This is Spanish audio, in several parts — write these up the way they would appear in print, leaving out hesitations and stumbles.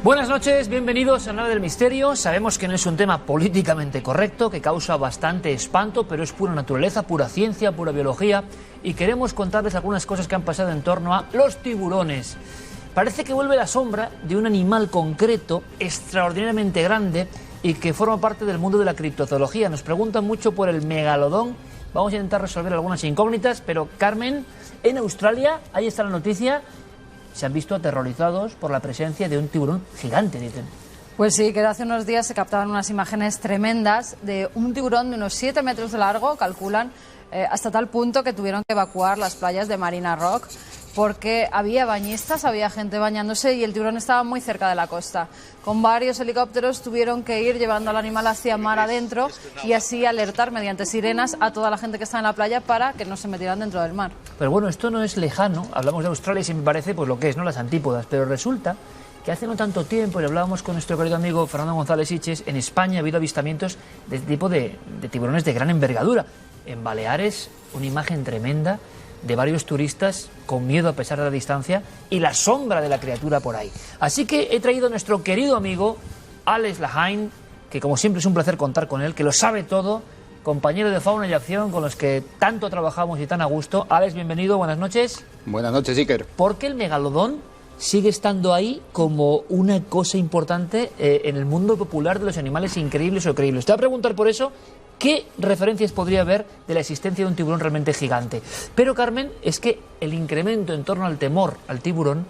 Buenas noches, bienvenidos a Nave del Misterio. Sabemos que no es un tema políticamente correcto, que causa bastante espanto, pero es pura naturaleza, pura ciencia, pura biología. Y queremos contarles algunas cosas que han pasado en torno a los tiburones. Parece que vuelve la sombra de un animal concreto, extraordinariamente grande, y que forma parte del mundo de la criptozoología. Nos preguntan mucho por el megalodón. Vamos a intentar resolver algunas incógnitas, pero Carmen, en Australia, ahí está la noticia, se han visto aterrorizados por la presencia de un tiburón gigante, dicen. Pues sí, que hace unos días se captaban unas imágenes tremendas de un tiburón de unos 7 metros de largo, calculan, hasta tal punto que tuvieron que evacuar las playas de Marina Rock porque había bañistas, había gente bañándose y el tiburón estaba muy cerca de la costa. Con varios helicópteros tuvieron que ir llevando al animal hacia mar adentro y así alertar mediante sirenas a toda la gente que está en la playa para que no se metieran dentro del mar. Pero bueno, esto no es lejano, hablamos de Australia y se me parece pues lo que es, ¿no? Las antípodas, pero resulta que hace no tanto tiempo, y hablábamos con nuestro querido amigo Fernando González Siches, en España ha habido avistamientos de este tipo de tiburones de gran envergadura. En Baleares, una imagen tremenda de varios turistas con miedo a pesar de la distancia y la sombra de la criatura por ahí. Así que he traído a nuestro querido amigo Alex Lahain, que como siempre es un placer contar con él, que lo sabe todo, compañero de Fauna y Acción con los que tanto trabajamos y tan a gusto. Alex, bienvenido, buenas noches. Buenas noches, Iker. ¿Por qué el megalodón sigue estando ahí como una cosa importante en el mundo popular de los animales increíbles o creíbles? Te voy a preguntar por eso, ¿qué referencias podría haber de la existencia de un tiburón realmente gigante? Pero, Carmen, es que el incremento en torno al temor al tiburón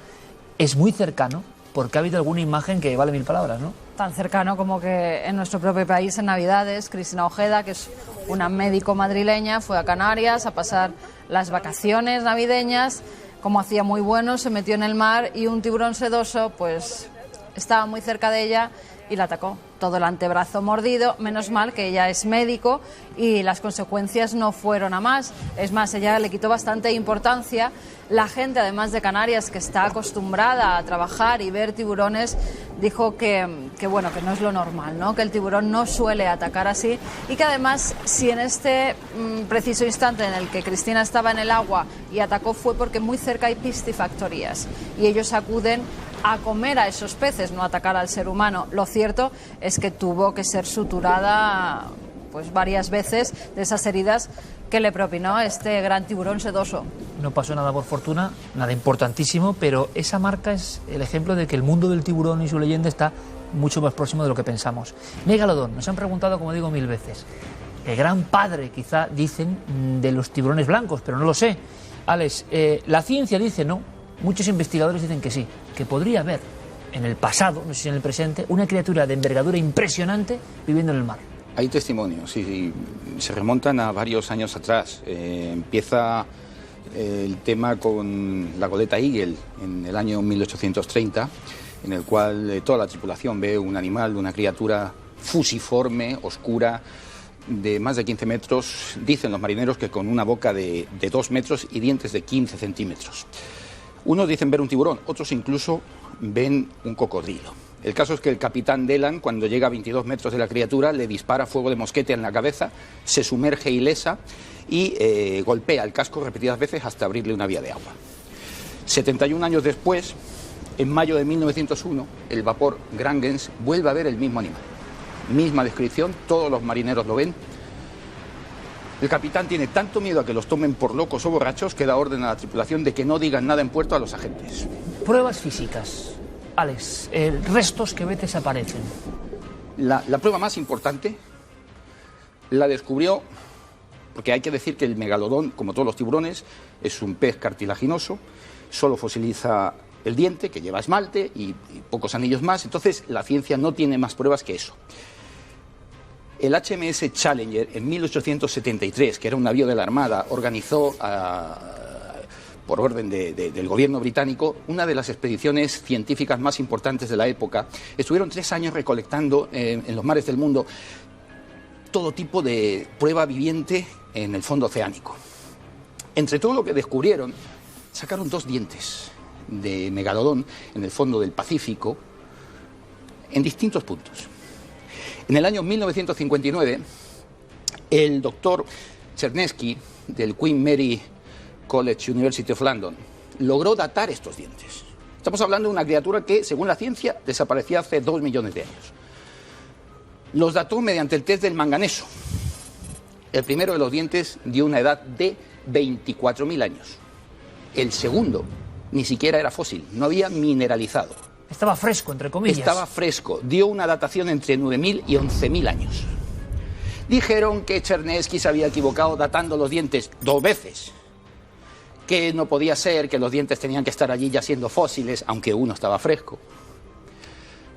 es muy cercano, porque ha habido alguna imagen que vale 1000 palabras, ¿no? Tan cercano como que en nuestro propio país, en Navidades, Cristina Ojeda, que es una médico madrileña, fue a Canarias a pasar las vacaciones navideñas. Como hacía muy bueno, se metió en el mar y un tiburón sedoso pues estaba muy cerca de ella y la atacó. Todo el antebrazo mordido, menos mal que ella es médico y las consecuencias no fueron a más. Es más, ella le quitó bastante importancia. La gente, además de Canarias, que está acostumbrada a trabajar y ver tiburones, dijo que bueno, que no es lo normal, ¿no? Que el tiburón no suele atacar así y que además, si en este preciso instante en el que Cristina estaba en el agua y atacó fue porque muy cerca hay piscifactorías y ellos acuden a comer a esos peces, no atacar al ser humano. Lo cierto es que tuvo que ser suturada pues varias veces de esas heridas que le propinó este gran tiburón sedoso. No pasó nada por fortuna, nada importantísimo, pero esa marca es el ejemplo de que el mundo del tiburón y su leyenda está mucho más próximo de lo que pensamos. Megalodón, nos han preguntado, como digo 1000 veces, el gran padre, quizá dicen, de los tiburones blancos, pero no lo sé. Alex, la ciencia dice no. Muchos investigadores dicen que sí, que podría haber en el pasado, no sé si en el presente, una criatura de envergadura impresionante viviendo en el mar. Hay testimonios, sí, se remontan a varios años atrás. Empieza el tema con la goleta Eagle en el año 1830, en el cual toda la tripulación ve un animal, una criatura fusiforme, oscura, de más de 15 metros, dicen los marineros que con una boca de 2 metros y dientes de 15 centímetros. Unos dicen ver un tiburón, otros incluso ven un cocodrilo. El caso es que el capitán Delan, cuando llega a 22 metros de la criatura, le dispara fuego de mosquete en la cabeza, se sumerge ilesa y golpea el casco repetidas veces hasta abrirle una vía de agua. 71 años después, en mayo de 1901, el vapor Grangens vuelve a ver el mismo animal. Misma descripción, todos los marineros lo ven. El capitán tiene tanto miedo a que los tomen por locos o borrachos que da orden a la tripulación de que no digan nada en puerto a los agentes. Pruebas físicas. Alex, restos que a veces aparecen. La prueba más importante la descubrió, porque hay que decir que el megalodón, como todos los tiburones, es un pez cartilaginoso, solo fosiliza el diente, que lleva esmalte y pocos anillos más, entonces la ciencia no tiene más pruebas que eso. El HMS Challenger, en 1873, que era un navío de la Armada, organizó, por orden del gobierno británico, una de las expediciones científicas más importantes de la época. Estuvieron 3 años recolectando en los mares del mundo todo tipo de prueba viviente en el fondo oceánico. Entre todo lo que descubrieron, sacaron 2 dientes de megalodón en el fondo del Pacífico, en distintos puntos. En el año 1959, el doctor Chernesky, del Queen Mary College, University of London, logró datar estos dientes. Estamos hablando de una criatura que, según la ciencia, desapareció hace 2 millones de años. Los dató mediante el test del manganeso. El primero de los dientes dio una edad de 24.000 años. El segundo ni siquiera era fósil, no había mineralizado. Estaba fresco, entre comillas. Estaba fresco, dio una datación entre 9.000 y 11.000 años. Dijeron que Czerneski se había equivocado datando los dientes 2 veces, que no podía ser, que los dientes tenían que estar allí ya siendo fósiles, aunque uno estaba fresco.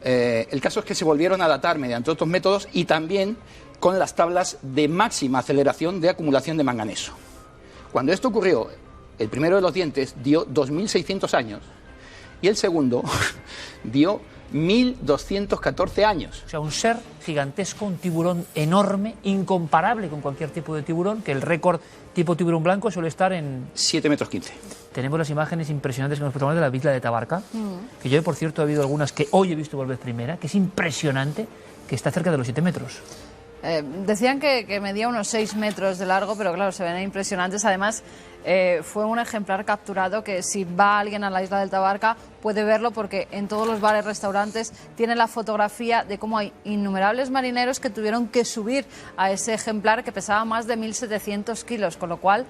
El caso es que se volvieron a datar mediante otros métodos y también con las tablas de máxima aceleración de acumulación de manganeso. Cuando esto ocurrió, el primero de los dientes dio 2.600 años y el segundo dio 1.214 años. O sea, un ser gigantesco, un tiburón enorme, incomparable con cualquier tipo de tiburón, que el récord tipo tiburón blanco suele estar en 7,15 metros. Tenemos las imágenes impresionantes que nos presentamos de la isla de Tabarca, que yo, por cierto, he habido algunas que hoy he visto por vez primera, que es impresionante, que está cerca de los 7 metros. Decían que medía unos 6 metros de largo, pero claro, se ven impresionantes. Además, fue un ejemplar capturado que si va alguien a la isla del Tabarca puede verlo, porque en todos los bares, restaurantes tiene la fotografía de cómo hay innumerables marineros que tuvieron que subir a ese ejemplar que pesaba más de 1.700 kilos, con lo cual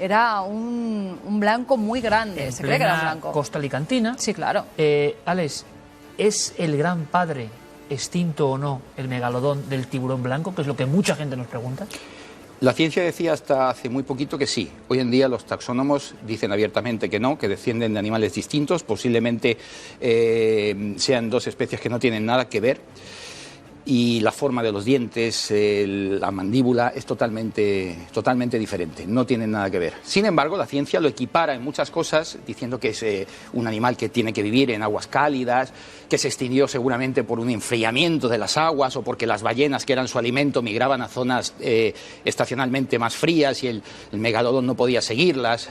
era un blanco muy grande. Se cree que era blanco. Costa alicantina. Sí, claro. Alex, ¿es el gran padre, extinto o no, el megalodón del tiburón blanco? Que es lo que mucha gente nos pregunta. La ciencia decía hasta hace muy poquito que sí. Hoy en día los taxónomos dicen abiertamente que no, que descienden de animales distintos, posiblemente sean 2 especies que no tienen nada que ver. Y la forma de los dientes, la mandíbula, es totalmente diferente, no tienen nada que ver. Sin embargo, la ciencia lo equipara en muchas cosas, diciendo que es un animal que tiene que vivir en aguas cálidas, que se extinguió seguramente por un enfriamiento de las aguas o porque las ballenas, que eran su alimento, migraban a zonas estacionalmente más frías y el megalodón no podía seguirlas.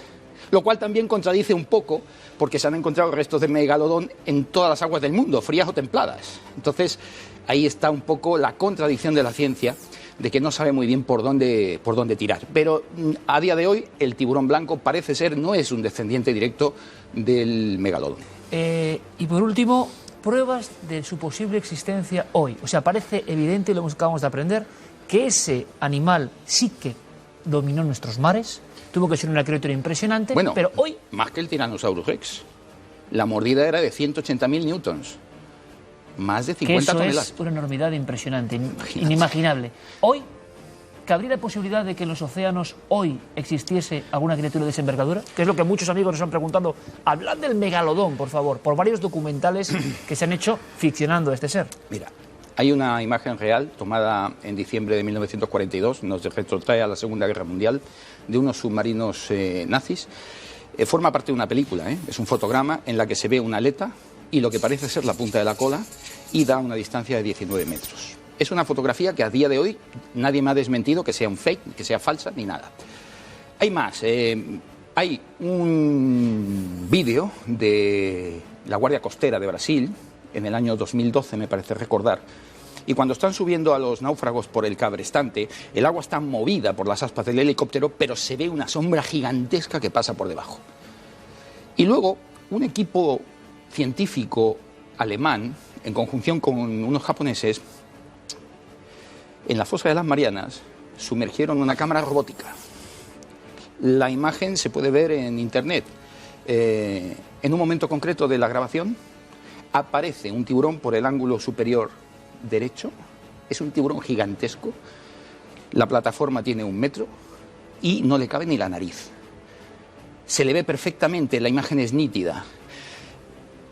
Lo cual también contradice un poco, porque se han encontrado restos de megalodón en todas las aguas del mundo, frías o templadas. Entonces, ahí está un poco la contradicción de la ciencia, de que no sabe muy bien por dónde tirar. Pero a día de hoy, el tiburón blanco parece ser, no es un descendiente directo del megalodón. Y por último, pruebas de su posible existencia hoy. O sea, parece evidente, y lo acabamos de aprender, que ese animal sí que dominó nuestros mares. Tuvo que ser una criatura impresionante, bueno, pero hoy... más que el Tyrannosaurus Rex. La mordida era de 180.000 newtons. Más de 50 toneladas. Es una enormidad impresionante, inimaginable. Hoy, ¿cabría la posibilidad de que en los océanos hoy existiese alguna criatura de esa envergadura? Que es lo que muchos amigos nos han preguntado. Hablad del megalodón, por favor, por varios documentales que se han hecho ficcionando a este ser. Mira, hay una imagen real tomada en diciembre de 1942, nos retrotrae a la Segunda Guerra Mundial, de unos submarinos nazis. Forma parte de una película, es un fotograma en la que se ve una aleta y lo que parece ser la punta de la cola, y da una distancia de 19 metros. Es una fotografía que a día de hoy nadie me ha desmentido que sea un fake, que sea falsa, ni nada. Hay más, hay un vídeo de la Guardia Costera de Brasil, en el año 2012 me parece recordar, y cuando están subiendo a los náufragos por el cabrestante, el agua está movida por las aspas del helicóptero, pero se ve una sombra gigantesca que pasa por debajo. Y luego, un equipo científico alemán, en conjunción con unos japoneses, en la fosa de las Marianas, sumergieron una cámara robótica. La imagen se puede ver en internet. En un momento concreto de la grabación, aparece un tiburón por el ángulo superior derecho. Es un tiburón gigantesco. La plataforma tiene 1 metro y no le cabe ni la nariz. Se le ve perfectamente, la imagen es nítida.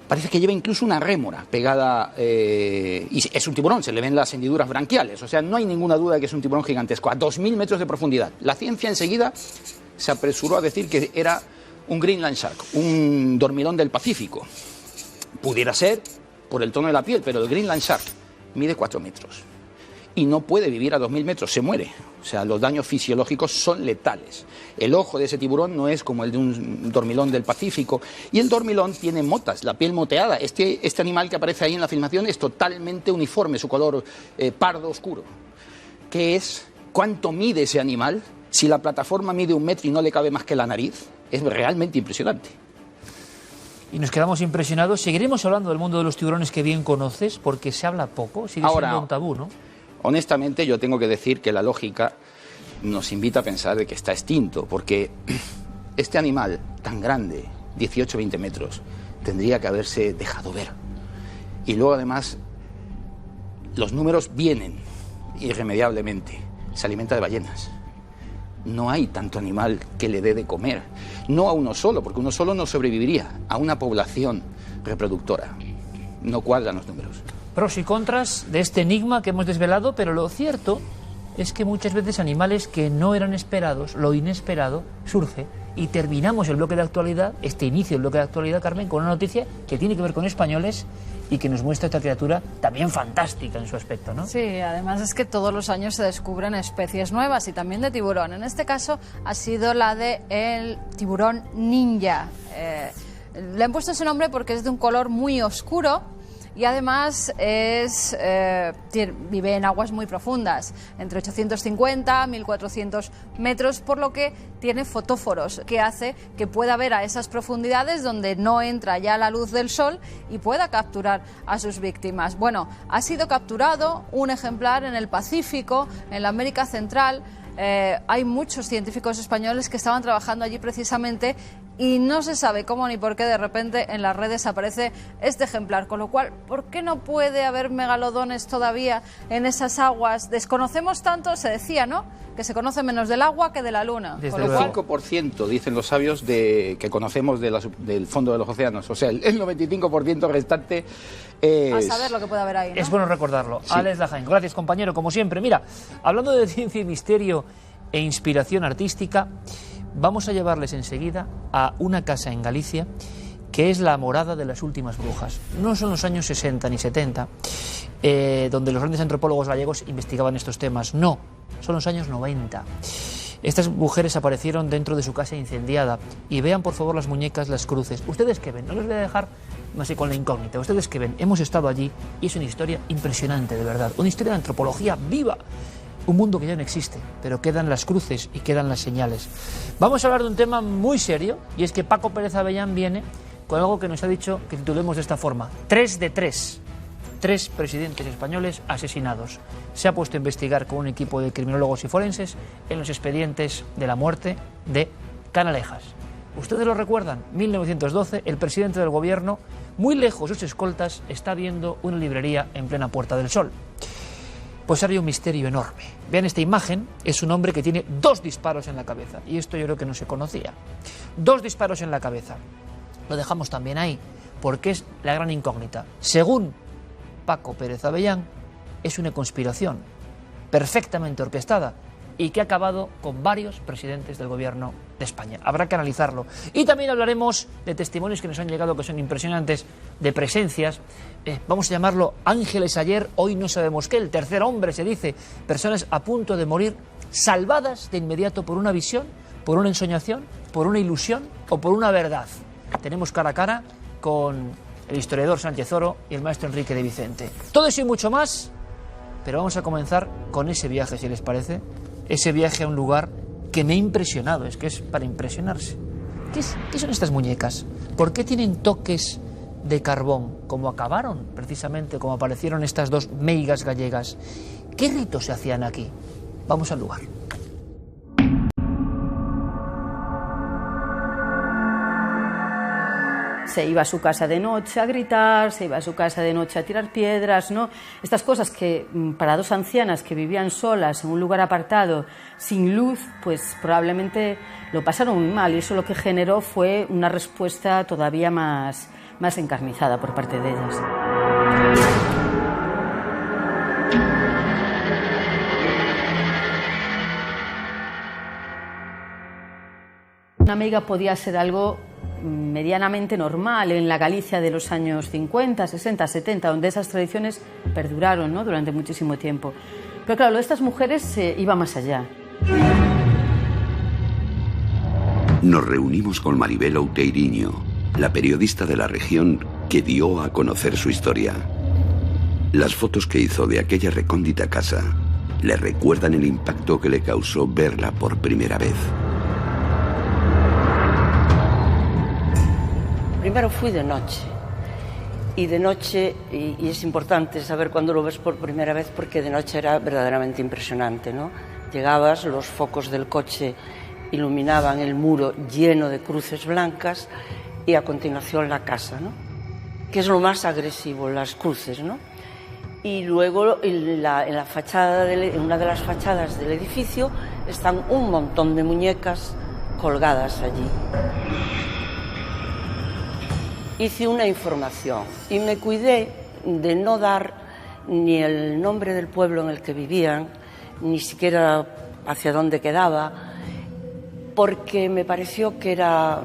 Parece que lleva incluso una rémora pegada, y es un tiburón, se le ven las hendiduras branquiales, o sea, no hay ninguna duda de que es un tiburón gigantesco, a 2.000 metros de profundidad. La ciencia enseguida se apresuró a decir que era un Greenland Shark, un dormilón del Pacífico. Pudiera ser por el tono de la piel, pero el Greenland Shark mide 4 metros y no puede vivir a 2.000 metros, se muere. O sea, los daños fisiológicos son letales. El ojo de ese tiburón no es como el de un dormilón del Pacífico. Y el dormilón tiene motas, la piel moteada. Este animal que aparece ahí en la filmación es totalmente uniforme, su color pardo oscuro. ¿Qué es? ¿Cuánto mide ese animal? Si la plataforma mide 1 metro y no le cabe más que la nariz, es realmente impresionante. y nos quedamos impresionados. Seguiremos hablando del mundo de los tiburones que bien conoces, porque se habla poco, sigue siendo un tabú, ¿no? Honestamente, yo tengo que decir que la lógica nos invita a pensar de que está extinto, porque este animal tan grande, 18-20 metros, tendría que haberse dejado ver. Y luego, además, los números vienen irremediablemente. Se alimenta de ballenas. No hay tanto animal que le dé de comer. No a uno solo, porque uno solo no sobreviviría. A una población reproductora. No cuadran los números. Pros y contras de este enigma que hemos desvelado, pero lo cierto es que muchas veces animales que no eran esperados, lo inesperado, surge. Y terminamos el bloque de actualidad, este inicio del bloque de actualidad, Carmen, con una noticia que tiene que ver con españoles y que nos muestra esta criatura también fantástica en su aspecto, ¿no? Sí, además es que todos los años se descubren especies nuevas y también de tiburón. En este caso ha sido la de el tiburón ninja. Le han puesto ese nombre porque es de un color muy oscuro y además vive en aguas muy profundas, entre 850 y 1400 metros, por lo que tiene fotóforos, que hace que pueda ver a esas profundidades donde no entra ya la luz del sol y pueda capturar a sus víctimas. Bueno, ha sido capturado un ejemplar en el Pacífico, en la América Central. Hay muchos científicos españoles que estaban trabajando allí precisamente y no se sabe cómo ni por qué de repente en las redes aparece este ejemplar, con lo cual, ¿por qué no puede haber megalodones todavía en esas aguas? Desconocemos tanto, se decía, ¿no?, que se conoce menos del agua que de la luna. Desde el 5%, dicen los sabios, que conocemos del fondo de los océanos. O sea, el 95% restante es... A saber lo que puede haber ahí, ¿no? Es bueno recordarlo. Sí. Alex Lajain, gracias, compañero, como siempre. Mira, hablando de ciencia y misterio e inspiración artística, vamos a llevarles enseguida a una casa en Galicia que es la morada de las últimas brujas. No son los años 60 ni 70, donde los grandes antropólogos gallegos investigaban estos temas. No, son los años 90. Estas mujeres aparecieron dentro de su casa incendiada. Y vean, por favor, las muñecas, las cruces. ¿Ustedes qué ven? No les voy a dejar más que con la incógnita. ¿Ustedes qué ven? Hemos estado allí y es una historia impresionante, de verdad. Una historia de antropología viva. Un mundo que ya no existe, pero quedan las cruces y quedan las señales. Vamos a hablar de un tema muy serio, y es que Paco Pérez Avellán viene con algo que nos ha dicho que titulemos de esta forma: 3 de 3. 3 presidentes españoles asesinados. Se ha puesto a investigar con un equipo de criminólogos y forenses en los expedientes de la muerte de Canalejas. ¿Ustedes lo recuerdan? 1912, el presidente del gobierno, muy lejos sus escoltas, está viendo una librería en plena Puerta del Sol. Pues hay un misterio enorme. Vean esta imagen, es un hombre que tiene 2 disparos en la cabeza, y esto yo creo que no se conocía. 2 disparos en la cabeza. Lo dejamos también ahí, porque es la gran incógnita. Según Paco Pérez Avellán, es una conspiración perfectamente orquestada y que ha acabado con varios presidentes del gobierno de España. Habrá que analizarlo. Y también hablaremos de testimonios que nos han llegado que son impresionantes, de presencias. Vamos a llamarlo ángeles ayer, hoy no sabemos qué. El tercer hombre, se dice. Personas a punto de morir, salvadas de inmediato por una visión, por una ensoñación, por una ilusión o por una verdad. Tenemos cara a cara con el historiador Sánchez Oro y el maestro Enrique de Vicente. Todo eso y mucho más, pero vamos a comenzar con ese viaje, si les parece. Ese viaje a un lugar que me ha impresionado, es que es para impresionarse. ¿Qué son estas muñecas? ¿Por qué tienen toques de carbón? Como acabaron, precisamente, como aparecieron estas 2 meigas gallegas. ¿Qué ritos se hacían aquí? Vamos al lugar. Se iba a su casa de noche a gritar, se iba a su casa de noche a tirar piedras, ¿no? Estas cosas que para 2 ancianas que vivían solas en un lugar apartado, sin luz, pues probablemente lo pasaron muy mal, y eso lo que generó fue una respuesta todavía más encarnizada por parte de ellas. Una meiga podía ser algo medianamente normal en la Galicia de los años 50, 60, 70, donde esas tradiciones perduraron, ¿no?, durante muchísimo tiempo. Pero claro, lo de estas mujeres iba más allá. Nos reunimos con Maribel Outeiriño, la periodista de la región que dio a conocer su historia. Las fotos que hizo de aquella recóndita casa le recuerdan el impacto que le causó verla por primera vez. Primero fui de noche. Y de noche, y es importante saber cuándo lo ves por primera vez, porque de noche era verdaderamente impresionante, ¿no? Llegabas, los focos del coche iluminaban el muro lleno de cruces blancas y a continuación la casa, ¿no? Que es lo más agresivo, las cruces, ¿no? Y luego en la fachada en una de las fachadas del edificio están un montón de muñecas colgadas allí. Hice una información y me cuidé de no dar ni el nombre del pueblo en el que vivían, ni siquiera hacia dónde quedaba, porque me pareció que era...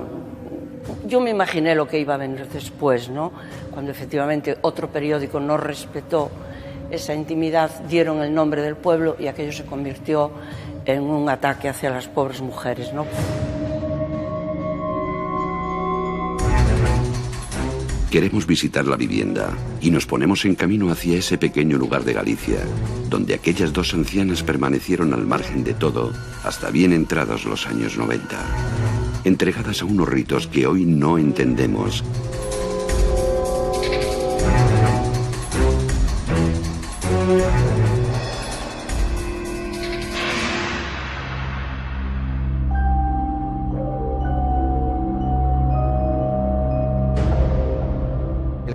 Yo me imaginé lo que iba a venir después, ¿no? Cuando efectivamente otro periódico no respetó esa intimidad, dieron el nombre del pueblo y aquello se convirtió en un ataque hacia las pobres mujeres, ¿no? Queremos visitar la vivienda y nos ponemos en camino hacia ese pequeño lugar de Galicia, donde aquellas dos ancianas permanecieron al margen de todo hasta bien entrados los años 90, entregadas a unos ritos que hoy no entendemos.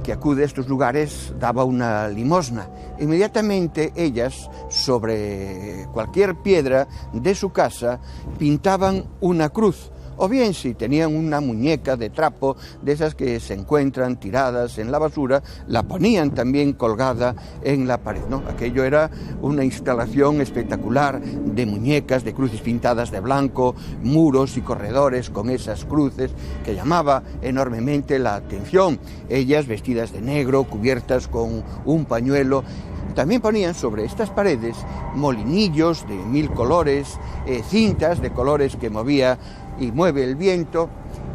Que acude a estos lugares daba una limosna. Inmediatamente ellas, sobre cualquier piedra de su casa, pintaban una cruz. O bien, si tenían una muñeca de trapo, de esas que se encuentran tiradas en la basura, la ponían también colgada en la pared, ¿no? Aquello era una instalación espectacular de muñecas, de cruces pintadas de blanco, muros y corredores con esas cruces, que llamaba enormemente la atención. Ellas vestidas de negro, cubiertas con un pañuelo. También ponían sobre estas paredes molinillos de 1000 colores, cintas de colores que movía y mueve el viento,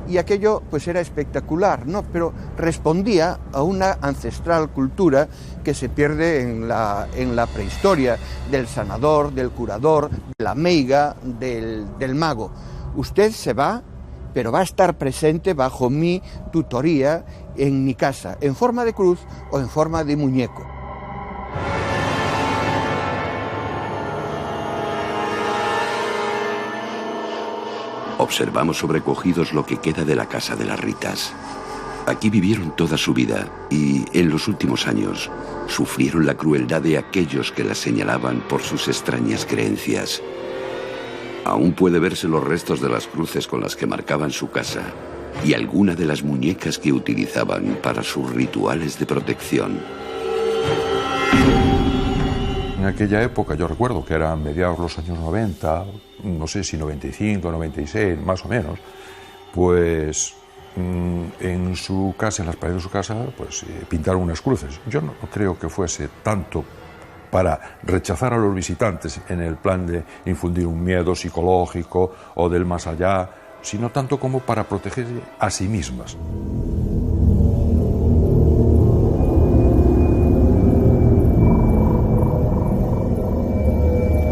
y aquello pues era espectacular, ¿no? Pero respondía a una ancestral cultura que se pierde en la prehistoria, del sanador, del curador, de la meiga, del mago. Usted se va, pero va a estar presente bajo mi tutoría en mi casa, en forma de cruz o en forma de muñeco. Observamos sobrecogidos lo que queda de la casa de las Ritas. Aquí vivieron toda su vida y, en los últimos años, sufrieron la crueldad de aquellos que las señalaban por sus extrañas creencias. Aún puede verse los restos de las cruces con las que marcaban su casa y alguna de las muñecas que utilizaban para sus rituales de protección. En aquella época, yo recuerdo que eran mediados de los años 90, no sé si 95, 96, más o menos, pues en su casa, en las paredes de su casa, pues pintaron unas cruces. Yo no creo que fuese tanto para rechazar a los visitantes en el plan de infundir un miedo psicológico o del más allá, sino tanto como para protegerse a sí mismas.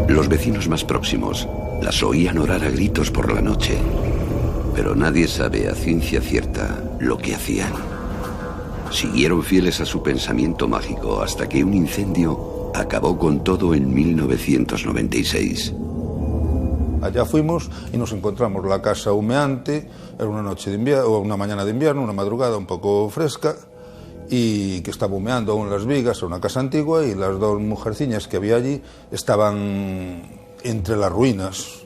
Los vecinos más próximos las oían orar a gritos por la noche, pero nadie sabe a ciencia cierta lo que hacían. Siguieron fieles a su pensamiento mágico hasta que un incendio acabó con todo en 1996. Allá fuimos y nos encontramos la casa humeante. Era una noche de invierno, o una mañana de invierno, una madrugada un poco fresca, y que estaba humeando aún las vigas, era una casa antigua, y las dos mujerciñas que había allí estaban entre las ruinas.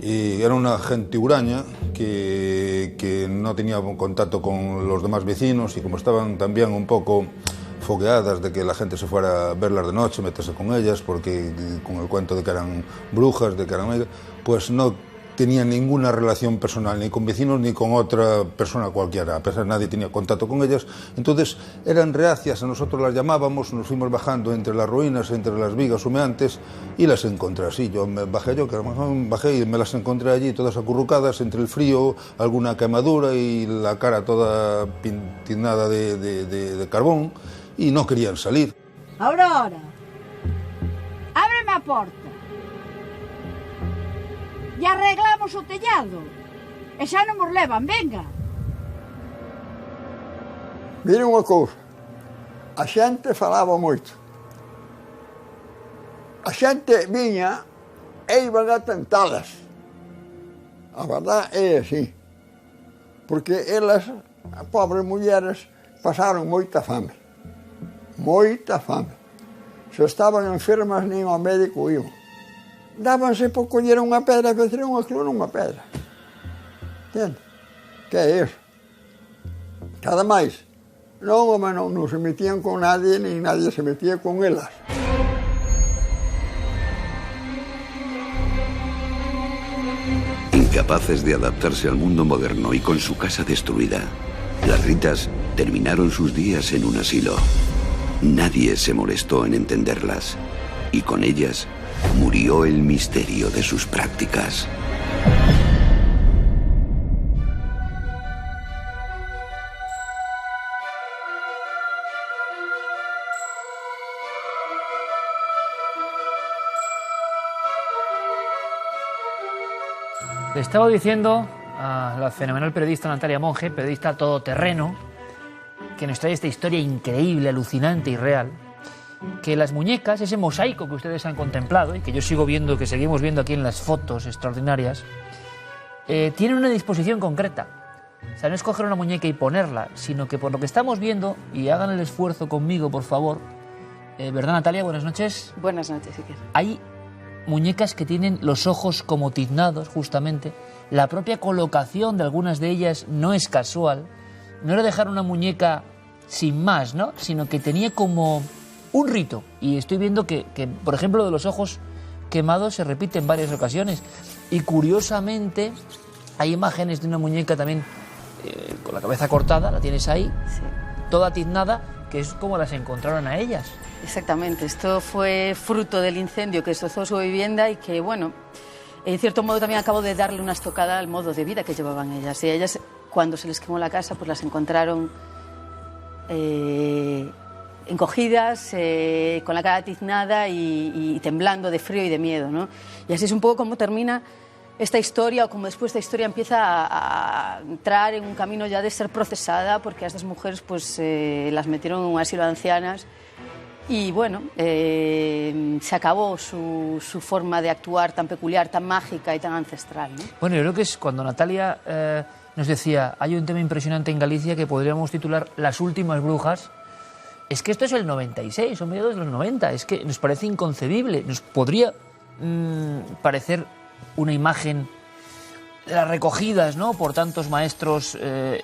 Y era una gente huraña que no tenía contacto con los demás vecinos, y como estaban también un poco fogueadas de que la gente se fuera a verlas de noche, meterse con ellas, porque con el cuento de que eran brujas, de que eran... pues no tenía ninguna relación personal, ni con vecinos ni con otra persona cualquiera, a pesar de que nadie tenía contacto con ellas. Entonces eran reacias, a nosotros las llamábamos, nos fuimos bajando entre las ruinas, entre las vigas humeantes, y las encontré así. Bajé y me las encontré allí todas acurrucadas entre el frío, alguna quemadura y la cara toda pintada de carbón, y no querían salir. Aurora, ábreme a porta. E arreglamos o tellado. E xa non nos levan, venga. Miren unha cousa, a xente falaba moito. A xente viña e iban a tentadas. A verdad é así. Porque elas, as pobres mulleres, pasaron moita fame. Moita fame. Se estaban enfermas, nin ao médico iban. Dábanse por coller unha pedra e facer unha cruz nunha pedra. Entende? Que é eso? Cada máis. Non, home, non se metían con nadie, nin nadie se metía con elas. Incapaces de adaptarse al mundo moderno y con su casa destruida, las Ritas terminaron sus días en un asilo. Nadie se molestó en entenderlas, y con ellas murió el misterio de sus prácticas. Le estaba diciendo a la fenomenal periodista Natalia Monge, periodista todoterreno, que nos trae esta historia increíble, alucinante y real, que las muñecas, ese mosaico que ustedes han contemplado y que yo sigo viendo, que seguimos viendo aquí en las fotos extraordinarias, tienen una disposición concreta. O sea, no es coger una muñeca y ponerla, sino que por lo que estamos viendo, y hagan el esfuerzo conmigo, por favor, ¿verdad, Natalia? Buenas noches. Buenas noches, Iker. Hay muñecas que tienen los ojos como tiznados, justamente. La propia colocación de algunas de ellas no es casual. No era dejar una muñeca sin más, ¿no? Sino que tenía como un rito. Y estoy viendo que por ejemplo, lo de los ojos quemados se repite en varias ocasiones. Y curiosamente, hay imágenes de una muñeca también con la cabeza cortada, la tienes ahí, sí, toda tiznada, que es como las encontraron a ellas. Exactamente, esto fue fruto del incendio que destrozó su vivienda y que, bueno, en cierto modo también acabó de darle una estocada al modo de vida que llevaban ellas. Y ellas, cuando se les quemó la casa, pues las encontraron encogidas, con la cara tiznada y temblando de frío y de miedo, ¿no? Y así es un poco como termina esta historia, o como después esta historia empieza a entrar en un camino ya de ser procesada, porque a estas mujeres pues las metieron en un asilo de ancianas. Y bueno, se acabó su forma de actuar tan peculiar, tan mágica y tan ancestral, ¿no? Bueno, yo creo que es cuando Natalia nos decía, hay un tema impresionante en Galicia que podríamos titular Las últimas brujas. Es que esto es el 96, son mediados de los 90, es que nos parece inconcebible, nos podría parecer una imagen de las recogidas, ¿no?, por tantos maestros de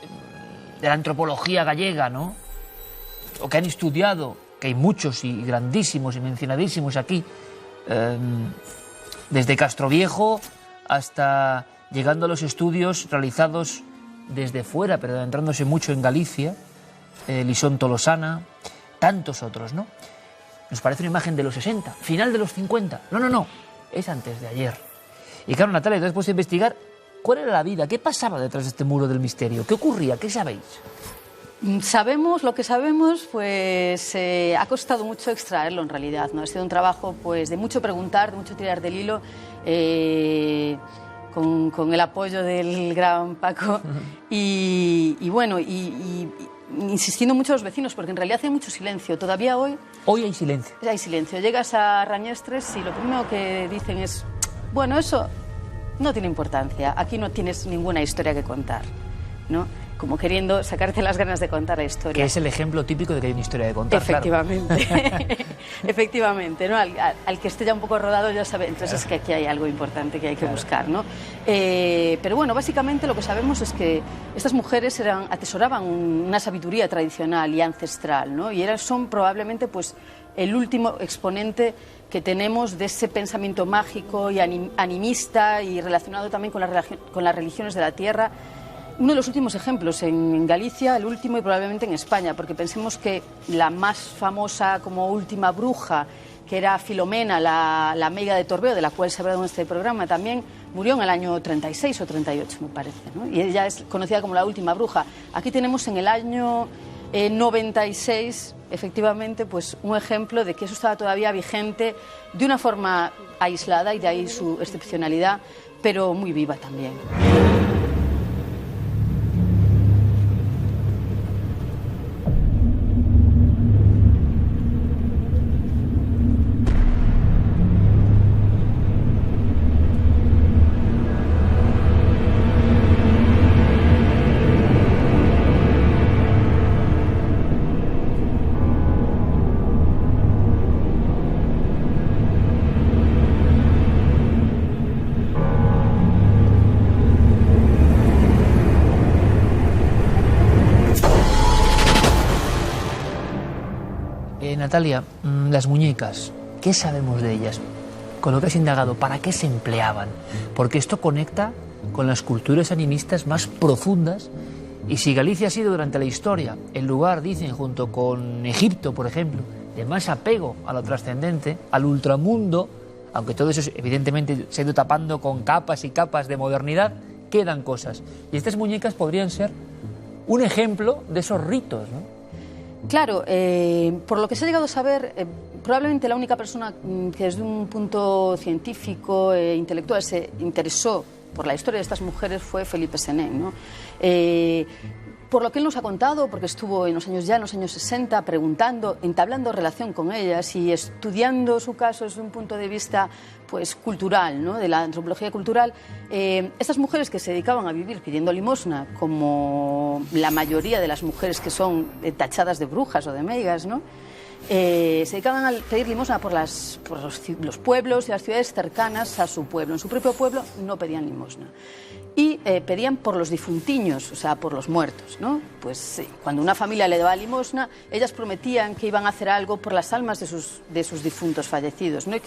la antropología gallega, ¿no?, o que han estudiado, que hay muchos y grandísimos y mencionadísimos aquí, desde Castroviejo hasta llegando a los estudios realizados desde fuera, pero adentrándose mucho en Galicia, Lisón Tolosana, tantos otros, ¿no? Nos parece una imagen de los 60, final de los 50. No, es antes de ayer. Y claro, Natalia, después de investigar, ¿cuál era la vida? ¿Qué pasaba detrás de este muro del misterio? ¿Qué ocurría? ¿Qué sabéis? Sabemos lo que sabemos, pues ha costado mucho extraerlo en realidad, ¿no? Ha sido un trabajo pues de mucho preguntar, de mucho tirar del hilo, con el apoyo del gran Paco y bueno, y insistiendo mucho a los vecinos, porque en realidad hay mucho silencio. Todavía hoy hay silencio. Hay silencio. Llegas a Rañestres y lo primero que dicen es, bueno, eso no tiene importancia, aquí no tienes ninguna historia que contar, ¿no? Como queriendo sacarte las ganas de contar la historia. Que es el ejemplo típico de que hay una historia de contar. Efectivamente, claro. Efectivamente, ¿no? Al que esté ya un poco rodado ya sabe, entonces es que aquí hay algo importante que hay que buscar, ¿no? Pero bueno, básicamente lo que sabemos es que estas mujeres atesoraban una sabiduría tradicional y ancestral, ¿no? Y son probablemente pues el último exponente que tenemos de ese pensamiento mágico y animista y relacionado también con las religiones de la tierra. Uno de los últimos ejemplos en Galicia, el último y probablemente en España, porque pensemos que la más famosa como última bruja, que era Filomena, la meiga de Torbeo, de la cual se ha hablado en este programa también, murió en el año 36 o 38, me parece, ¿no? Y ella es conocida como la última bruja. Aquí tenemos en el año 96, efectivamente, pues un ejemplo de que eso estaba todavía vigente de una forma aislada, y de ahí su excepcionalidad, pero muy viva también. Natalia, las muñecas, ¿qué sabemos de ellas? Con lo que has indagado, ¿para qué se empleaban? Porque esto conecta con las culturas animistas más profundas. Y si Galicia ha sido durante la historia el lugar, dicen, junto con Egipto, por ejemplo, de más apego a lo trascendente, al ultramundo, aunque todo eso evidentemente se ha ido tapando con capas y capas de modernidad, quedan cosas. Y estas muñecas podrían ser un ejemplo de esos ritos, ¿no? Claro, por lo que se ha llegado a saber, probablemente la única persona que desde un punto científico e intelectual se interesó por la historia de estas mujeres fue Felipe Senén, ¿no? Por lo que él nos ha contado, porque estuvo en los años 60, preguntando, entablando relación con ellas y estudiando su caso desde un punto de vista pues, cultural, ¿no? De la antropología cultural, estas mujeres que se dedicaban a vivir pidiendo limosna, como la mayoría de las mujeres que son tachadas de brujas o de meigas, ¿no? Se dedicaban a pedir limosna por los pueblos y las ciudades cercanas a su pueblo. En su propio pueblo no pedían limosna. Y pedían por los difuntiños, o sea, por los muertos, ¿no? Pues cuando una familia le daba limosna, ellas prometían que iban a hacer algo por las almas de sus difuntos fallecidos, ¿no? Y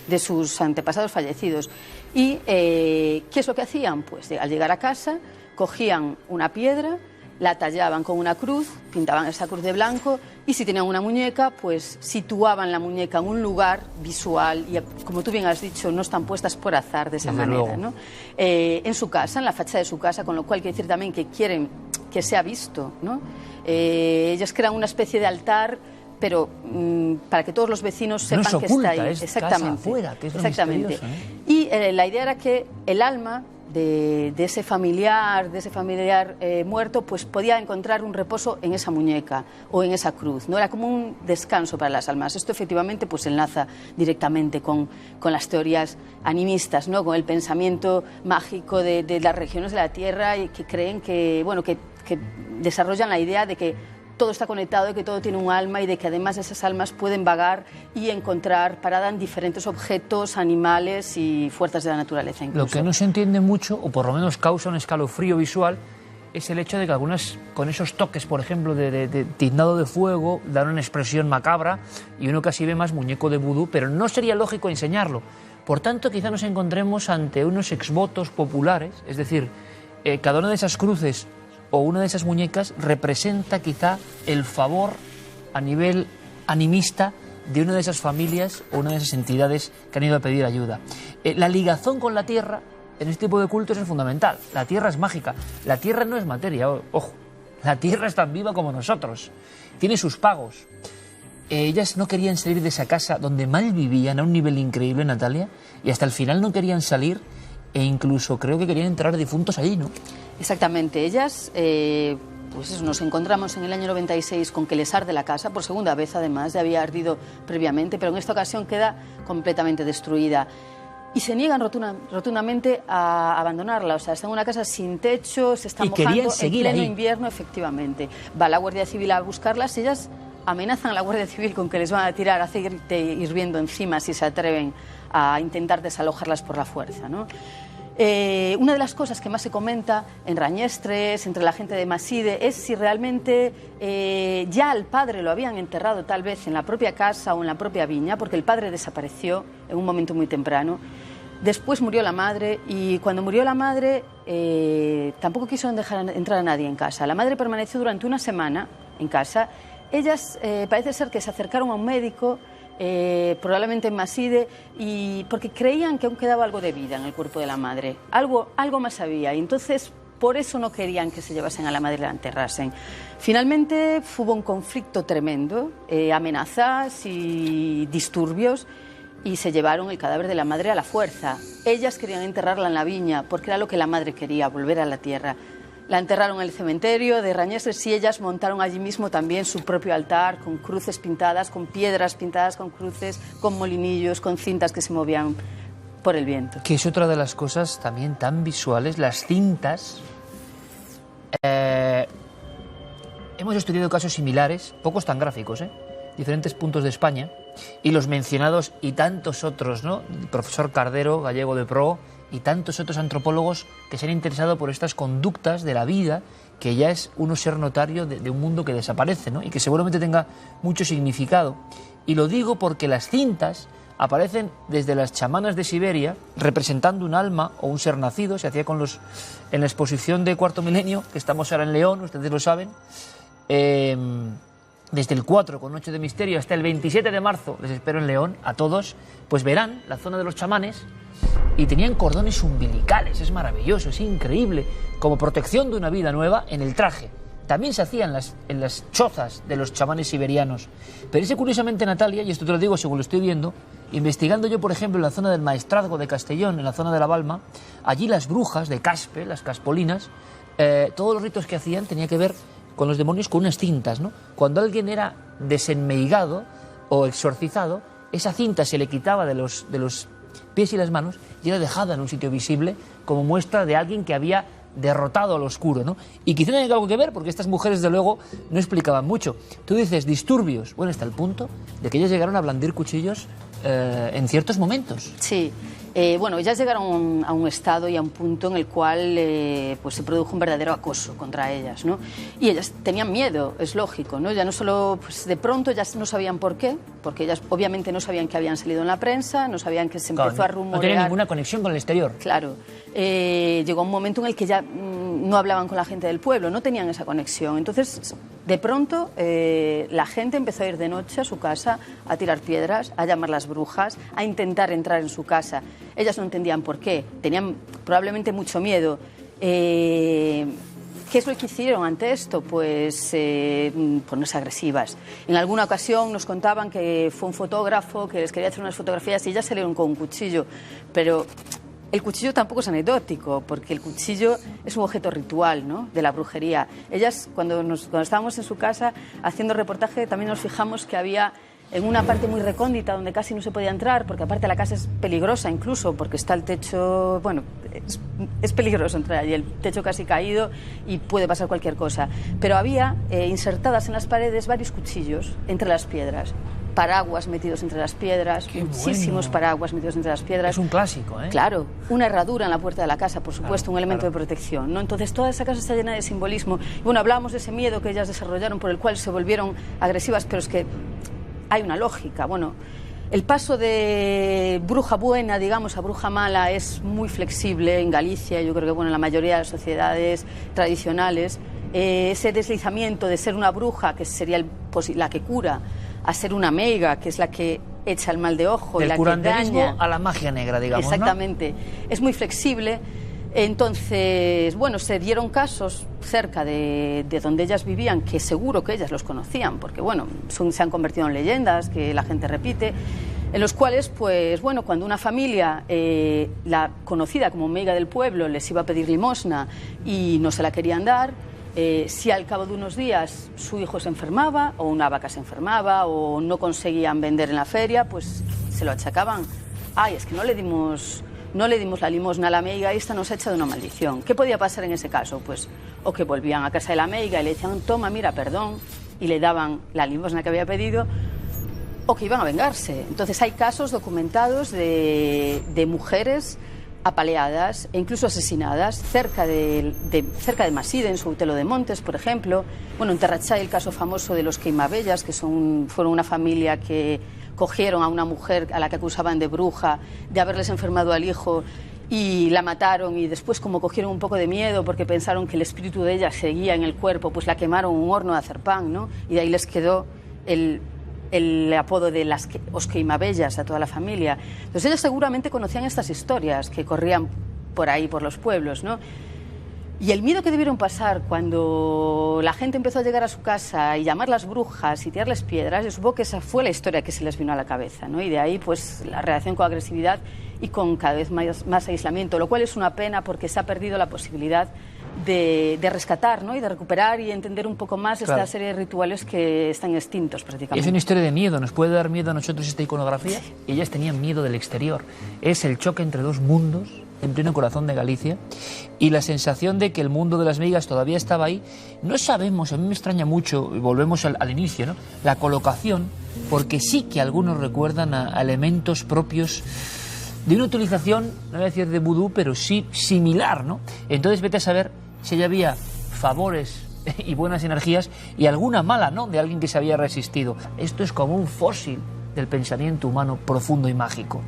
de sus antepasados fallecidos. Y ¿qué es lo que hacían? Pues al llegar a casa, cogían una piedra, la tallaban con una cruz, pintaban esa cruz de blanco y si tenían una muñeca, pues situaban la muñeca en un lugar visual y, como tú bien has dicho, no están puestas por azar de esa manera, ¿no? En su casa, en la fachada de su casa, con lo cual quiere decir también que quieren que sea visto, ¿no? Ellas crean una especie de altar, pero para que todos los vecinos sepan que está ahí. Exactamente. Casa afuera, que es lo misterioso, ¿eh? Y la idea era que el alma de ese familiar muerto, pues podía encontrar un reposo en esa muñeca o en esa cruz, ¿no? Era como un descanso para las almas. Esto efectivamente pues enlaza directamente con las teorías animistas, ¿no? Con el pensamiento mágico de las regiones de la Tierra y que creen que, bueno, que desarrollan la idea de que todo está conectado, de que todo tiene un alma y de que además esas almas pueden vagar y encontrar parada en diferentes objetos, animales y fuerzas de la naturaleza incluso. Lo que no se entiende mucho, o por lo menos causa un escalofrío visual, es el hecho de que algunas, con esos toques, por ejemplo, de tiznado de fuego, dan una expresión macabra y uno casi ve más muñeco de vudú, pero no sería lógico enseñarlo. Por tanto, quizá nos encontremos ante unos exvotos populares, es decir, cada una de esas cruces o una de esas muñecas representa quizá el favor a nivel animista de una de esas familias o una de esas entidades que han ido a pedir ayuda. La ligazón con la tierra en este tipo de cultos es fundamental. La tierra es mágica. La tierra no es materia, ojo. La tierra es tan viva como nosotros. Tiene sus pagos. Ellas no querían salir de esa casa donde mal vivían a un nivel increíble, Natalia, y hasta el final no querían salir e incluso creo que querían enterrar difuntos allí, ¿no? Exactamente. Ellas, pues eso, nos encontramos en el año 96 con que les arde la casa, por segunda vez además, ya había ardido previamente, pero en esta ocasión queda completamente destruida. Y se niegan rotundamente a abandonarla, o sea, están en una casa sin techo, se están mojando en pleno invierno, efectivamente. Va la Guardia Civil a buscarlas y ellas amenazan a la Guardia Civil con que les van a tirar aceite hirviendo encima si se atreven a intentar desalojarlas por la fuerza, ¿no? Una de las cosas que más se comenta en Rañestres, entre la gente de Maside, es si realmente ya al padre lo habían enterrado tal vez en la propia casa o en la propia viña, porque el padre desapareció en un momento muy temprano. Después murió la madre y cuando murió la madre tampoco quisieron dejar entrar a nadie en casa. La madre permaneció durante una semana en casa. Ellas parece ser que se acercaron a un médico, probablemente en Maside, y porque creían que aún quedaba algo de vida en el cuerpo de la madre, algo más había, y entonces por eso no querían que se llevasen a la madre y la enterrasen. Finalmente hubo un conflicto tremendo, amenazas y disturbios, y se llevaron el cadáver de la madre a la fuerza. Ellas querían enterrarla en la viña porque era lo que la madre quería, volver a la tierra. La enterraron en el cementerio de Rañestres y ellas montaron allí mismo también su propio altar con cruces pintadas, con piedras pintadas con cruces, con molinillos, con cintas que se movían por el viento. Que es otra de las cosas también tan visuales, las cintas. Hemos estudiado casos similares, pocos tan gráficos, diferentes puntos de España, y los mencionados y tantos otros, ¿no? El profesor Cardero, gallego de Pro, y tantos otros antropólogos que se han interesado por estas conductas de la vida, que ya es uno ser notario de un mundo que desaparece, ¿no? Y que seguramente tenga mucho significado. Y lo digo porque las cintas aparecen desde las chamanas de Siberia, representando un alma o un ser nacido. Se hacía en la exposición de Cuarto Milenio, que estamos ahora en León, ustedes lo saben, desde el 4 con Noche de Misterio hasta el 27 de marzo, les espero en León, a todos, pues verán la zona de los chamanes, y tenían cordones umbilicales, es maravilloso, es increíble, como protección de una vida nueva en el traje. También se hacía en las chozas de los chamanes siberianos. Pero ese, curiosamente, Natalia, y esto te lo digo según lo estoy viendo, investigando yo, por ejemplo, en la zona del Maestrazgo de Castellón, en la zona de La Balma, allí las brujas de Caspe, las caspolinas, todos los ritos que hacían tenía que ver con los demonios con unas cintas, ¿no? Cuando alguien era desenmeigado o exorcizado, esa cinta se le quitaba de los pies y las manos y era dejada en un sitio visible como muestra de alguien que había derrotado al oscuro, ¿no? Y quizá tenga algo que ver, porque estas mujeres, de luego, no explicaban mucho. Tú dices disturbios, bueno, hasta el punto de que ellas llegaron a blandir cuchillos en ciertos momentos. Sí. Bueno, ellas llegaron a un estado y a un punto en el cual pues se produjo un verdadero acoso contra ellas, ¿no? Y ellas tenían miedo, es lógico, ¿no? Ya no solo, pues de pronto ya no sabían por qué, porque ellas obviamente no sabían que habían salido en la prensa, no sabían que se empezó a rumorear. No tenían ninguna conexión con el exterior. Claro. Llegó un momento en el que ya no hablaban con la gente del pueblo, no tenían esa conexión. Entonces, de pronto, la gente empezó a ir de noche a su casa a tirar piedras, a llamar las brujas, a intentar entrar en su casa. Ellas no entendían por qué, tenían probablemente mucho miedo. ¿Qué es lo que hicieron ante esto? Pues ponerse agresivas. En alguna ocasión nos contaban que fue un fotógrafo que les quería hacer unas fotografías y ellas salieron con un cuchillo, pero el cuchillo tampoco es anecdótico, porque el cuchillo es un objeto ritual, ¿no?, de la brujería. Ellas, cuando estábamos en su casa haciendo reportaje, también nos fijamos que había en una parte muy recóndita donde casi no se podía entrar, porque aparte la casa es peligrosa incluso, porque está el techo, bueno, es peligroso entrar allí, el techo casi caído y puede pasar cualquier cosa. Pero había insertadas en las paredes varios cuchillos entre las piedras, paraguas metidos entre las piedras, muchísimos paraguas metidos entre las piedras. Es un clásico, ¿eh? Claro, una herradura en la puerta de la casa, por supuesto, un elemento de protección, ¿no? Entonces toda esa casa está llena de simbolismo. Y bueno, hablábamos de ese miedo que ellas desarrollaron, por el cual se volvieron agresivas, pero es que hay una lógica. Bueno, el paso de bruja buena, digamos, a bruja mala es muy flexible en Galicia. Yo creo que, bueno, en la mayoría de las sociedades tradicionales, ese deslizamiento de ser una bruja, que sería la que cura, a ser una meiga, que es la que echa el mal de ojo, y la que daña. Del curanderismo a la magia negra, digamos, exactamente, ¿no? Es muy flexible. Entonces, bueno, se dieron casos cerca de donde ellas vivían, que seguro que ellas los conocían, porque, bueno, se han convertido en leyendas que la gente repite, en los cuales, pues, bueno, cuando una familia, la conocida como meiga del pueblo, les iba a pedir limosna y no se la querían dar, si al cabo de unos días su hijo se enfermaba, o una vaca se enfermaba, o no conseguían vender en la feria, pues se lo achacaban. Ay, es que no le dimos la limosna a la meiga y esta nos ha echado una maldición. ¿Qué podía pasar en ese caso? Pues o que volvían a casa de la meiga y le decían, toma, mira, perdón, y le daban la limosna que había pedido, o que iban a vengarse. Entonces hay casos documentados de mujeres apaleadas e incluso asesinadas cerca de Maside, en Soutelo de Montes, por ejemplo. Bueno, en Terrachay, el caso famoso de los Queimabellas, que fueron una familia que cogieron a una mujer a la que acusaban de bruja, de haberles enfermado al hijo, y la mataron, y después, como cogieron un poco de miedo porque pensaron que el espíritu de ella seguía en el cuerpo, pues la quemaron en un horno de hacer pan, ¿no? Y de ahí les quedó el apodo de os Queimabellas a toda la familia. Entonces ellos seguramente conocían estas historias que corrían por ahí, por los pueblos, ¿no? Y el miedo que debieron pasar cuando la gente empezó a llegar a su casa y llamar las brujas y tirarles piedras, yo supongo que esa fue la historia que se les vino a la cabeza, ¿no? Y de ahí, pues, la reacción con agresividad y con cada vez más aislamiento, lo cual es una pena porque se ha perdido la posibilidad de rescatar, ¿no?, y de recuperar y entender un poco más esta serie de rituales que están extintos prácticamente. Es una historia de miedo. ¿Nos puede dar miedo a nosotros esta iconografía? Sí. Ellas tenían miedo del exterior. Es el choque entre dos mundos en pleno corazón de Galicia, y la sensación de que el mundo de las meigas todavía estaba ahí. No sabemos, a mí me extraña mucho, y volvemos al inicio, ¿no?, la colocación, porque sí que algunos recuerdan a elementos propios de una utilización, no voy a decir de vudú, pero sí similar, ¿no? Entonces vete a saber si ya había favores y buenas energías y alguna mala, ¿no?, de alguien que se había resistido. Esto es como un fósil del pensamiento humano profundo y mágico.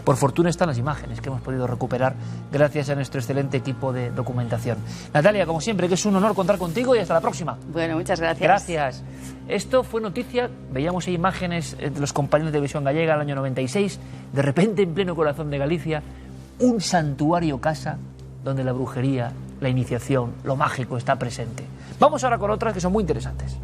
Por fortuna están las imágenes que hemos podido recuperar gracias a nuestro excelente equipo de documentación. Natalia, como siempre, que es un honor contar contigo y hasta la próxima. Bueno, muchas gracias. Gracias. Esto fue noticia, veíamos ahí imágenes de los compañeros de Televisión Gallega el año 96, de repente en pleno corazón de Galicia, un santuario casa donde la brujería, la iniciación, lo mágico está presente. Vamos ahora con otras que son muy interesantes.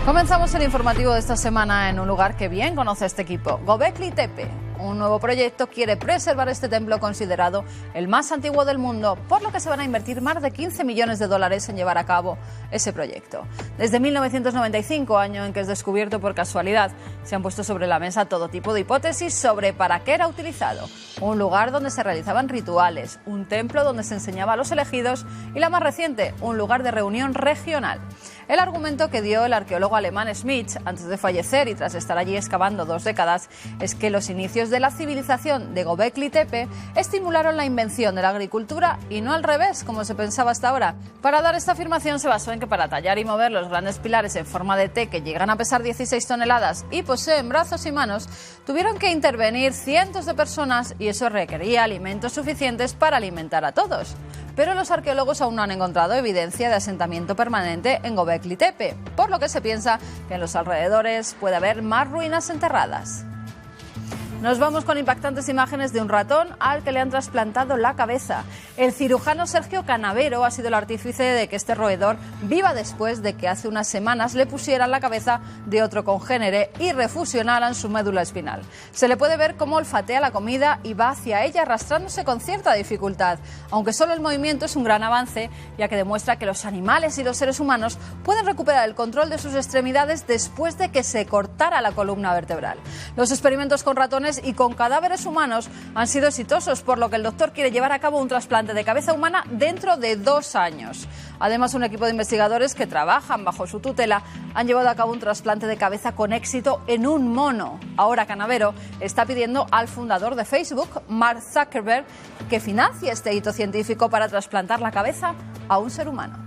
Comenzamos el informativo de esta semana en un lugar que bien conoce este equipo, Göbekli Tepe. Un nuevo proyecto quiere preservar este templo considerado el más antiguo del mundo, por lo que se van a invertir más de 15 millones de dólares en llevar a cabo ese proyecto. Desde 1995, año en que es descubierto por casualidad, se han puesto sobre la mesa todo tipo de hipótesis sobre para qué era utilizado. Un lugar donde se realizaban rituales, un templo donde se enseñaba a los elegidos y, la más reciente, un lugar de reunión regional. El argumento que dio el arqueólogo alemán Schmidt antes de fallecer y tras estar allí excavando 2 décadas es que los inicios de la civilización de Göbekli Tepe estimularon la invención de la agricultura y no al revés, como se pensaba hasta ahora. Para dar esta afirmación se basó en que para tallar y mover los grandes pilares en forma de T que llegan a pesar 16 toneladas y poseen brazos y manos, tuvieron que intervenir cientos de personas y eso requería alimentos suficientes para alimentar a todos. Pero los arqueólogos aún no han encontrado evidencia de asentamiento permanente en Göbekli Tepe, por lo que se piensa que en los alrededores puede haber más ruinas enterradas. Nos vamos con impactantes imágenes de un ratón al que le han trasplantado la cabeza. El cirujano Sergio Canavero ha sido el artífice de que este roedor viva después de que hace unas semanas le pusieran la cabeza de otro congénere y refusionaran su médula espinal. Se le puede ver cómo olfatea la comida y va hacia ella arrastrándose con cierta dificultad, aunque solo el movimiento es un gran avance, ya que demuestra que los animales y los seres humanos pueden recuperar el control de sus extremidades después de que se cortara la columna vertebral. Los experimentos con ratones y con cadáveres humanos han sido exitosos, por lo que el doctor quiere llevar a cabo un trasplante de cabeza humana dentro de 2 años. Además, un equipo de investigadores que trabajan bajo su tutela han llevado a cabo un trasplante de cabeza con éxito en un mono. Ahora Canavero está pidiendo al fundador de Facebook, Mark Zuckerberg, que financie este hito científico para trasplantar la cabeza a un ser humano.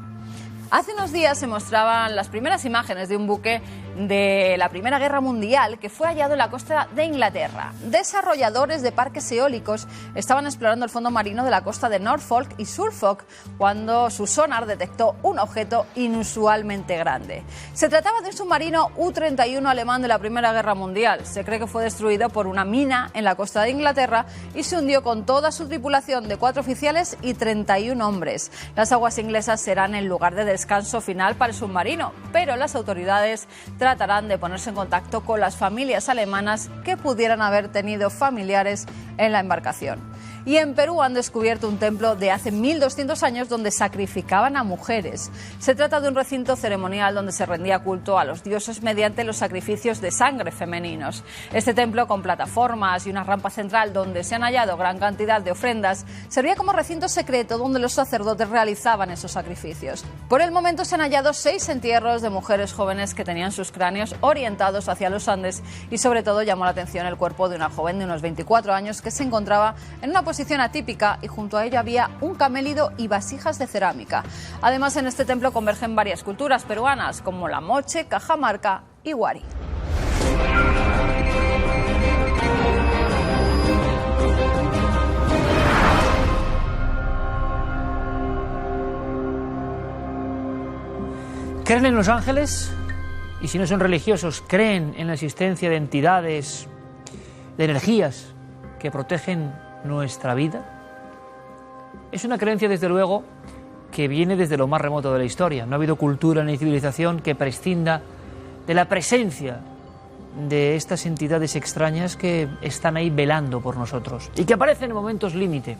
Hace unos días se mostraban las primeras imágenes de un buque de la Primera Guerra Mundial que fue hallado en la costa de Inglaterra. Desarrolladores de parques eólicos estaban explorando el fondo marino de la costa de Norfolk y Suffolk cuando su sonar detectó un objeto inusualmente grande. Se trataba de un submarino U-31 alemán de la Primera Guerra Mundial. Se cree que fue destruido por una mina en la costa de Inglaterra y se hundió con toda su tripulación de 4 oficiales y 31 hombres. Las aguas inglesas serán el lugar de descanso final para el submarino, pero las autoridades tratarán de ponerse en contacto con las familias alemanas que pudieran haber tenido familiares en la embarcación. Y en Perú han descubierto un templo de hace 1200 años donde sacrificaban a mujeres. Se trata de un recinto ceremonial donde se rendía culto a los dioses mediante los sacrificios de sangre femeninos. Este templo, con plataformas y una rampa central donde se han hallado gran cantidad de ofrendas, servía como recinto secreto donde los sacerdotes realizaban esos sacrificios. Por el momento se han hallado 6 entierros de mujeres jóvenes que tenían sus cráneos orientados hacia los Andes y sobre todo llamó la atención el cuerpo de una joven de unos 24 años que se encontraba en una posición atípica y junto a ella había un camélido y vasijas de cerámica. Además, en este templo convergen varias culturas peruanas como la moche, cajamarca y huari. ¿Creen en los ángeles? Y si no son religiosos, ¿creen en la existencia de entidades, de energías que protegen nuestra vida? Es una creencia, desde luego, que viene desde lo más remoto de la historia. No ha habido cultura ni civilización que prescinda de la presencia de estas entidades extrañas que están ahí velando por nosotros y que aparecen en momentos límite.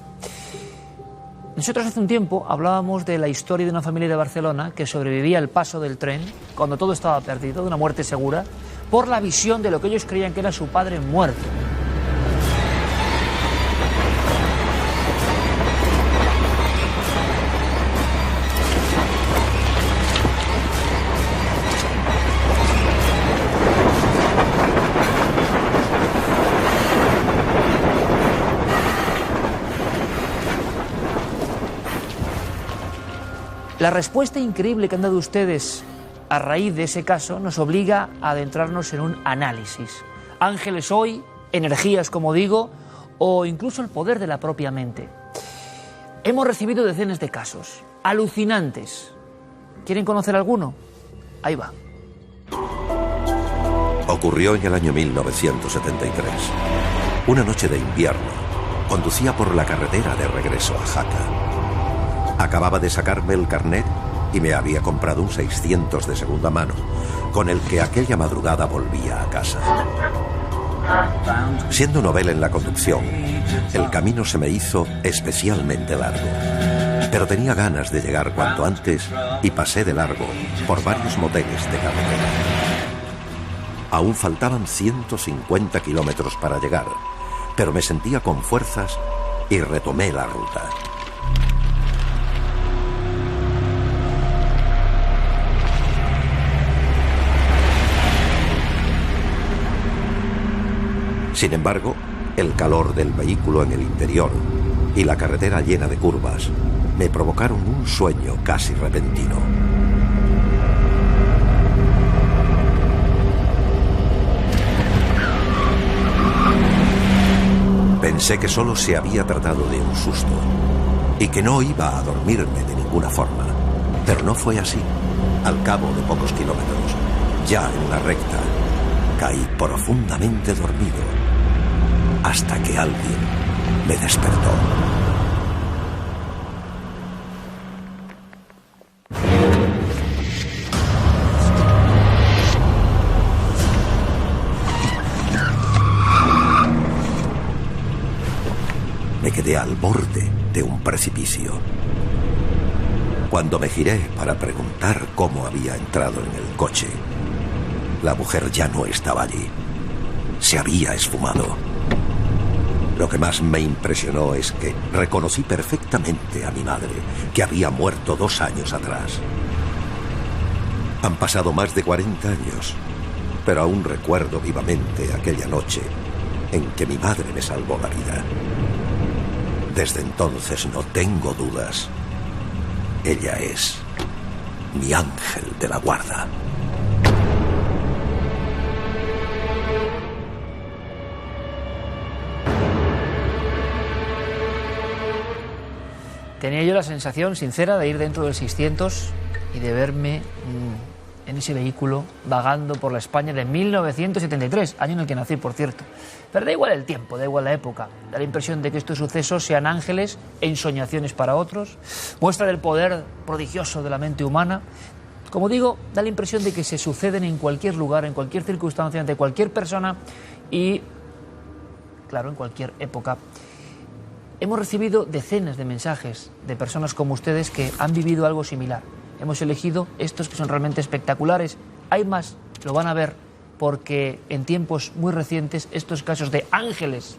Nosotros hace un tiempo hablábamos de la historia de una familia de Barcelona que sobrevivía al paso del tren cuando todo estaba perdido, de una muerte segura, por la visión de lo que ellos creían que era su padre muerto. La respuesta increíble que han dado ustedes a raíz de ese caso nos obliga a adentrarnos en un análisis. Ángeles hoy, energías, como digo, o incluso el poder de la propia mente. Hemos recibido decenas de casos, alucinantes. ¿Quieren conocer alguno? Ahí va. Ocurrió en el año 1973. Una noche de invierno, conducía por la carretera de regreso a Jaca. Acababa de sacarme el carnet y me había comprado un 600 de segunda mano, con el que aquella madrugada volvía a casa. Siendo novel en la conducción, el camino se me hizo especialmente largo. Pero tenía ganas de llegar cuanto antes y pasé de largo por varios moteles de carretera. Aún faltaban 150 kilómetros para llegar, pero me sentía con fuerzas y retomé la ruta. Sin embargo, el calor del vehículo en el interior y la carretera llena de curvas me provocaron un sueño casi repentino. Pensé que solo se había tratado de un susto y que no iba a dormirme de ninguna forma. Pero no fue así. Al cabo de pocos kilómetros, ya en una recta, caí profundamente dormido hasta que alguien me despertó. Me quedé al borde de un precipicio. Cuando me giré para preguntar cómo había entrado en el coche, la mujer ya no estaba allí. Se había esfumado. Lo que más me impresionó es que reconocí perfectamente a mi madre, que había muerto 2 años atrás. Han pasado más de 40 años, pero aún recuerdo vivamente aquella noche en que mi madre me salvó la vida. Desde entonces no tengo dudas. Ella es mi ángel de la guarda. Tenía yo la sensación sincera de ir dentro del 600 y de verme en ese vehículo vagando por la España de 1973, año en el que nací, por cierto. Pero da igual el tiempo, da igual la época. Da la impresión de que estos sucesos sean ángeles, ensoñaciones para otros, muestra del poder prodigioso de la mente humana. Como digo, da la impresión de que se suceden en cualquier lugar, en cualquier circunstancia, ante cualquier persona y, claro, en cualquier época. Hemos recibido decenas de mensajes de personas como ustedes que han vivido algo similar. Hemos elegido estos que son realmente espectaculares. Hay más, lo van a ver, porque en tiempos muy recientes estos casos de ángeles,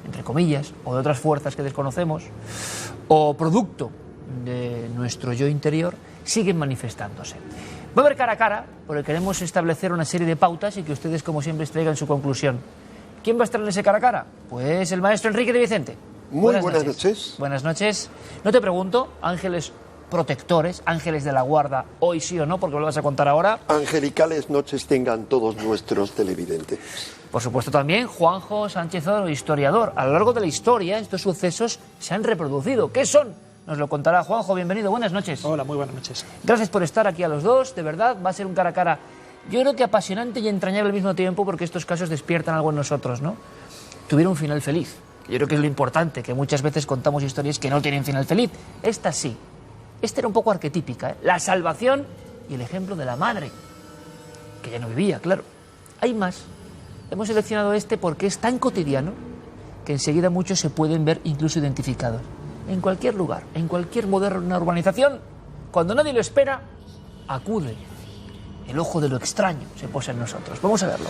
entre comillas, o de otras fuerzas que desconocemos, o producto de nuestro yo interior, siguen manifestándose. Va a haber cara a cara, porque queremos establecer una serie de pautas y que ustedes, como siempre, traigan su conclusión. ¿Quién va a estar en ese cara a cara? Pues el maestro Enrique de Vicente. Muy buenas noches. Buenas noches. No te pregunto, ángeles protectores, ángeles de la guarda, hoy sí o no, porque lo vas a contar ahora. Angelicales noches tengan todos nuestros televidentes. Por supuesto también Juanjo Sánchez Oro, historiador. A lo largo de la historia estos sucesos se han reproducido. ¿Qué son? Nos lo contará Juanjo. Bienvenido, buenas noches. Hola, muy buenas noches. Gracias por estar aquí a los dos, de verdad, va a ser un cara a cara, yo creo que apasionante y entrañable al mismo tiempo, porque estos casos despiertan algo en nosotros, ¿no? Tuvieron un final feliz. Yo creo que es lo importante, que muchas veces contamos historias que no tienen final feliz. Esta sí. Esta era un poco arquetípica, ¿eh? La salvación y el ejemplo de la madre, que ya no vivía, claro. Hay más. Hemos seleccionado este porque es tan cotidiano que enseguida muchos se pueden ver incluso identificados. En cualquier lugar, en cualquier moderna urbanización, cuando nadie lo espera, acude. El ojo de lo extraño se posa en nosotros. Vamos a verlo.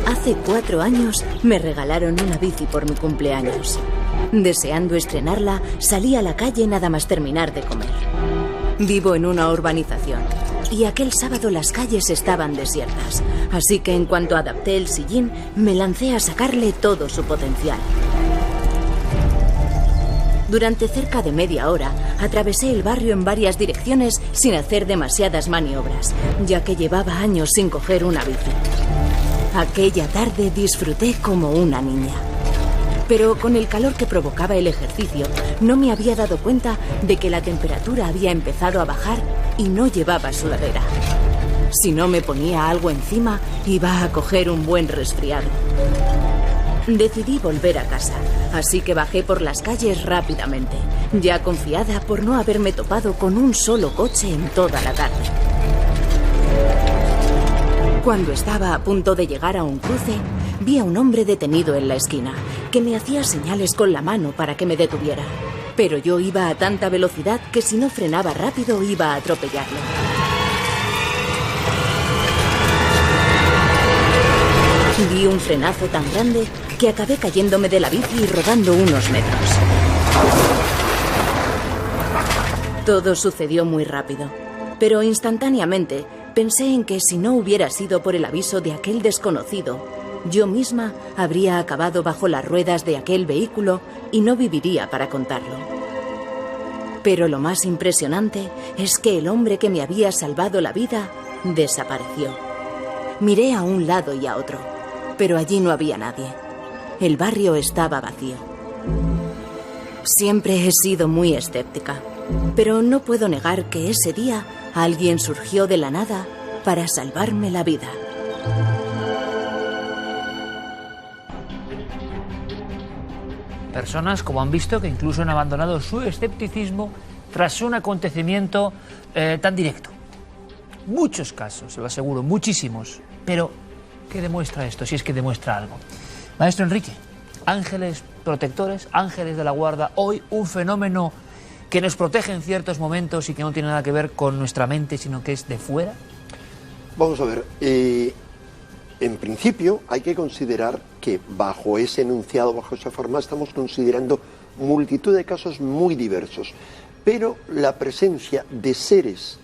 Hace 4 años me regalaron una bici por mi cumpleaños. Deseando estrenarla, salí a la calle nada más terminar de comer. Vivo en una urbanización y aquel sábado las calles estaban desiertas, así que en cuanto adapté el sillín, me lancé a sacarle todo su potencial. Durante cerca de media hora, atravesé el barrio en varias direcciones sin hacer demasiadas maniobras, ya que llevaba años sin coger una bici. Aquella tarde disfruté como una niña. Pero con el calor que provocaba el ejercicio, no me había dado cuenta de que la temperatura había empezado a bajar y no llevaba sudadera. Si no me ponía algo encima, iba a coger un buen resfriado. Decidí volver a casa, así que bajé por las calles rápidamente, ya confiada por no haberme topado con un solo coche en toda la tarde. Cuando estaba a punto de llegar a un cruce, vi a un hombre detenido en la esquina, que me hacía señales con la mano para que me detuviera. Pero yo iba a tanta velocidad que si no frenaba rápido iba a atropellarlo. Di un frenazo tan grande que acabé cayéndome de la bici y rodando unos metros. Todo sucedió muy rápido, pero instantáneamente pensé en que si no hubiera sido por el aviso de aquel desconocido, yo misma habría acabado bajo las ruedas de aquel vehículo y no viviría para contarlo. Pero lo más impresionante es que el hombre que me había salvado la vida desapareció. Miré a un lado y a otro, pero allí no había nadie. El barrio estaba vacío. Siempre he sido muy escéptica, pero no puedo negar que ese día alguien surgió de la nada para salvarme la vida. Personas, como han visto, que incluso han abandonado su escepticismo tras un acontecimiento tan directo. Muchos casos, se lo aseguro, muchísimos. Pero, ¿qué demuestra esto? Si es que demuestra algo. Maestro Enrique, ángeles protectores, ángeles de la guarda, hoy un fenómeno que nos protege en ciertos momentos y que no tiene nada que ver con nuestra mente, sino que es de fuera. Vamos a ver, en principio hay que considerar que bajo ese enunciado, bajo esa forma, estamos considerando multitud de casos muy diversos, pero la presencia de seres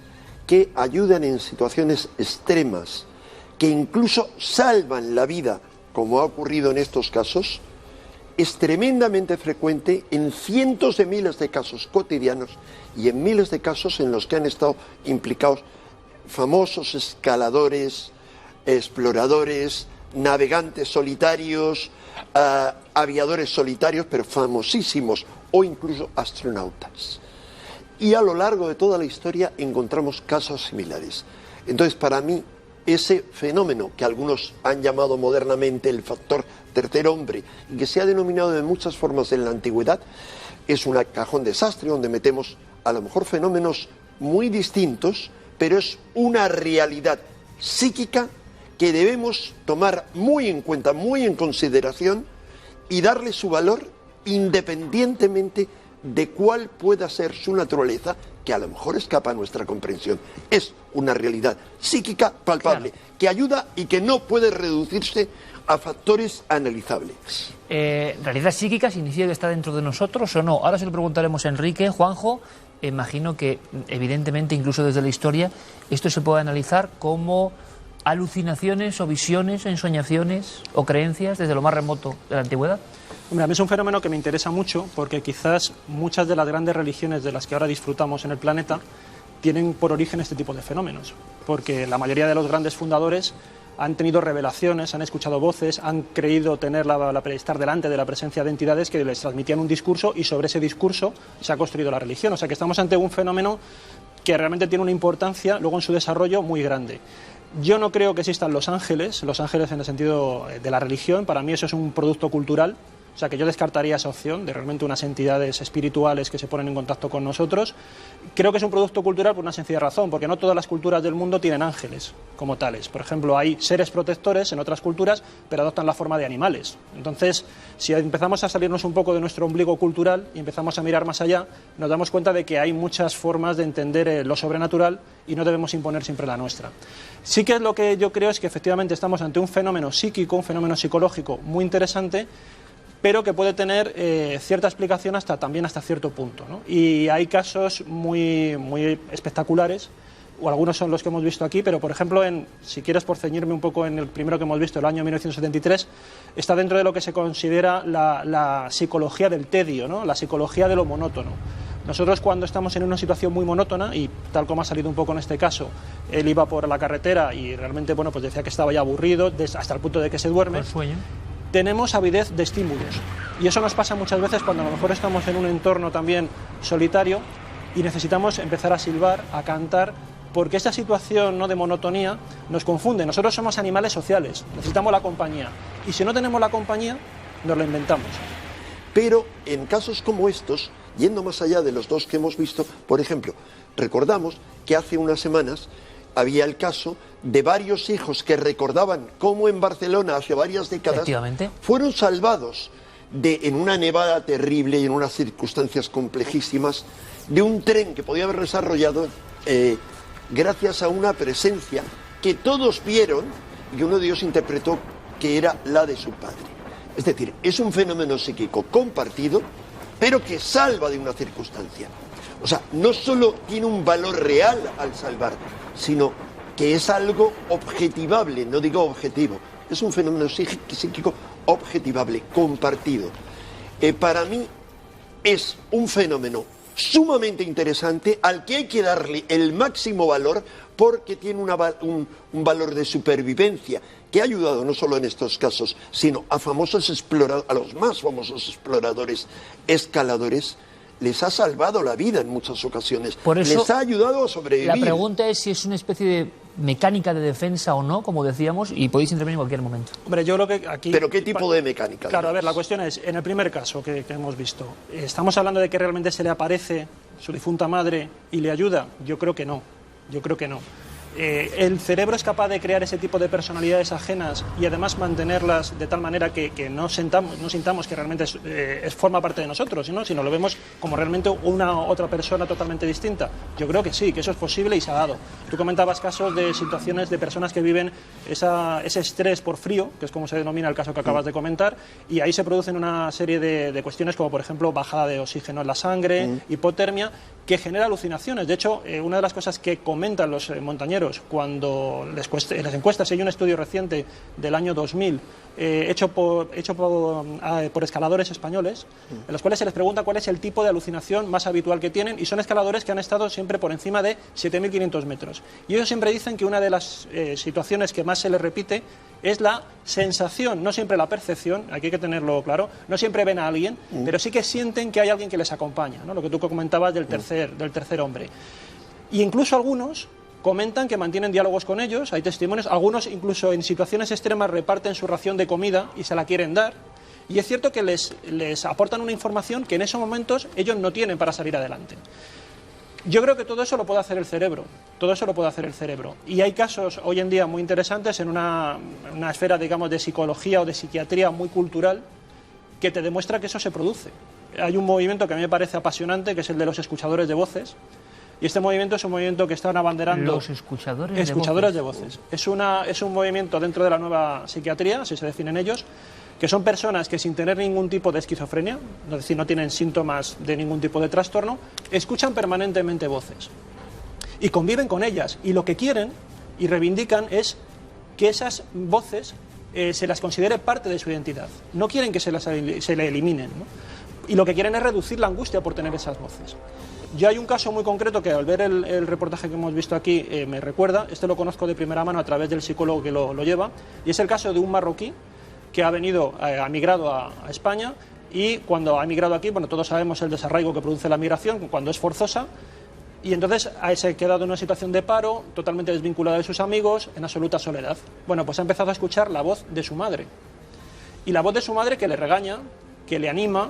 que ayudan en situaciones extremas, que incluso salvan la vida, como ha ocurrido en estos casos, es tremendamente frecuente en cientos de miles de casos cotidianos y en miles de casos en los que han estado implicados famosos escaladores, exploradores, navegantes solitarios, aviadores solitarios, pero famosísimos, o incluso astronautas. Y a lo largo de toda la historia encontramos casos similares. Entonces, para mí, ese fenómeno que algunos han llamado modernamente el factor tercer hombre y que se ha denominado de muchas formas en la antigüedad, es un cajón desastre donde metemos a lo mejor fenómenos muy distintos, pero es una realidad psíquica que debemos tomar muy en cuenta, muy en consideración y darle su valor independientemente de cuál pueda ser su naturaleza, que a lo mejor escapa a nuestra comprensión. Es una realidad psíquica palpable, claro, que ayuda y que no puede reducirse a factores analizables. ¿Realidad psíquica significa que está dentro de nosotros o no? Ahora se lo preguntaremos a Enrique. Juanjo, imagino que evidentemente incluso desde la historia esto se puede analizar como alucinaciones o visiones, ensoñaciones o creencias desde lo más remoto de la antigüedad. Hombre, a mí es un fenómeno que me interesa mucho porque quizás muchas de las grandes religiones de las que ahora disfrutamos en el planeta tienen por origen este tipo de fenómenos, porque la mayoría de los grandes fundadores han tenido revelaciones, han escuchado voces, han creído tener estar delante de la presencia de entidades que les transmitían un discurso y sobre ese discurso se ha construido la religión. O sea que estamos ante un fenómeno que realmente tiene una importancia luego en su desarrollo muy grande. Yo no creo que existan los ángeles en el sentido de la religión. Para mí eso es un producto cultural. O sea que yo descartaría esa opción de realmente unas entidades espirituales que se ponen en contacto con nosotros. Creo que es un producto cultural por una sencilla razón, porque no todas las culturas del mundo tienen ángeles como tales. Por ejemplo, hay seres protectores en otras culturas, pero adoptan la forma de animales. Entonces, si empezamos a salirnos un poco de nuestro ombligo cultural y empezamos a mirar más allá, nos damos cuenta de que hay muchas formas de entender lo sobrenatural y no debemos imponer siempre la nuestra. Sí que es lo que yo creo es que efectivamente estamos ante un fenómeno psíquico, un fenómeno psicológico muy interesante, pero que puede tener cierta explicación también hasta cierto punto, ¿no? Y hay casos muy espectaculares o algunos son los que hemos visto aquí, pero por ejemplo, si quieres por ceñirme un poco en el primero que hemos visto, el año 1973, está dentro de lo que se considera la psicología del tedio, ¿no? La psicología de lo monótono. Nosotros cuando estamos en una situación muy monótona, y tal como ha salido un poco en este caso, él iba por la carretera y realmente, bueno, pues decía que estaba ya aburrido, hasta el punto de que se duerme, tenemos avidez de estímulos. Y eso nos pasa muchas veces cuando a lo mejor estamos en un entorno también solitario y necesitamos empezar a silbar, a cantar, porque esta situación, ¿no?, de monotonía nos confunde. Nosotros somos animales sociales, necesitamos la compañía, y si no tenemos la compañía, nos la inventamos. Pero en casos como estos, yendo más allá de los dos que hemos visto, por ejemplo, recordamos que hace unas semanas había el caso de varios hijos que recordaban cómo en Barcelona hace varias décadas fueron salvados en una nevada terrible y en unas circunstancias complejísimas de un tren que podía haber desarrollado gracias a una presencia que todos vieron y que uno de ellos interpretó que era la de su padre. Es decir, es un fenómeno psíquico compartido, pero que salva de una circunstancia. O sea, no solo tiene un valor real al salvar, sino que es algo objetivable, no digo objetivo, es un fenómeno psíquico objetivable, compartido. Para mí es un fenómeno sumamente interesante al que hay que darle el máximo valor porque tiene un valor de supervivencia que ha ayudado no solo en estos casos, sino a los más famosos exploradores, escaladores, les ha salvado la vida en muchas ocasiones. Por eso, les ha ayudado a sobrevivir. La pregunta es si es una especie de mecánica de defensa o no, como decíamos, y podéis intervenir en cualquier momento. Hombre, yo creo que aquí... ¿Pero qué tipo de mecánica? Claro, a ver, la cuestión es, en el primer caso que hemos visto, ¿estamos hablando de que realmente se le aparece su difunta madre y le ayuda? Yo creo que no, ¿El cerebro es capaz de crear ese tipo de personalidades ajenas y además mantenerlas de tal manera que no sintamos que realmente forma parte de nosotros, ¿no?, sino lo vemos como realmente una otra persona totalmente distinta? Yo creo que sí, que eso es posible y se ha dado. Tú comentabas casos de situaciones de personas que viven ese estrés por frío, que es como se denomina el caso que acabas de comentar, y ahí se producen una serie de cuestiones como, por ejemplo, bajada de oxígeno en la sangre, hipotermia, que genera alucinaciones. De hecho, una de las cosas que comentan los montañeros cuando en las encuestas, hay un estudio reciente del año 2000 hecho por escaladores españoles, en los cuales se les pregunta cuál es el tipo de alucinación más habitual que tienen, y son escaladores que han estado siempre por encima de 7.500 metros. Y ellos siempre dicen que una de las situaciones que más se les repite es la sensación, no siempre la percepción, aquí hay que tenerlo claro, no siempre ven a alguien, pero sí que sienten que hay alguien que les acompaña, ¿no?, lo que tú comentabas del tercer hombre. Y incluso algunos comentan que mantienen diálogos con ellos, hay testimonios, algunos incluso en situaciones extremas reparten su ración de comida y se la quieren dar, y es cierto que les aportan una información que en esos momentos ellos no tienen para salir adelante. Yo creo que todo eso lo puede hacer el cerebro, y hay casos hoy en día muy interesantes en una esfera, digamos, de psicología o de psiquiatría muy cultural que te demuestra que eso se produce. Hay un movimiento que a mí me parece apasionante, que es el de los escuchadores de voces. Y este movimiento es un movimiento que están abanderando... Los escuchadores de voces. Es un movimiento dentro de la nueva psiquiatría, así se definen ellos, que son personas que sin tener ningún tipo de esquizofrenia, es decir, no tienen síntomas de ningún tipo de trastorno, escuchan permanentemente voces. Y conviven con ellas. Y lo que quieren y reivindican es que esas voces se las considere parte de su identidad. No quieren que se le eliminen, ¿no? Y lo que quieren es reducir la angustia por tener esas voces. Yo hay un caso muy concreto que al ver el reportaje que hemos visto aquí me recuerda, lo conozco de primera mano a través del psicólogo que lo lleva, y es el caso de un marroquí que ha migrado a España, y cuando ha migrado aquí, bueno, todos sabemos el desarraigo que produce la migración cuando es forzosa, y entonces se ha quedado en una situación de paro, totalmente desvinculado de sus amigos, en absoluta soledad. Bueno, pues ha empezado a escuchar la voz de su madre, y la voz de su madre que le regaña, que le anima,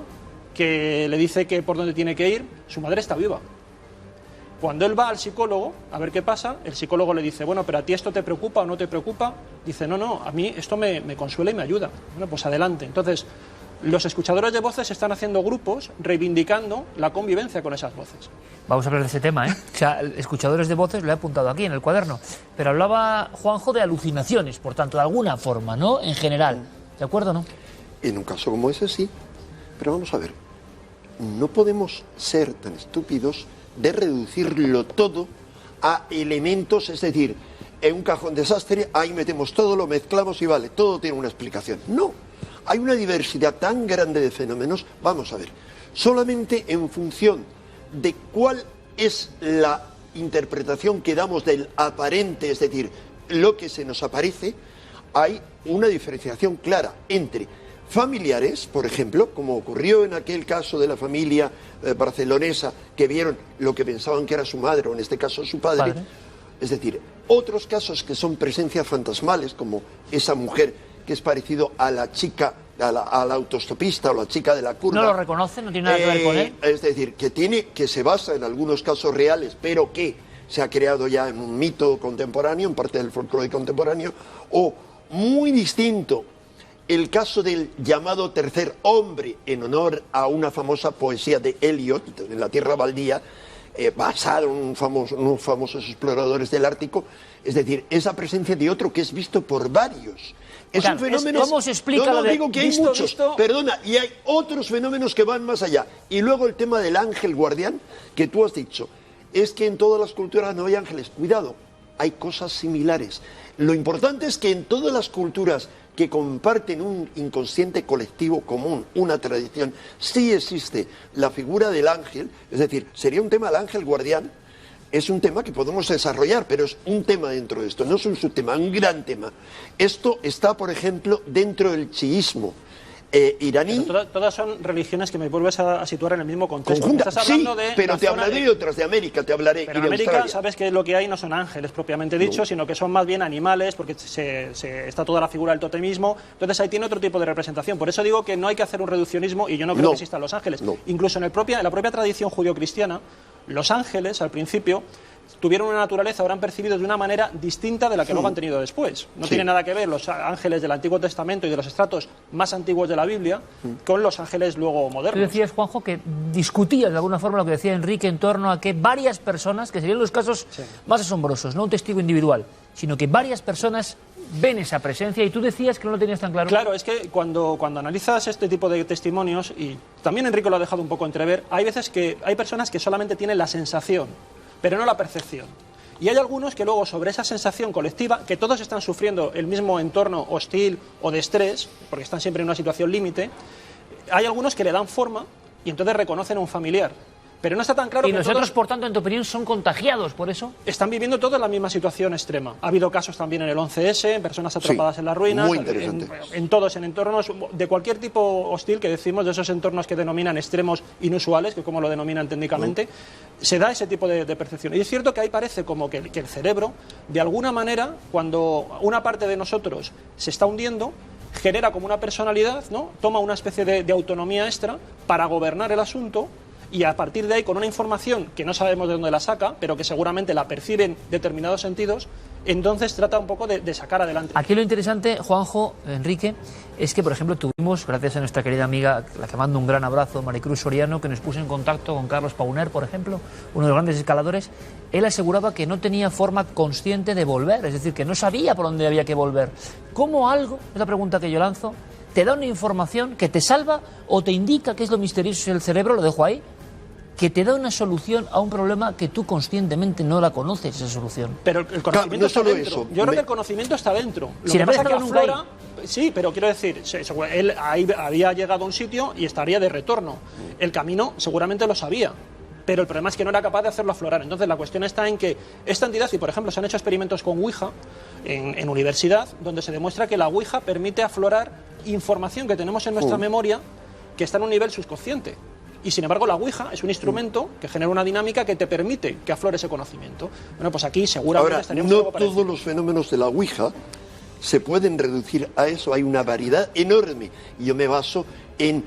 que le dice que por dónde tiene que ir. Su madre está viva. Cuando él va al psicólogo a ver qué pasa, el psicólogo le dice, bueno, pero ¿a ti esto te preocupa o no te preocupa? Dice, no, a mí esto me consuela y me ayuda. Bueno, pues adelante. Entonces, los escuchadores de voces están haciendo grupos reivindicando la convivencia con esas voces. Vamos a hablar de ese tema, ¿eh? O sea, escuchadores de voces lo he apuntado aquí en el cuaderno. Pero hablaba Juanjo de alucinaciones, por tanto, de alguna forma, ¿no? En general. ¿De acuerdo o no? En un caso como ese sí. Pero vamos a ver, no podemos ser tan estúpidos de reducirlo todo a elementos, es decir, en un cajón desastre, ahí metemos todo, lo mezclamos y vale, todo tiene una explicación. No, hay una diversidad tan grande de fenómenos. Vamos a ver, solamente en función de cuál es la interpretación que damos del aparente, es decir, lo que se nos aparece, hay una diferenciación clara entre familiares, por ejemplo, como ocurrió en aquel caso de la familia barcelonesa, que vieron lo que pensaban que era su madre, o en este caso su padre. Es decir, otros casos que son presencias fantasmales, como esa mujer que es parecido a la chica, a la autostopista o la chica de la curva. ¿No lo reconoce? ¿No tiene nada que ver con él? Es decir, que se basa en algunos casos reales, pero que se ha creado ya en un mito contemporáneo, en parte del folclore contemporáneo, o muy distinto, el caso del llamado tercer hombre, en honor a una famosa poesía de Eliot, en La Tierra Baldía, basado en unos famosos exploradores del Ártico. Es decir, esa presencia de otro que es visto por varios. Es un fenómeno... ¿Cómo se explica lo de digo que hay muchos, perdona, y hay otros fenómenos que van más allá. Y luego el tema del ángel guardián, que tú has dicho, es que en todas las culturas no hay ángeles. Cuidado, hay cosas similares. Lo importante es que en todas las culturas que comparten un inconsciente colectivo común, una tradición, sí existe la figura del ángel. Es decir, sería un tema del ángel guardián. Es un tema que podemos desarrollar, pero es un tema dentro de esto, no es un subtema, un gran tema. Esto está, por ejemplo, dentro del chiísmo iraní. Todas son religiones que me vuelves a situar en el mismo contexto. Conjunta, Estás sí, hablando de pero te hablaré de otras, de América, te hablaré. Pero y de en América Australia. sabes que lo que hay no son ángeles propiamente dicho, sino que son más bien animales, porque está toda la figura del totemismo. Entonces ahí tiene otro tipo de representación. Por eso digo que no hay que hacer un reduccionismo, y yo no creo que existan los ángeles. Incluso en la propia tradición judio-cristiana, los ángeles al principio tuvieron una naturaleza, habrán percibido de una manera distinta de la que luego han tenido después. No tiene nada que ver los ángeles del Antiguo Testamento y de los estratos más antiguos de la Biblia con los ángeles luego modernos. Tú decías, Juanjo, que discutías de alguna forma lo que decía Enrique en torno a que varias personas, que serían los casos más asombrosos, no un testigo individual, sino que varias personas ven esa presencia, y tú decías que no lo tenías tan claro. Claro, es que cuando analizas este tipo de testimonios, y también Enrique lo ha dejado un poco entrever, hay veces que hay personas que solamente tienen la sensación, pero no la percepción. Y hay algunos que luego, sobre esa sensación colectiva, que todos están sufriendo el mismo entorno hostil o de estrés, porque están siempre en una situación límite, hay algunos que le dan forma y entonces reconocen a un familiar. Pero no está tan claro y que nosotros, todos, por tanto, en tu opinión, son contagiados por eso. Están viviendo todos la misma situación extrema. Ha habido casos también en el 11S, en personas atrapadas en las ruinas, muy interesante. En todos, en entornos de cualquier tipo hostil que decimos, de esos entornos que denominan extremos inusuales, que como lo denominan técnicamente, se da ese tipo de percepción. Y es cierto que ahí parece como que el cerebro, de alguna manera, cuando una parte de nosotros se está hundiendo, genera como una personalidad, ¿no? Toma una especie de autonomía extra para gobernar el asunto. Y a partir de ahí, con una información que no sabemos de dónde la saca, pero que seguramente la percibe en determinados sentidos, entonces trata un poco de sacar adelante. Aquí lo interesante, Juanjo, Enrique, es que, por ejemplo, tuvimos, gracias a nuestra querida amiga, la que mando un gran abrazo, Maricruz Soriano, que nos puso en contacto con Carlos Pauner, por ejemplo, uno de los grandes escaladores. Él aseguraba que no tenía forma consciente de volver, es decir, que no sabía por dónde había que volver. ¿Cómo algo, es la pregunta que yo lanzo, te da una información que te salva o te indica qué es lo misterioso del cerebro, lo dejo ahí, que te da una solución a un problema que tú conscientemente no la conoces, esa solución? Pero el conocimiento está dentro. Yo creo que el conocimiento está dentro. Lo que pasa es que aflora, sí, pero quiero decir, él ahí había llegado a un sitio y estaría de retorno. El camino seguramente lo sabía, pero el problema es que no era capaz de hacerlo aflorar. Entonces la cuestión está en que esta entidad, y por ejemplo se han hecho experimentos con Ouija en universidad, donde se demuestra que la Ouija permite aflorar información que tenemos en nuestra memoria que está en un nivel subconsciente. Y sin embargo la Ouija es un instrumento que genera una dinámica que te permite que aflore ese conocimiento. Bueno, pues aquí seguramente ahora, estaríamos no algo parecido. todos los fenómenos de la Ouija se pueden reducir a eso. Hay una variedad enorme. Y yo me baso en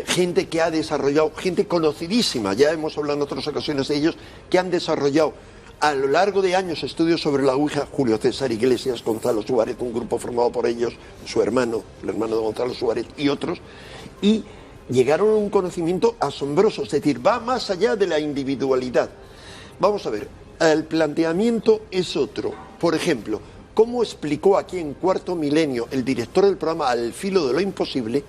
gente que ha desarrollado, gente conocidísima, ya hemos hablado en otras ocasiones de ellos, que han desarrollado a lo largo de años estudios sobre la Ouija. Julio César Iglesias, Gonzalo Suárez, un grupo formado por ellos, su hermano, el hermano de Gonzalo Suárez y otros, y llegaron a un conocimiento asombroso, es decir, va más allá de la individualidad. Vamos a ver, el planteamiento es otro. Por ejemplo, ¿cómo explicó aquí en Cuarto Milenio el director del programa Al filo de lo imposible?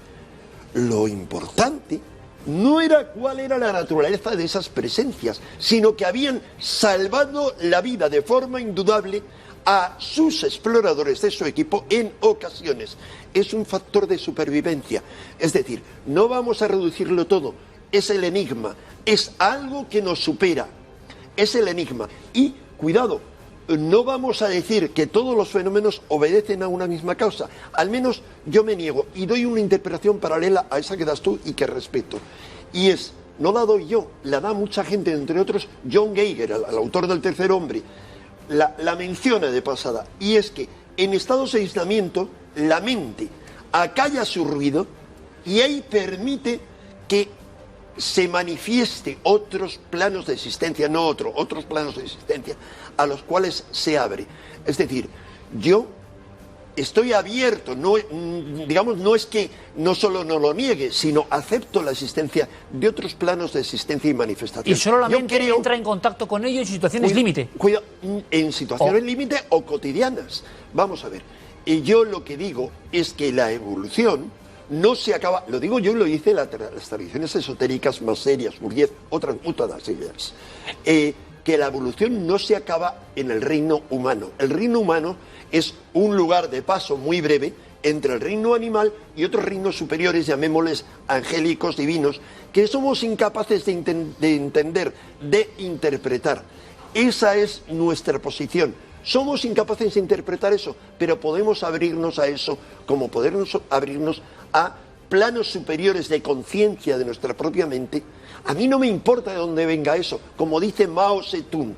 Lo importante no era cuál era la naturaleza de esas presencias, sino que habían salvado la vida de forma indudable a sus exploradores de su equipo en ocasiones. Es un factor de supervivencia. Es decir, no vamos a reducirlo todo. Es el enigma. Es algo que nos supera. Es el enigma. Y, cuidado, no vamos a decir que todos los fenómenos obedecen a una misma causa. Al menos yo me niego y doy una interpretación paralela a esa que das tú y que respeto. Y es, no la doy yo, la da mucha gente, entre otros John Geiger, el autor del Tercer Hombre, la menciona de pasada. Y es que en estados de aislamiento la mente acalla su ruido y ahí permite que se manifieste otros planos de existencia, otros planos de existencia a los cuales se abre. Es decir, yo estoy abierto, no es que no solo no lo niegue, sino acepto la existencia de otros planos de existencia y manifestación. Y solo la mente entra en contacto con ello en situaciones límite. En situaciones límite o cotidianas. Vamos a ver, y yo lo que digo es que la evolución no se acaba, lo digo yo y lo dice las tradiciones esotéricas más serias, Gurdjieff, otras muchas ellas, que la evolución no se acaba en el reino humano. El reino humano es un lugar de paso muy breve entre el reino animal y otros reinos superiores, llamémosles angélicos, divinos, que somos incapaces de entender, de interpretar. Esa es nuestra posición. Somos incapaces de interpretar eso, pero podemos abrirnos a eso, como podemos abrirnos a planos superiores de conciencia de nuestra propia mente. A mí no me importa de dónde venga eso, como dice Mao Zedong.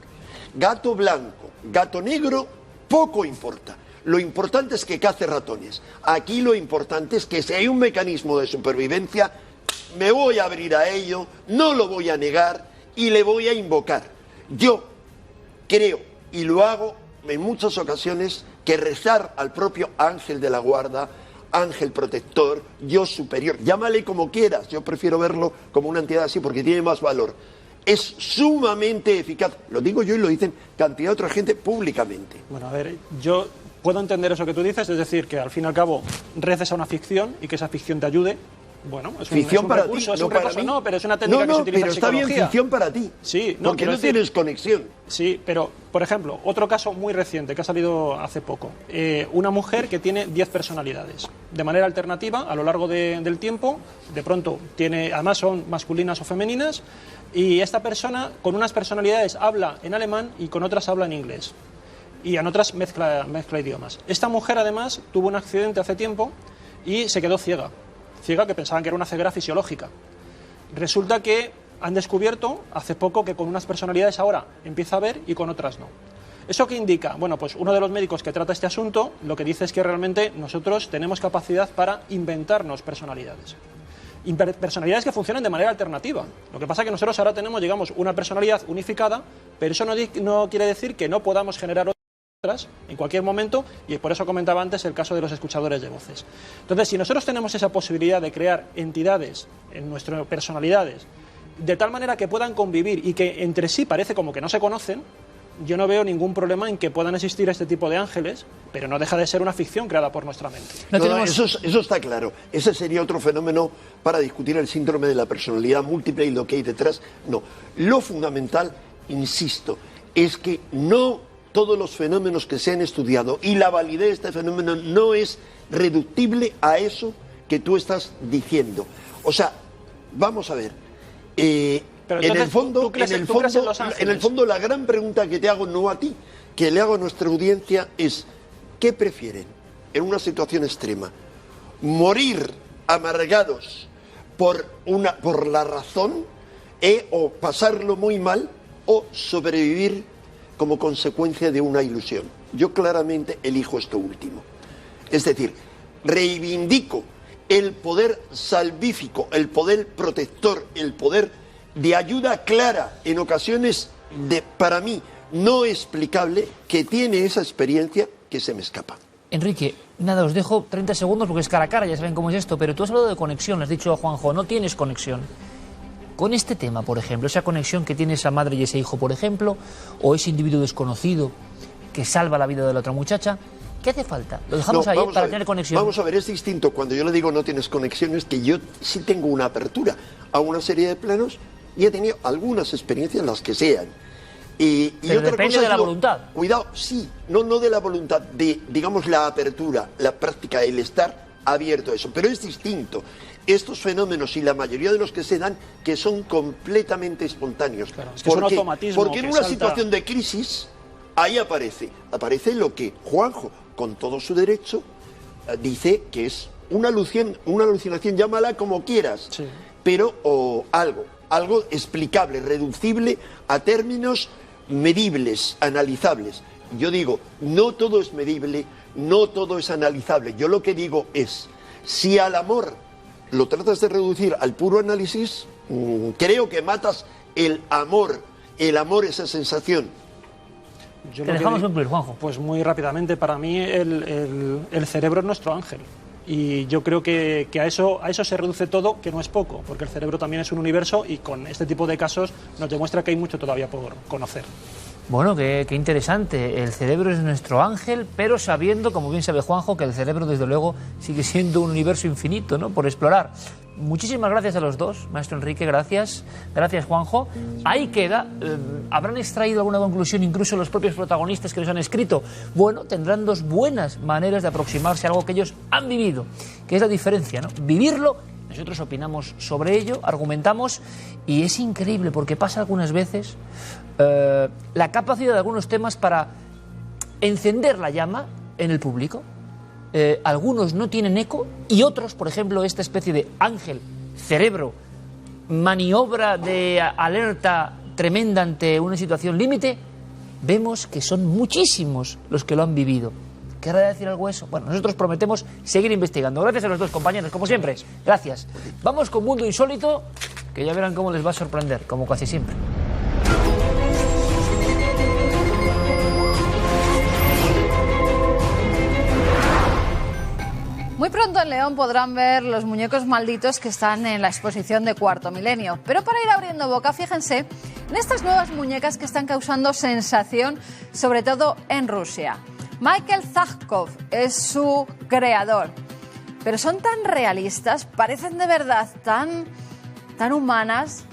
Gato blanco, gato negro, poco importa. Lo importante es que cace ratones. Aquí lo importante es que si hay un mecanismo de supervivencia, me voy a abrir a ello, no lo voy a negar y le voy a invocar. Yo creo, y lo hago en muchas ocasiones, que rezar al propio ángel de la guarda, ángel protector, Dios superior, llámale como quieras, yo prefiero verlo como una entidad así porque tiene más valor, es sumamente eficaz. Lo digo yo y lo dicen cantidad de otra gente públicamente. Bueno, a ver, yo puedo entender eso que tú dices, es decir, que al fin y al cabo reces a una ficción y que esa ficción te ayude. Bueno, es ficción un para recurso, ti, es no un para recurso, mí. no, pero es una técnica que se utiliza pero en está psicología. bien ficción para ti, sí, porque no tienes conexión. Sí, pero, por ejemplo, otro caso muy reciente que ha salido hace poco. Una mujer que tiene 10 personalidades. De manera alternativa, a lo largo del tiempo, de pronto tiene, además son masculinas o femeninas, y esta persona con unas personalidades habla en alemán y con otras habla en inglés. Y en otras mezcla idiomas. Esta mujer, además, tuvo un accidente hace tiempo y se quedó ciega, que pensaban que era una ceguera fisiológica. Resulta que han descubierto hace poco que con unas personalidades ahora empieza a ver y con otras no. ¿Eso qué indica? Bueno, pues uno de los médicos que trata este asunto lo que dice es que realmente nosotros tenemos capacidad para inventarnos personalidades. Personalidades que funcionan de manera alternativa. Lo que pasa es que nosotros ahora tenemos, digamos, una personalidad unificada, pero eso no quiere decir que no podamos generar otras en cualquier momento, y por eso comentaba antes el caso de los escuchadores de voces. Entonces, si nosotros tenemos esa posibilidad de crear entidades en nuestras personalidades de tal manera que puedan convivir y que entre sí parece como que no se conocen, yo no veo ningún problema en que puedan existir este tipo de ángeles, pero no deja de ser una ficción creada por nuestra mente. Eso está claro. Ese sería otro fenómeno para discutir el síndrome de la personalidad múltiple y lo que hay detrás. No, lo fundamental, insisto, es que no todos los fenómenos que se han estudiado y la validez de este fenómeno no es reductible a eso que tú estás diciendo. O sea, vamos a ver, pero entonces, en el fondo la gran pregunta que te hago, no a ti, que le hago a nuestra audiencia es, ¿qué prefieren en una situación extrema? ¿Morir amargados por la razón o pasarlo muy mal, o sobrevivir como consecuencia de una ilusión? Yo claramente elijo esto último. Es decir, reivindico el poder salvífico, el poder protector, el poder de ayuda clara, en ocasiones para mí no explicable, que tiene esa experiencia que se me escapa. Enrique, nada, os dejo 30 segundos porque es cara a cara, ya saben cómo es esto, pero tú has hablado de conexión, has dicho a Juanjo, no tienes conexión. Con este tema, por ejemplo, esa conexión que tiene esa madre y ese hijo, por ejemplo, o ese individuo desconocido que salva la vida de la otra muchacha, ¿Qué hace falta? Lo dejamos ahí para tener conexión. Vamos a ver, es distinto. Cuando yo le digo no tienes conexiones, que yo sí tengo una apertura a una serie de planos y he tenido algunas experiencias, las que sean. Pero otra depende cosa de la voluntad. Cuidado, sí, no de la voluntad, de, digamos, la apertura, la práctica, el estar abierto a eso. Pero es distinto. Estos fenómenos y la mayoría de los que se dan, que son completamente espontáneos. Claro, es que es un automatismo. Porque en una situación de crisis, ahí aparece lo que Juanjo, con todo su derecho, dice que es una alucinación, llámala como quieras, sí. Pero algo explicable, reducible a términos medibles, analizables. Yo digo, no todo es medible, no todo es analizable. Yo lo que digo es, si al amor lo tratas de reducir al puro análisis, creo que matas el amor, esa sensación. Te dejamos concluir, Juanjo. Pues muy rápidamente, para mí el cerebro es nuestro ángel. Y yo creo que a eso se reduce todo, que no es poco, porque el cerebro también es un universo y con este tipo de casos nos demuestra que hay mucho todavía por conocer. Bueno, qué interesante. El cerebro es nuestro ángel, pero sabiendo, como bien sabe Juanjo, que el cerebro desde luego sigue siendo un universo infinito, ¿no?, por explorar. Muchísimas gracias a los dos, maestro Enrique, gracias. Gracias, Juanjo. Ahí queda. ¿Habrán extraído alguna conclusión incluso los propios protagonistas que nos han escrito? Bueno, tendrán dos buenas maneras de aproximarse a algo que ellos han vivido, que es la diferencia, ¿no? Vivirlo, nosotros opinamos sobre ello, argumentamos, y es increíble porque pasa algunas veces la capacidad de algunos temas para encender la llama en el público. Algunos no tienen eco y otros, por ejemplo, esta especie de ángel, cerebro, maniobra de alerta tremenda ante una situación límite, vemos que son muchísimos los que lo han vivido. ¿Querrá decir algo eso? Bueno, nosotros prometemos seguir investigando. Gracias a los dos compañeros, como siempre. Gracias. Vamos con Mundo Insólito, que ya verán cómo les va a sorprender, como casi siempre. Muy pronto en León podrán ver los muñecos malditos que están en la exposición de Cuarto Milenio. Pero para ir abriendo boca, fíjense en estas nuevas muñecas que están causando sensación, sobre todo en Rusia. Michael Zajkov es su creador. Pero son tan realistas, parecen de verdad tan humanas,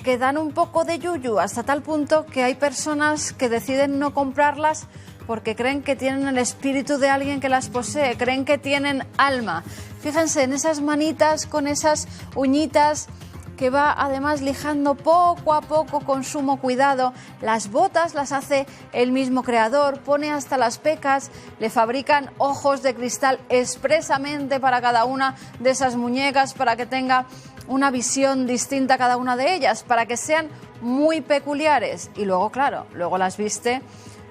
que dan un poco de yuyu, hasta tal punto que hay personas que deciden no comprarlas porque creen que tienen el espíritu de alguien que las posee, creen que tienen alma. Fíjense en esas manitas con esas uñitas que va además lijando poco a poco con sumo cuidado. Las botas las hace el mismo creador, pone hasta las pecas, le fabrican ojos de cristal expresamente para cada una de esas muñecas, para que tenga una visión distinta cada una de ellas, para que sean muy peculiares. Y luego, claro, luego las viste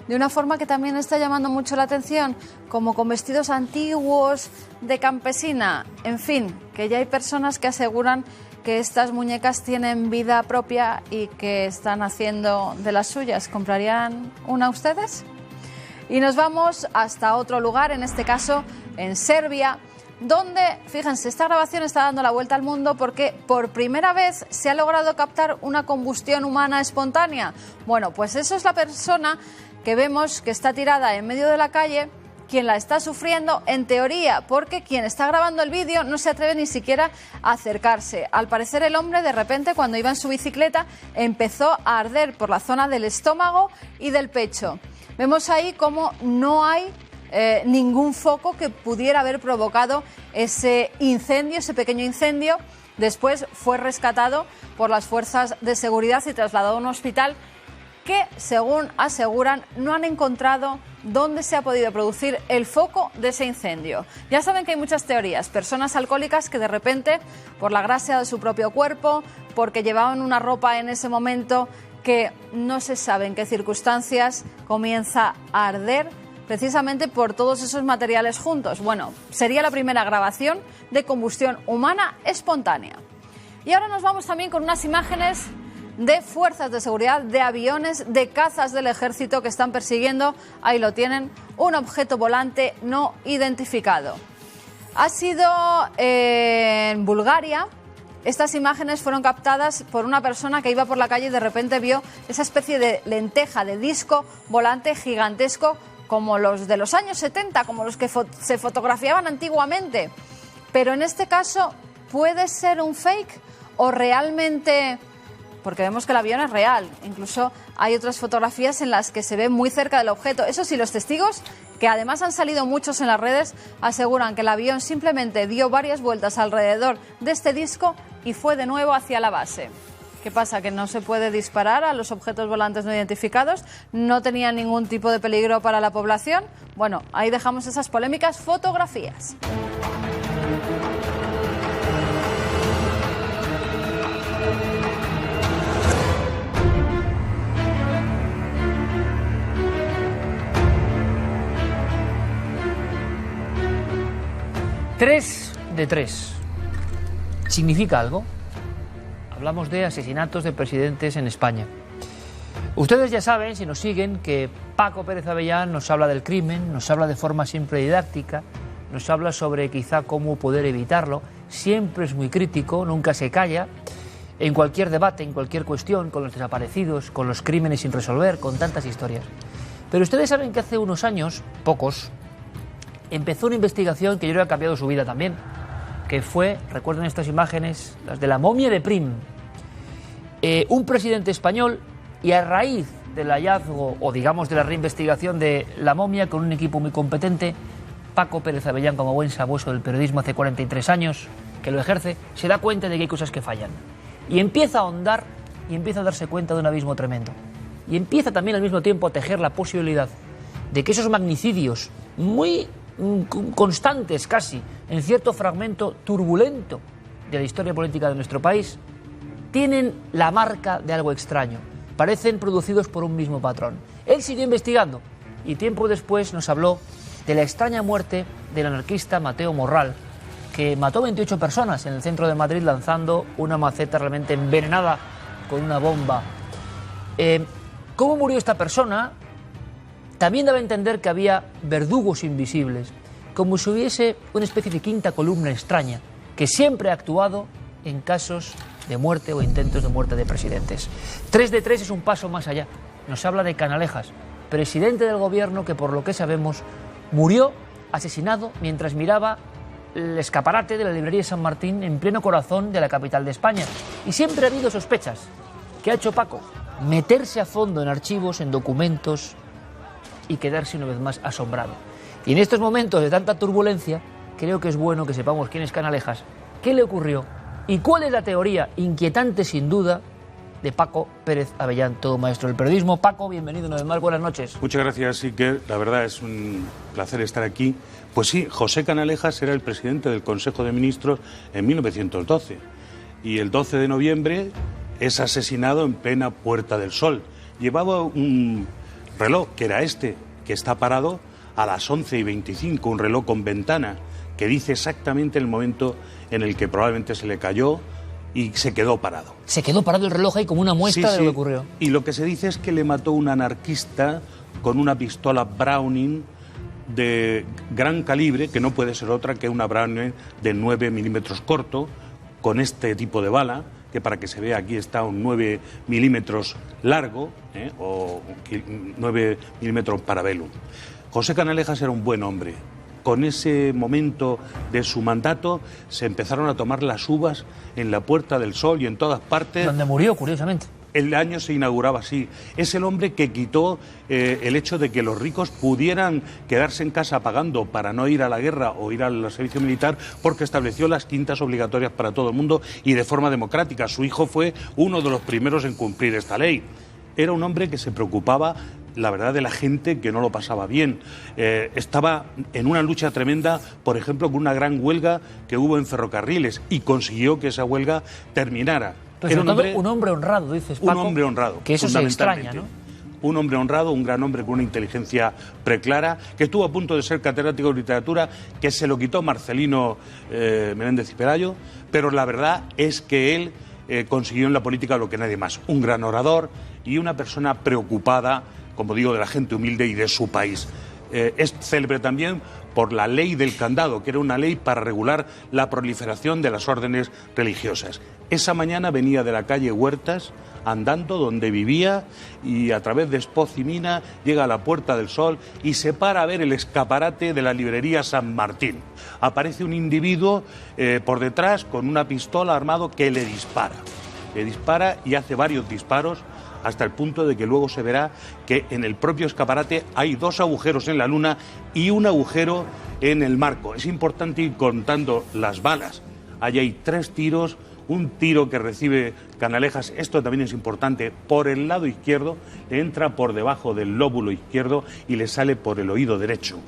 de una forma que también está llamando mucho la atención, como con vestidos antiguos, de campesina. En fin, que ya hay personas que aseguran que estas muñecas tienen vida propia y que están haciendo de las suyas. ¿Comprarían una ustedes? Y nos vamos hasta otro lugar, en este caso en Serbia, donde, fíjense, esta grabación está dando la vuelta al mundo porque por primera vez se ha logrado captar una combustión humana espontánea. Bueno, pues eso es la persona que vemos que está tirada en medio de la calle, quien la está sufriendo en teoría, porque quien está grabando el vídeo no se atreve ni siquiera a acercarse. Al parecer el hombre, de repente, cuando iba en su bicicleta, empezó a arder por la zona del estómago y del pecho. Vemos ahí cómo no hay ningún foco que pudiera haber provocado ese incendio, ese pequeño incendio. Después fue rescatado por las fuerzas de seguridad y trasladado a un hospital que, según aseguran, no han encontrado dónde se ha podido producir el foco de ese incendio. Ya saben que hay muchas teorías. Personas alcohólicas que de repente, por la gracia de su propio cuerpo, porque llevaban una ropa en ese momento que no se sabe en qué circunstancias, comienza a arder precisamente por todos esos materiales juntos. Bueno, sería la primera grabación de combustión humana espontánea. Y ahora nos vamos también con unas imágenes de fuerzas de seguridad, de aviones, de cazas del ejército que están persiguiendo, ahí lo tienen, un objeto volante no identificado. Ha sido en Bulgaria. Estas imágenes fueron captadas por una persona que iba por la calle y de repente vio esa especie de lenteja, de disco volante gigantesco como los de los años 70, como los que se fotografiaban antiguamente. Pero en este caso, ¿puede ser un fake o realmente...? Porque vemos que el avión es real. Incluso hay otras fotografías en las que se ve muy cerca del objeto. Eso sí, los testigos, que además han salido muchos en las redes, aseguran que el avión simplemente dio varias vueltas alrededor de este disco y fue de nuevo hacia la base. ¿Qué pasa? ¿Que no se puede disparar a los objetos volantes no identificados? ¿No tenían ningún tipo de peligro para la población? Bueno, ahí dejamos esas polémicas fotografías. Tres de tres. ¿Significa algo? Hablamos de asesinatos de presidentes en España. Ustedes ya saben, si nos siguen, que Paco Pérez Avellán nos habla del crimen, nos habla de forma siempre didáctica, nos habla sobre quizá cómo poder evitarlo. Siempre es muy crítico, nunca se calla. En cualquier debate, en cualquier cuestión, con los desaparecidos, con los crímenes sin resolver, con tantas historias. Pero ustedes saben que hace unos años, pocos, empezó una investigación que yo creo que ha cambiado su vida también, que fue, recuerden estas imágenes, las de la momia de Prim. Un presidente español, y a raíz del hallazgo, o digamos de la reinvestigación de la momia, con un equipo muy competente, Paco Pérez Avellán, como buen sabueso del periodismo hace 43 años, que lo ejerce, se da cuenta de que hay cosas que fallan. Y empieza a ahondar, y empieza a darse cuenta de un abismo tremendo. Y empieza también al mismo tiempo a tejer la posibilidad de que esos magnicidios muy constantes casi, en cierto fragmento turbulento de la historia política de nuestro país, tienen la marca de algo extraño, parecen producidos por un mismo patrón. Él siguió investigando y tiempo después nos habló de la extraña muerte del anarquista Mateo Morral, que mató 28 personas en el centro de Madrid lanzando una maceta realmente envenenada con una bomba. ¿Cómo murió esta persona? También daba a entender que había verdugos invisibles, como si hubiese una especie de quinta columna extraña, que siempre ha actuado en casos de muerte o intentos de muerte de presidentes. 3 de 3 es un paso más allá. Nos habla de Canalejas, presidente del gobierno que, por lo que sabemos, murió asesinado mientras miraba el escaparate de la librería San Martín en pleno corazón de la capital de España. Y siempre ha habido sospechas. ¿Qué ha hecho Paco? Meterse a fondo en archivos, en documentos, y quedarse una vez más asombrado. Y en estos momentos de tanta turbulencia, creo que es bueno que sepamos quién es Canalejas, qué le ocurrió y cuál es la teoría inquietante, sin duda, de Paco Pérez Avellán, todo maestro del periodismo. Paco, bienvenido una vez más, buenas noches. Muchas gracias, Iker. La verdad es un placer estar aquí. Pues sí, José Canalejas era el presidente del Consejo de Ministros en 1912 y el 12 de noviembre es asesinado en plena Puerta del Sol. Llevaba un reloj, que era este, que está parado a las 11:25, un reloj con ventana, que dice exactamente el momento en el que probablemente se le cayó y se quedó parado. Se quedó parado el reloj ahí como una muestra de lo que ocurrió. Y lo que se dice es que le mató un anarquista con una pistola Browning de gran calibre, que no puede ser otra que una Browning de 9 milímetros corto, con este tipo de bala, que para que se vea aquí está un 9 milímetros largo, o 9 milímetros parabellum. José Canalejas era un buen hombre. Con ese momento de su mandato se empezaron a tomar las uvas en la Puerta del Sol y en todas partes. Donde murió, curiosamente. El año se inauguraba así. Es el hombre que quitó el hecho de que los ricos pudieran quedarse en casa pagando para no ir a la guerra o ir al servicio militar, porque estableció las quintas obligatorias para todo el mundo y de forma democrática. Su hijo fue uno de los primeros en cumplir esta ley. Era un hombre que se preocupaba, la verdad, de la gente que no lo pasaba bien. Estaba en una lucha tremenda, por ejemplo, con una gran huelga que hubo en ferrocarriles y consiguió que esa huelga terminara. Entonces, un hombre honrado, dices, Paco. Un hombre honrado. Que eso se extraña, ¿no? Un hombre honrado, un gran hombre con una inteligencia preclara, que estuvo a punto de ser catedrático de literatura, que se lo quitó Marcelino Menéndez y Pelayo, pero la verdad es que él consiguió en la política lo que nadie más. Un gran orador y una persona preocupada, como digo, de la gente humilde y de su país. Es célebre también por la ley del candado, que era una ley para regular la proliferación de las órdenes religiosas. Esa mañana venía de la calle Huertas, andando donde vivía, y a través de Espoz y Mina llega a la Puerta del Sol y se para a ver el escaparate de la librería San Martín. Aparece un individuo por detrás con una pistola armado que le dispara. Le dispara y hace varios disparos, hasta el punto de que luego se verá que en el propio escaparate hay 2 agujeros en la luna y un agujero en el marco. Es importante ir contando las balas. Allí hay 3 tiros, un tiro que recibe Canalejas, esto también es importante, por el lado izquierdo, le entra por debajo del lóbulo izquierdo y le sale por el oído derecho.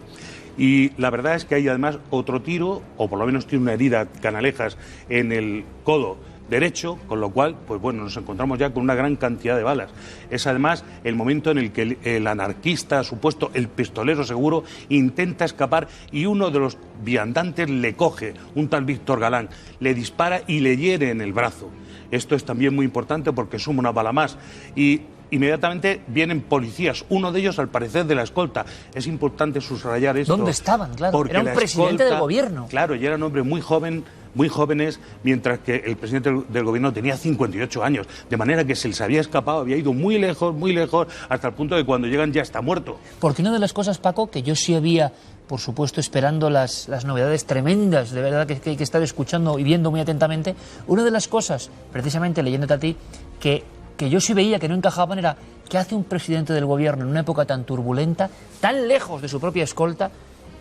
Y la verdad es que hay además otro tiro, o por lo menos tiene una herida Canalejas en el codo derecho, con lo cual, pues bueno, nos encontramos ya con una gran cantidad de balas. Es además el momento en el que el anarquista, supuesto el pistolero seguro, intenta escapar y uno de los viandantes le coge, un tal Víctor Galán, le dispara y le hiere en el brazo. Esto es también muy importante porque suma una bala más y inmediatamente vienen policías, uno de ellos al parecer de la escolta. Es importante subrayar esto. ¿Dónde estaban? Claro, era un presidente del gobierno. Claro, y era un hombre muy joven, muy jóvenes, mientras que el presidente del gobierno tenía 58 años, de manera que se les había escapado, había ido muy lejos, hasta el punto de que cuando llegan ya está muerto. Porque una de las cosas, Paco, que yo sí había, por supuesto, esperando las novedades tremendas, de verdad que hay que estar escuchando y viendo muy atentamente, una de las cosas, precisamente leyéndote a ti, que yo sí veía que no encajaban era ¿qué hace un presidente del gobierno en una época tan turbulenta, tan lejos de su propia escolta?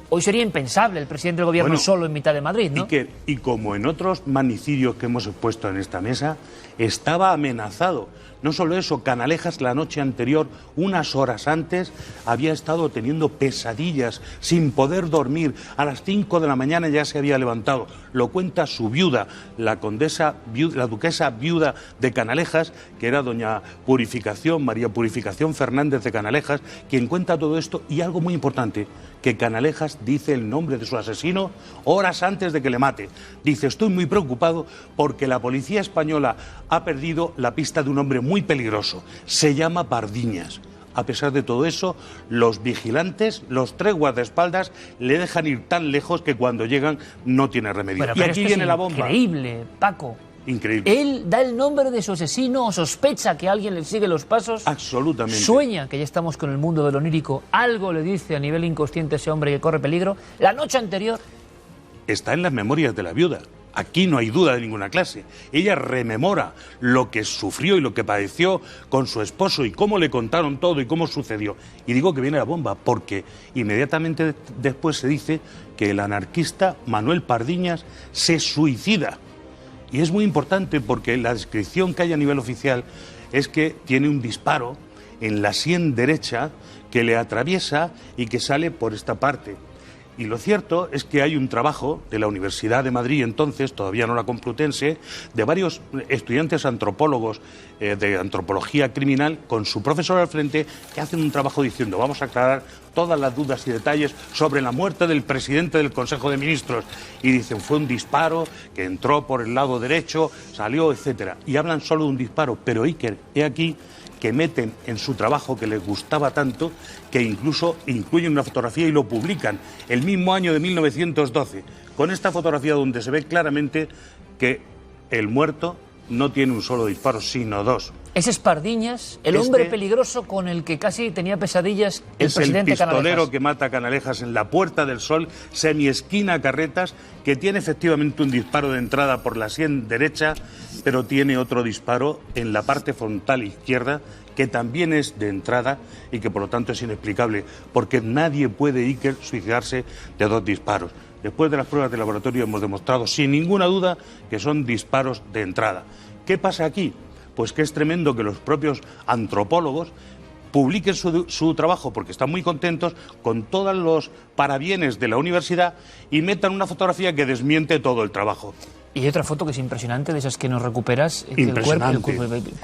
Hoy sería impensable el presidente del gobierno solo en mitad de Madrid, ¿no? Y como en otros magnicidios que hemos expuesto en esta mesa, estaba amenazado. No solo eso, Canalejas la noche anterior, unas horas antes, había estado teniendo pesadillas, sin poder dormir. A las 5 de la mañana ya se había levantado. Lo cuenta su viuda, la duquesa viuda de Canalejas, que era doña Purificación, María Purificación Fernández de Canalejas, quien cuenta todo esto. Y algo muy importante, que Canalejas dice el nombre de su asesino horas antes de que le mate. Dice, estoy muy preocupado porque la policía española ha perdido la pista de un hombre muy peligroso. Se llama Pardiñas. A pesar de todo eso, los vigilantes, los 3 guardaespaldas, le dejan ir tan lejos que cuando llegan no tiene remedio. Bueno, y aquí viene la bomba. Increíble, Paco. Increíble. Él da el nombre de su asesino o sospecha que alguien le sigue los pasos. Absolutamente. Sueña que ya estamos con el mundo del onírico. Algo le dice a nivel inconsciente a ese hombre que corre peligro. La noche anterior. Está en las memorias de la viuda. Aquí no hay duda de ninguna clase. Ella rememora lo que sufrió y lo que padeció con su esposo y cómo le contaron todo y cómo sucedió. Y digo que viene la bomba porque inmediatamente después se dice que el anarquista Manuel Pardiñas se suicida. Y es muy importante porque la descripción que hay a nivel oficial es que tiene un disparo en la sien derecha que le atraviesa y que sale por esta parte. Y lo cierto es que hay un trabajo de la Universidad de Madrid, entonces, todavía no la Complutense, de varios estudiantes antropólogos de antropología criminal, con su profesor al frente, que hacen un trabajo diciendo, vamos a aclarar todas las dudas y detalles sobre la muerte del presidente del Consejo de Ministros. Y dicen, fue un disparo que entró por el lado derecho, salió, etcétera. Y hablan solo de un disparo, pero Iker, he aquí que meten en su trabajo que les gustaba tanto, que incluso incluyen una fotografía y lo publican el mismo año de 1912, con esta fotografía donde se ve claramente que el muerto no tiene un solo disparo, sino 2. Ese es Pardiñas, el hombre peligroso con el que casi tenía pesadillas el presidente Es el pistolero Canalejas. que mata a Canalejas en la Puerta del Sol, semiesquina Carretas, que tiene efectivamente un disparo de entrada por la sien derecha, pero tiene otro disparo en la parte frontal izquierda, que también es de entrada y que por lo tanto es inexplicable, porque nadie puede, Iker, suicidarse de 2 disparos. Después de las pruebas de laboratorio hemos demostrado sin ninguna duda que son disparos de entrada. ¿Qué pasa aquí? Pues que es tremendo que los propios antropólogos publiquen su trabajo, porque están muy contentos, con todos los parabienes de la universidad, y metan una fotografía que desmiente todo el trabajo. Y hay otra foto que es impresionante, de esas que nos recuperas. Impresionante.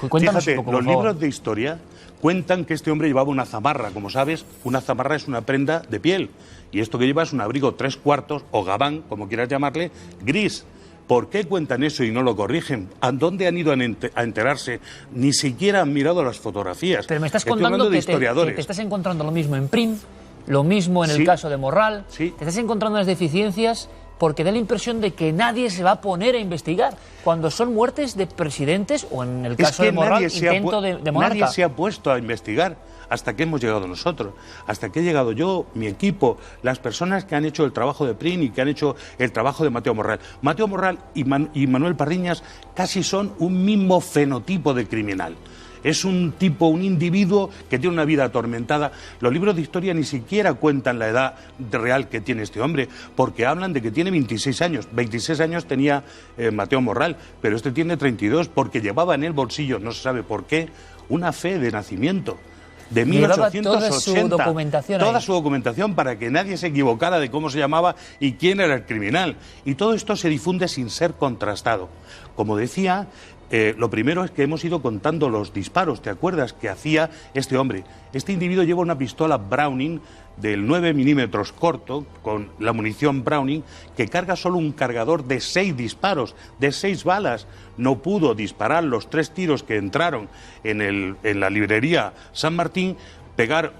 Cuéntanos Fíjate, un poco, los libros de historia cuentan que este hombre llevaba una zamarra. Como sabes, una zamarra es una prenda de piel. Y esto que lleva es un abrigo 3/4, o gabán, como quieras llamarle, gris. ¿Por qué cuentan eso y no lo corrigen? ¿A dónde han ido a enterarse? Ni siquiera han mirado las fotografías. Pero me estás Estoy contando hablando de que historiadores. te estás encontrando lo mismo en print Lo mismo en el Sí. caso de Morral. Sí. Te estás encontrando unas deficiencias porque da la impresión de que nadie se va a poner a investigar cuando son muertes de presidentes o, en el caso de Morral, intento de monarca. nadie se ha puesto a investigar hasta que hemos llegado nosotros, hasta que he llegado yo, mi equipo, las personas que han hecho el trabajo de Prin y que han hecho el trabajo de Mateo Morral. Mateo Morral y Manuel Pardiñas casi son un mismo fenotipo de criminal. Es un tipo, un individuo que tiene una vida atormentada. Los libros de historia ni siquiera cuentan la edad real que tiene este hombre, porque hablan de que tiene 26 años. 26 años tenía Mateo Morral, pero este tiene 32, porque llevaba en el bolsillo, no se sabe por qué, una fe de nacimiento. De Llevaba 1880. toda su documentación Toda ahí. su documentación para que nadie se equivocara de cómo se llamaba y quién era el criminal. Y todo esto se difunde sin ser contrastado. Como decía, lo primero es que hemos ido contando los disparos. ¿Te acuerdas que hacía este hombre? Este individuo lleva una pistola Browning del 9 milímetros corto, con la munición Browning, que carga solo un cargador de 6 disparos, de 6 balas. No pudo disparar los 3 tiros que entraron en la librería San Martín, pegar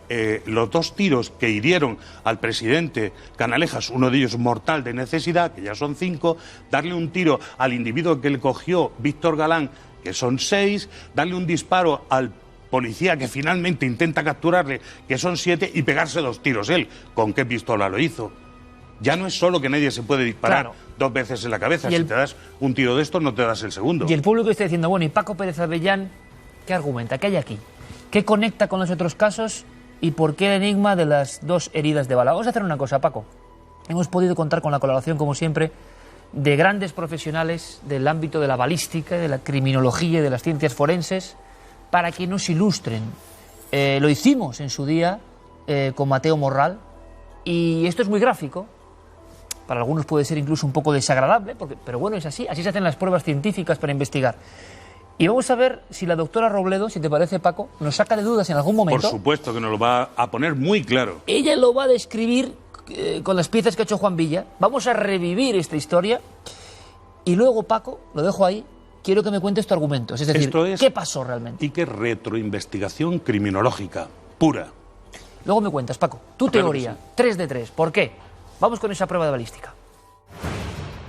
los 2 tiros que hirieron al presidente Canalejas, uno de ellos mortal de necesidad, que ya son 5, darle un tiro al individuo que le cogió Víctor Galán, que son 6, darle un disparo al policía que finalmente intenta capturarle, que son 7, y pegarse 2 tiros él. ¿Con qué pistola lo hizo? Ya no es solo que nadie se puede disparar 2 veces en la cabeza. Si te das un tiro de estos, no te das el segundo. Y el público está diciendo, bueno, ¿y Paco Pérez Avellán qué argumenta? ¿Qué hay aquí? ¿Qué conecta con los otros casos? ¿Y por qué el enigma de las 2 heridas de bala? Vamos a hacer una cosa, Paco. Hemos podido contar con la colaboración, como siempre, de grandes profesionales del ámbito de la balística, de la criminología y de las ciencias forenses, para que nos ilustren. Lo hicimos en su día con Mateo Morral, y esto es muy gráfico. Para algunos puede ser incluso un poco desagradable, pero bueno, es así. Así se hacen las pruebas científicas para investigar. Y vamos a ver si la doctora Robledo, si te parece, Paco, nos saca de dudas en algún momento. Por supuesto que nos lo va a poner muy claro. Ella lo va a describir con las piezas que ha hecho Juan Villa. Vamos a revivir esta historia. Y luego, Paco, lo dejo ahí, quiero que me cuentes tu argumento. Es decir, ¿qué pasó realmente? Y qué retroinvestigación criminológica pura. Luego me cuentas, Paco, tu teoría, 3 de 3. ¿Por qué? Vamos con esa prueba de balística.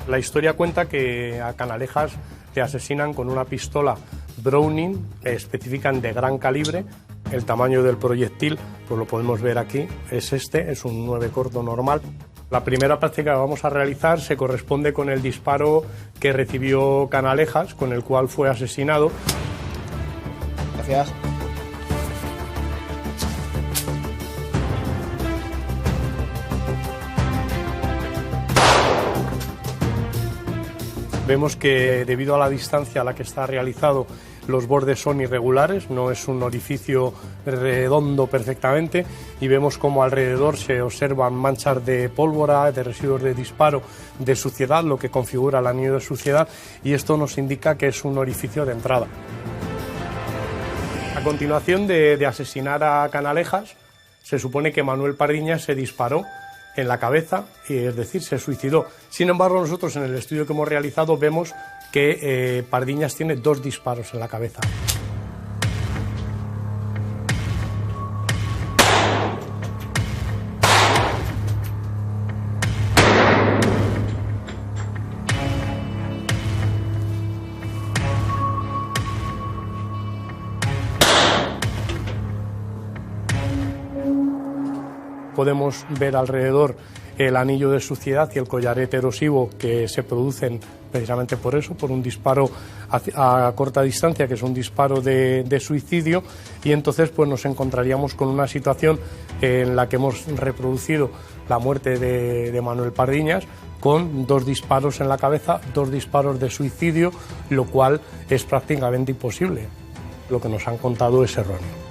La historia cuenta que a Canalejas le asesinan con una pistola Browning, especifican de gran calibre. El tamaño del proyectil, pues lo podemos ver aquí, es es un 9 corto normal. La primera práctica que vamos a realizar se corresponde con el disparo que recibió Canalejas, con el cual fue asesinado. Gracias. Vemos que debido a la distancia a la que está realizado, los bordes son irregulares, no es un orificio redondo perfectamente, y vemos como alrededor se observan manchas de pólvora, de residuos de disparo, de suciedad, lo que configura el anillo de suciedad, y esto nos indica que es un orificio de entrada. A continuación de asesinar a Canalejas, se supone que Manuel Pardiñas se disparó en la cabeza, es decir, se suicidó. Sin embargo, nosotros en el estudio que hemos realizado vemos que Pardiñas tiene 2 disparos en la cabeza. Podemos ver alrededor el anillo de suciedad y el collarete erosivo que se producen precisamente por eso, por un disparo a corta distancia, que es un disparo de suicidio, y entonces pues nos encontraríamos con una situación en la que hemos reproducido la muerte de Manuel Pardiñas con 2 disparos en la cabeza, 2 disparos de suicidio, lo cual es prácticamente imposible. Lo que nos han contado es erróneo.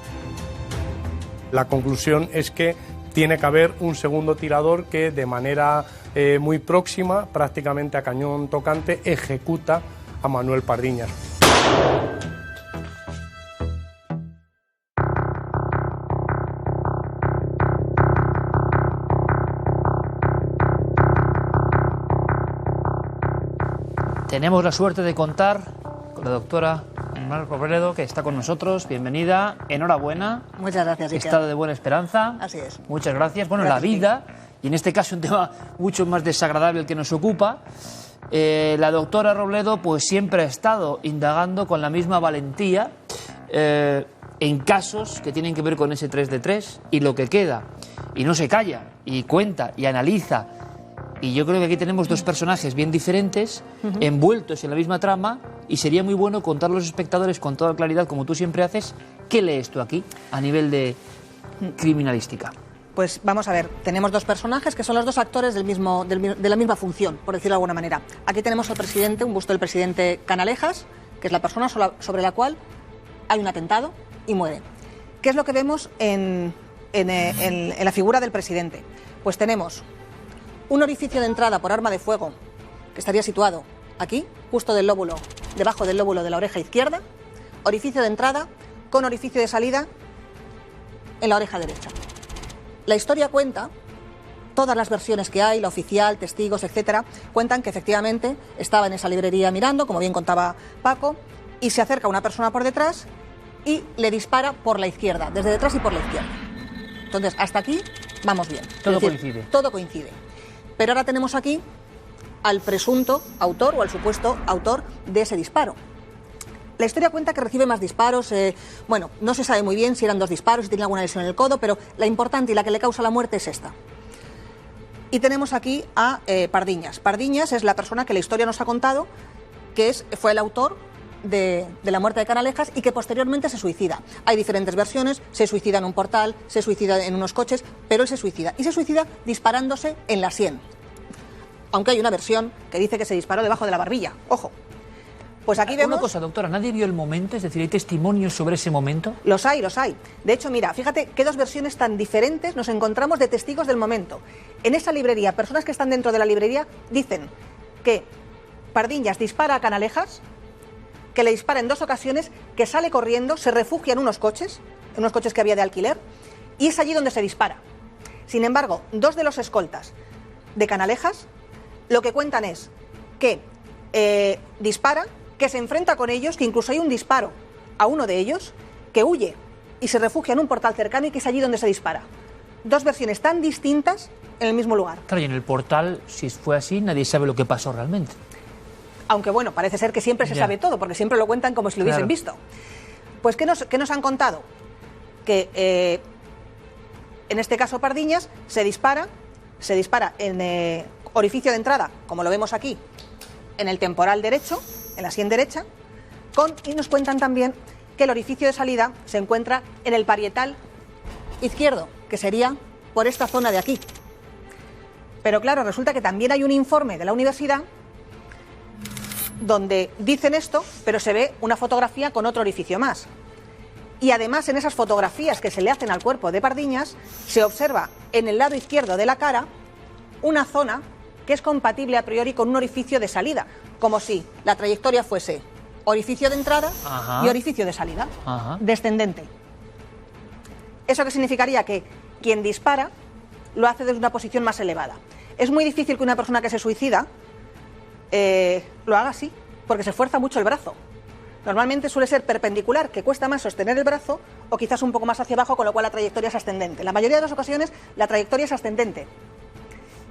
La conclusión es que tiene que haber un segundo tirador que de manera muy próxima, prácticamente a cañón tocante, ejecuta a Manuel Pardiñas. Tenemos la suerte de contar con la doctora Mar Robledo, que está con nosotros. Bienvenida, enhorabuena. Muchas gracias, Iker. Estado de buena esperanza. Así es. Muchas gracias. Bueno, Gracias, la vida, y en este caso un tema mucho más desagradable el que nos ocupa. La doctora Robledo pues siempre ha estado indagando con la misma valentía en casos que tienen que ver con ese 3 de 3 y lo que queda. Y no se calla, y cuenta, y analiza. Y yo creo que aquí tenemos dos personajes bien diferentes, envueltos en la misma trama, y sería muy bueno contar a los espectadores con toda claridad, como tú siempre haces, ¿qué lees tú aquí a nivel de criminalística? Pues vamos a ver, tenemos dos personajes que son los dos actores de la misma función, por decirlo de alguna manera. Aquí tenemos al presidente, un busto del presidente Canalejas, que es la persona sobre la cual hay un atentado y muere. ¿Qué es lo que vemos en la figura del presidente? Pues tenemos un orificio de entrada por arma de fuego que estaría situado aquí, justo del lóbulo, debajo del lóbulo de la oreja izquierda, orificio de entrada con orificio de salida en la oreja derecha. La historia cuenta, todas las versiones que hay, la oficial, testigos, etcétera, cuentan que efectivamente estaba en esa librería mirando, como bien contaba Paco, y se acerca una persona por detrás y le dispara por la izquierda, desde detrás y por la izquierda. Entonces, hasta aquí vamos bien. Todo coincide. Todo coincide. Pero ahora tenemos aquí al presunto autor o al supuesto autor de ese disparo. La historia cuenta que recibe más disparos, bueno, no se sabe muy bien si eran 2 disparos, si tenía alguna lesión en el codo, pero la importante y la que le causa la muerte es esta. Y tenemos aquí a Pardiñas. Pardiñas es la persona que la historia nos ha contado que fue el autor de la muerte de Canalejas y que posteriormente se suicida. Hay diferentes versiones, se suicida en un portal, se suicida en unos coches, pero él se suicida. Y se suicida disparándose en la sien. Aunque hay una versión que dice que se disparó debajo de la barbilla. Ojo. Pues aquí vemos... Una cosa, doctora, ¿nadie vio el momento? Es decir, ¿hay testimonios sobre ese momento? Los hay, los hay. De hecho, mira, fíjate qué dos versiones tan diferentes nos encontramos de testigos del momento. En esa librería, personas que están dentro de la librería dicen que Pardiñas dispara a Canalejas, que le dispara en 2 ocasiones, que sale corriendo, se refugia en unos coches que había de alquiler, y es allí donde se dispara. Sin embargo, 2 de los escoltas de Canalejas lo que cuentan es que dispara, que se enfrenta con ellos, que incluso hay un disparo a uno de ellos, que huye y se refugia en un portal cercano y que es allí donde se dispara. 2 versiones tan distintas en el mismo lugar. Claro, y en el portal, si fue así, nadie sabe lo que pasó realmente. Aunque bueno, parece ser que siempre se sabe todo, porque siempre lo cuentan como si lo hubiesen visto. Pues ¿qué nos han contado? Que en este caso Pardiñas se dispara en orificio de entrada, como lo vemos aquí, en el temporal derecho, en la sien derecha, y nos cuentan también que el orificio de salida se encuentra en el parietal izquierdo, que sería por esta zona de aquí. Pero claro, resulta que también hay un informe de la universidad donde dicen esto, pero se ve una fotografía con otro orificio más. Y además en esas fotografías que se le hacen al cuerpo de Pardiñas, se observa en el lado izquierdo de la cara una zona que es compatible a priori con un orificio de salida, como si la trayectoria fuese orificio de entrada y orificio de salida, descendente. ¿Eso qué significaría? Que quien dispara lo hace desde una posición más elevada. Es muy difícil que una persona que se suicida lo haga así, porque se fuerza mucho el brazo. Normalmente suele ser perpendicular, que cuesta más sostener el brazo, o quizás un poco más hacia abajo, con lo cual la trayectoria es ascendente. En la mayoría de las ocasiones la trayectoria es ascendente.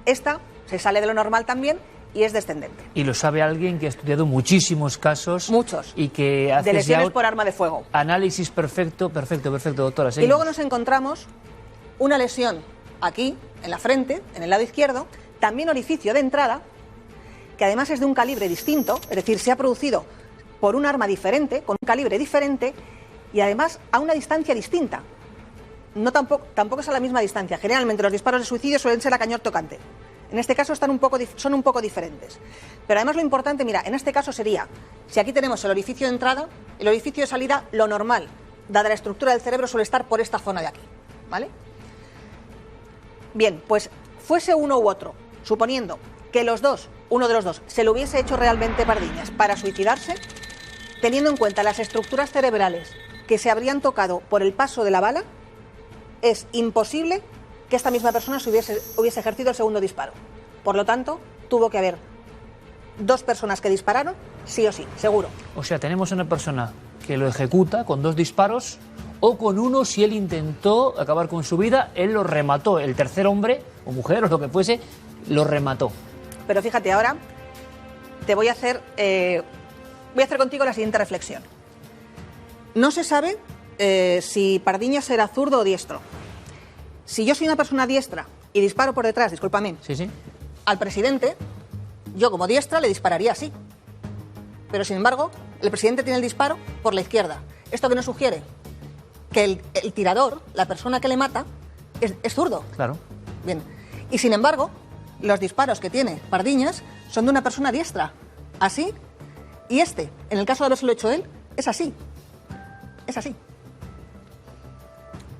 Esta se sale de lo normal también y es descendente. Y lo sabe alguien que ha estudiado muchísimos casos. Muchos. Y que hace de lesiones por arma de fuego. Análisis perfecto, doctora. Seguimos. Y luego nos encontramos una lesión aquí, en la frente, en el lado izquierdo, también orificio de entrada, que además es de un calibre distinto, es decir, se ha producido por un arma diferente, con un calibre diferente, y además a una distancia distinta. No tampoco es a la misma distancia. Generalmente los disparos de suicidio suelen ser a cañón tocante. En este caso son un poco diferentes. Pero además lo importante, mira, en este caso sería, si aquí tenemos el orificio de entrada, el orificio de salida, lo normal, dada la estructura del cerebro, suele estar por esta zona de aquí, ¿vale? Bien, pues fuese uno u otro, suponiendo que uno de los dos, se lo hubiese hecho realmente Pardiñas para suicidarse, teniendo en cuenta las estructuras cerebrales que se habrían tocado por el paso de la bala, es imposible que esta misma persona hubiese ejercido el segundo disparo. Por lo tanto, tuvo que haber 2 personas que dispararon, sí o sí, seguro. O sea, tenemos una persona que lo ejecuta con 2 disparos, o con uno si él intentó acabar con su vida, él lo remató. El tercer hombre, o mujer, o lo que fuese, lo remató. Pero fíjate, ahora te voy a hacer contigo la siguiente reflexión. No se sabe si Pardiñas era zurdo o diestro. Si yo soy una persona diestra y disparo por detrás, discúlpame, al presidente, yo como diestra le dispararía así. Pero sin embargo, el presidente tiene el disparo por la izquierda. ¿Esto qué nos sugiere? Que el tirador, la persona que le mata, es zurdo. Claro. Bien. Y sin embargo, los disparos que tiene Pardiñas son de una persona diestra. Así. Y en el caso de habérselo hecho él, es así. Es así.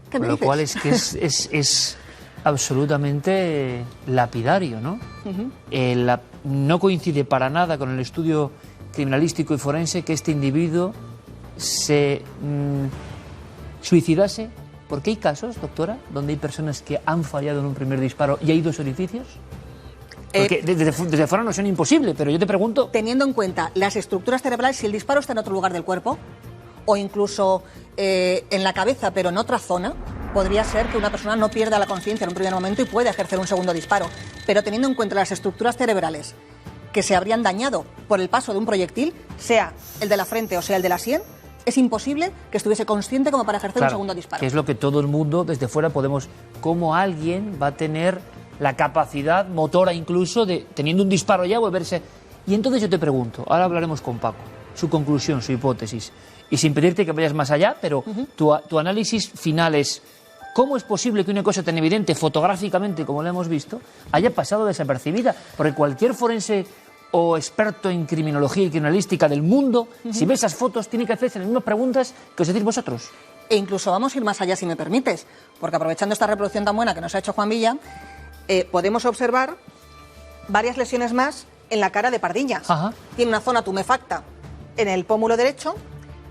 ¿Qué me dices? Lo cual es que es absolutamente lapidario, ¿no? No coincide para nada con el estudio criminalístico y forense que este individuo se suicidase, porque hay casos, doctora, donde hay personas que han fallado en un primer disparo y hay 2 orificios. Porque desde fuera no son imposible, pero yo te pregunto... Teniendo en cuenta las estructuras cerebrales, si el disparo está en otro lugar del cuerpo, o incluso en la cabeza, pero en otra zona, podría ser que una persona no pierda la conciencia en un primer momento y pueda ejercer un segundo disparo. Pero teniendo en cuenta las estructuras cerebrales que se habrían dañado por el paso de un proyectil, sea el de la frente o sea el de la sien, es imposible que estuviese consciente como para ejercer un segundo disparo. Que es lo que todo el mundo desde fuera podemos... ¿Cómo alguien va a tener la capacidad motora incluso de, teniendo un disparo ya, volverse... Y entonces yo te pregunto, ahora hablaremos con Paco, su conclusión, su hipótesis, y sin pedirte que vayas más allá, pero tu análisis final es... ¿Cómo es posible que una cosa tan evidente fotográficamente como la hemos visto haya pasado desapercibida? Porque cualquier forense o experto en criminología y criminalística del mundo, si ve esas fotos, tiene que hacerse las mismas preguntas que os decís vosotros. E incluso vamos a ir más allá, si me permites, porque aprovechando esta reproducción tan buena que nos ha hecho Juan Villa, podemos observar varias lesiones más en la cara de Pardiñas. Tiene una zona tumefacta en el pómulo derecho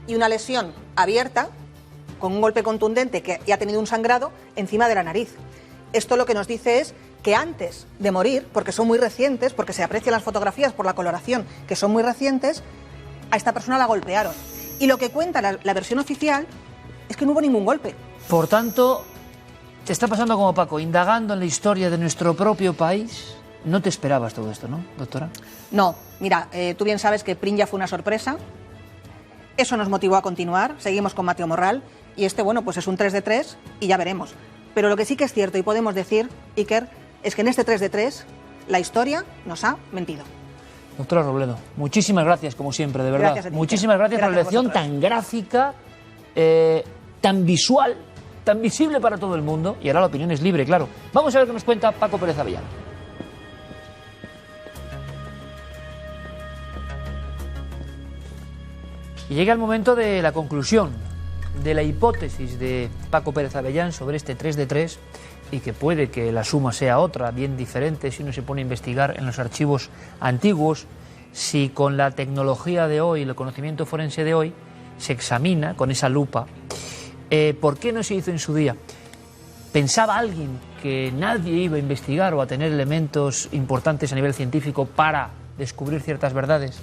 y una lesión abierta con un golpe contundente que ya ha tenido un sangrado encima de la nariz. Esto lo que nos dice es que antes de morir, porque son muy recientes, porque se aprecian las fotografías por la coloración, que son muy recientes, a esta persona la golpearon. Y lo que cuenta la versión oficial es que no hubo ningún golpe. Por tanto, te está pasando como Paco, indagando en la historia de nuestro propio país. No te esperabas todo esto, ¿no, doctora? No, mira, tú bien sabes que Prin ya fue una sorpresa. Eso nos motivó a continuar, seguimos con Mateo Morral, y bueno, pues es un 3 de 3 y ya veremos. Pero lo que sí que es cierto y podemos decir, Iker, es que en este 3 de 3 la historia nos ha mentido. Doctora Robledo, muchísimas gracias, como siempre, de verdad. Gracias a ti, muchísimas gracias por la lección tan gráfica, tan visual, tan visible para todo el mundo. Y ahora la opinión es libre, claro. Vamos a ver qué nos cuenta Paco Pérez Avellán. Y llega el momento de la conclusión, de la hipótesis de Paco Pérez Avellán sobre este 3 de 3, y que puede que la suma sea otra, bien diferente, si uno se pone a investigar en los archivos antiguos, si con la tecnología de hoy, el conocimiento forense de hoy, se examina con esa lupa. ¿Por qué no se hizo en su día? ¿Pensaba alguien que nadie iba a investigar o a tener elementos importantes a nivel científico para descubrir ciertas verdades?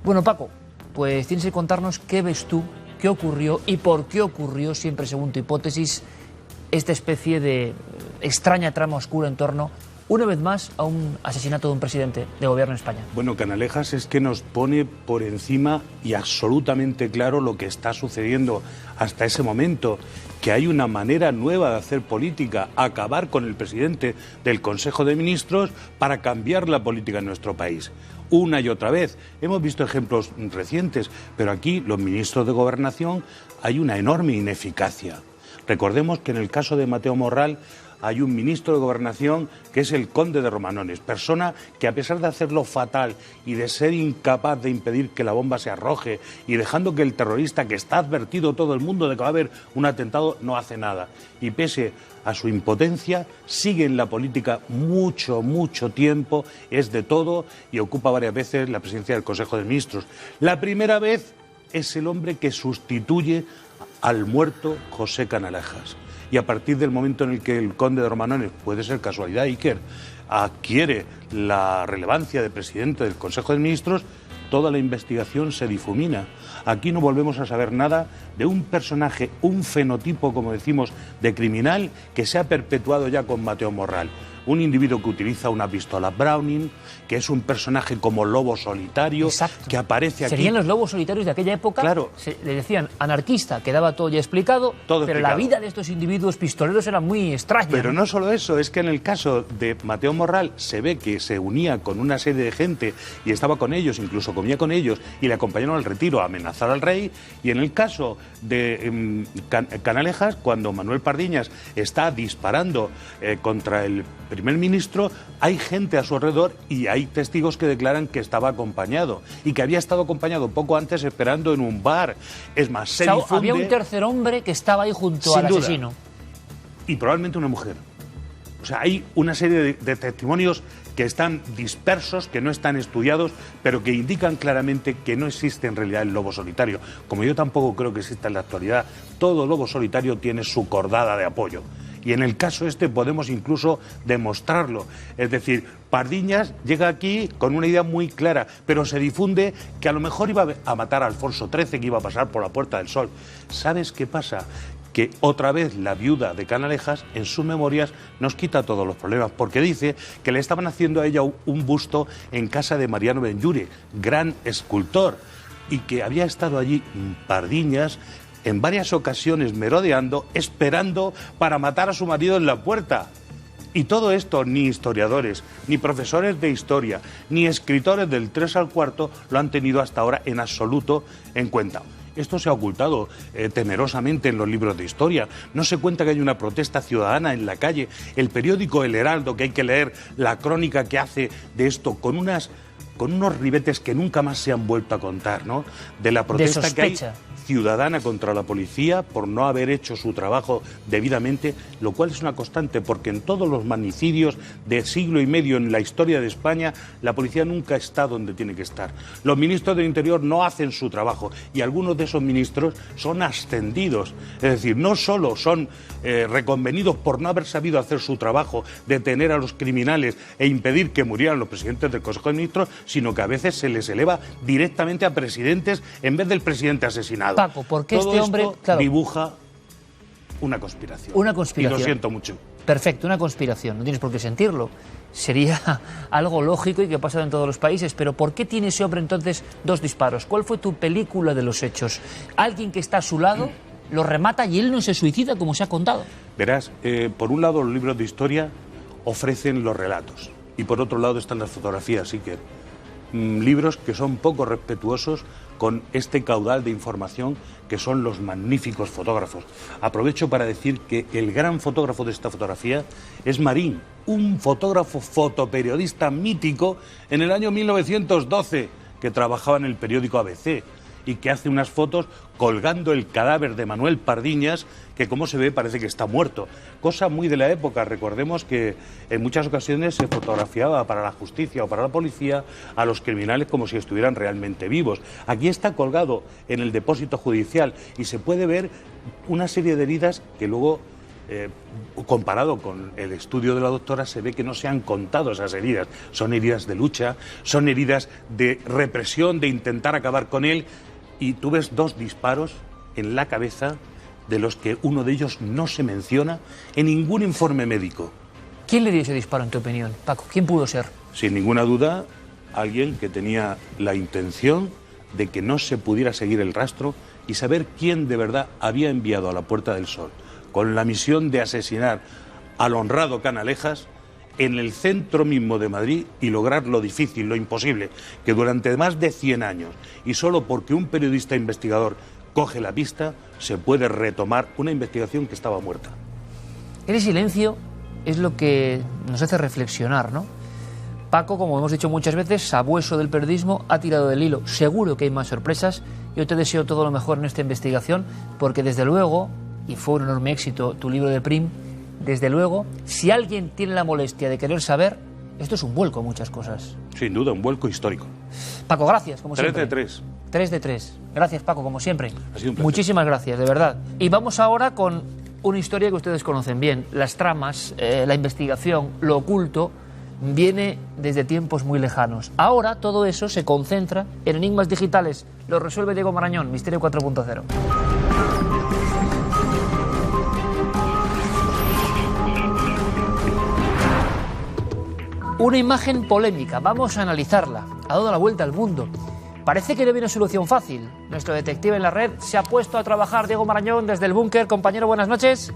Bueno, Paco, pues tienes que contarnos qué ves tú, qué ocurrió y por qué ocurrió, siempre según tu hipótesis, esta especie de extraña trama oscura en torno, una vez más, a un asesinato de un presidente de gobierno en España. Bueno, Canalejas es que nos pone por encima y absolutamente claro lo que está sucediendo hasta ese momento, que hay una manera nueva de hacer política, acabar con el presidente del Consejo de Ministros para cambiar la política en nuestro país. Una y otra vez. Hemos visto ejemplos recientes, pero aquí los ministros de Gobernación hay una enorme ineficacia. Recordemos que en el caso de Mateo Morral hay un ministro de Gobernación que es el conde de Romanones, persona que a pesar de hacerlo fatal y de ser incapaz de impedir que la bomba se arroje y dejando que el terrorista, que está advertido todo el mundo de que va a haber un atentado, no hace nada. Y pese a su impotencia, sigue en la política mucho tiempo, es de todo y ocupa varias veces la presidencia del Consejo de Ministros. La primera vez es el hombre que sustituye al muerto José Canalejas. Y a partir del momento en el que el conde de Romanones, puede ser casualidad, Iker, adquiere la relevancia de presidente del Consejo de Ministros, toda la investigación se difumina. Aquí no volvemos a saber nada de un personaje, un fenotipo, como decimos, de criminal que se ha perpetuado ya con Mateo Morral. Un individuo que utiliza una pistola Browning, que es un personaje como lobo solitario, que aparece aquí. Serían los lobos solitarios de aquella época. Claro. Le decían anarquista, quedaba todo ya explicado, pero la vida de estos individuos pistoleros era muy extraña. Pero no solo eso, es que en el caso de Mateo Morral se ve que se unía con una serie de gente y estaba con ellos, incluso comía con ellos, y le acompañaron al retiro a amenazar al rey. Y en el caso de Canalejas, cuando Manuel Pardiñas está disparando contra el primer ministro, hay gente a su alrededor y hay testigos que declaran que estaba acompañado y que había estado acompañado poco antes esperando en un bar. Es más, se difunde... Había un tercer hombre que estaba ahí junto al asesino. Y probablemente una mujer. O sea, hay una serie de testimonios que están dispersos, que no están estudiados, pero que indican claramente que no existe en realidad el lobo solitario. Como yo tampoco creo que exista en la actualidad, todo lobo solitario tiene su cordada de apoyo. Y en el caso este podemos incluso demostrarlo. Es decir, Pardiñas llega aquí con una idea muy clara, pero se difunde que a lo mejor iba a matar a Alfonso XIII, que iba a pasar por la Puerta del Sol. ¿Sabes qué pasa? Que otra vez la viuda de Canalejas, en sus memorias, nos quita todos los problemas, porque dice que le estaban haciendo a ella un busto en casa de Mariano Benlliure, gran escultor, y que había estado allí Pardiñas en varias ocasiones merodeando, esperando para matar a su marido en la puerta. Y todo esto ni historiadores, ni profesores de historia, ni escritores del 3 al 4 lo han tenido hasta ahora en absoluto en cuenta. Esto se ha ocultado temerosamente en los libros de historia. No se cuenta que hay una protesta ciudadana en la calle. El periódico El Heraldo, que hay que leer la crónica que hace de esto con unos ribetes que nunca más se han vuelto a contar, ¿no? De la protesta que hay ciudadana contra la policía por no haber hecho su trabajo debidamente, lo cual es una constante, porque en todos los magnicidios de siglo y medio en la historia de España, la policía nunca está donde tiene que estar. Los ministros del Interior no hacen su trabajo y algunos de esos ministros son ascendidos, es decir, no solo son reconvenidos por no haber sabido hacer su trabajo, detener a los criminales e impedir que murieran los presidentes del Consejo de Ministros, sino que a veces se les eleva directamente a presidentes en vez del presidente asesinado. Paco, ¿por qué este hombre dibuja una conspiración? Una conspiración. Y lo siento mucho. Perfecto, una conspiración. No tienes por qué sentirlo. Sería algo lógico y que ha pasado en todos los países. Pero ¿por qué tiene ese hombre entonces 2 disparos? ¿Cuál fue tu película de los hechos? ¿Alguien que está a su lado lo remata y él no se suicida, como se ha contado? Verás, por un lado los libros de historia ofrecen los relatos y por otro lado están las fotografías, sí que libros que son poco respetuosos con este caudal de información que son los magníficos fotógrafos. Aprovecho para decir que el gran fotógrafo de esta fotografía es Marín, un fotógrafo fotoperiodista mítico en el año 1912 que trabajaba en el periódico ABC y que hace unas fotos colgando el cadáver de Manuel Pardiñas, que como se ve parece que está muerto. Cosa muy de la época. Recordemos que en muchas ocasiones se fotografiaba para la justicia o para la policía a los criminales como si estuvieran realmente vivos. Aquí está colgado en el depósito judicial y se puede ver una serie de heridas que luego, comparado con el estudio de la doctora, se ve que no se han contado esas heridas. Son heridas de lucha, son heridas de represión, de intentar acabar con él. Y tú ves 2 disparos en la cabeza, de los que uno de ellos no se menciona en ningún informe médico. ¿Quién le dio ese disparo, en tu opinión, Paco? ¿Quién pudo ser? Sin ninguna duda, alguien que tenía la intención de que no se pudiera seguir el rastro y saber quién de verdad había enviado a la Puerta del Sol, con la misión de asesinar al honrado Canalejas en el centro mismo de Madrid y lograr lo difícil, lo imposible, que durante más de 100 años, y solo porque un periodista investigador coge la pista, se puede retomar una investigación que estaba muerta. Ese silencio es lo que nos hace reflexionar, ¿no? Paco, como hemos dicho muchas veces, sabueso del periodismo, ha tirado del hilo. Seguro que hay más sorpresas. Yo te deseo todo lo mejor en esta investigación, porque desde luego, y fue un enorme éxito tu libro de Prim, desde luego, si alguien tiene la molestia de querer saber, esto es un vuelco a muchas cosas. Sin duda, un vuelco histórico. Paco, gracias, como 3 siempre. 3 de 3. 3 de 3. Gracias, Paco, como siempre. Ha sido un placer. Muchísimas gracias, de verdad. Y vamos ahora con una historia que ustedes conocen bien. Las tramas, la investigación, lo oculto, viene desde tiempos muy lejanos. Ahora todo eso se concentra en enigmas digitales. Lo resuelve Diego Marañón, Misterio 4.0. Una imagen polémica, vamos a analizarla. Ha dado la vuelta al mundo. Parece que no viene una solución fácil. Nuestro detective en la red se ha puesto a trabajar, Diego Marañón, desde el búnker. Compañero, buenas noches.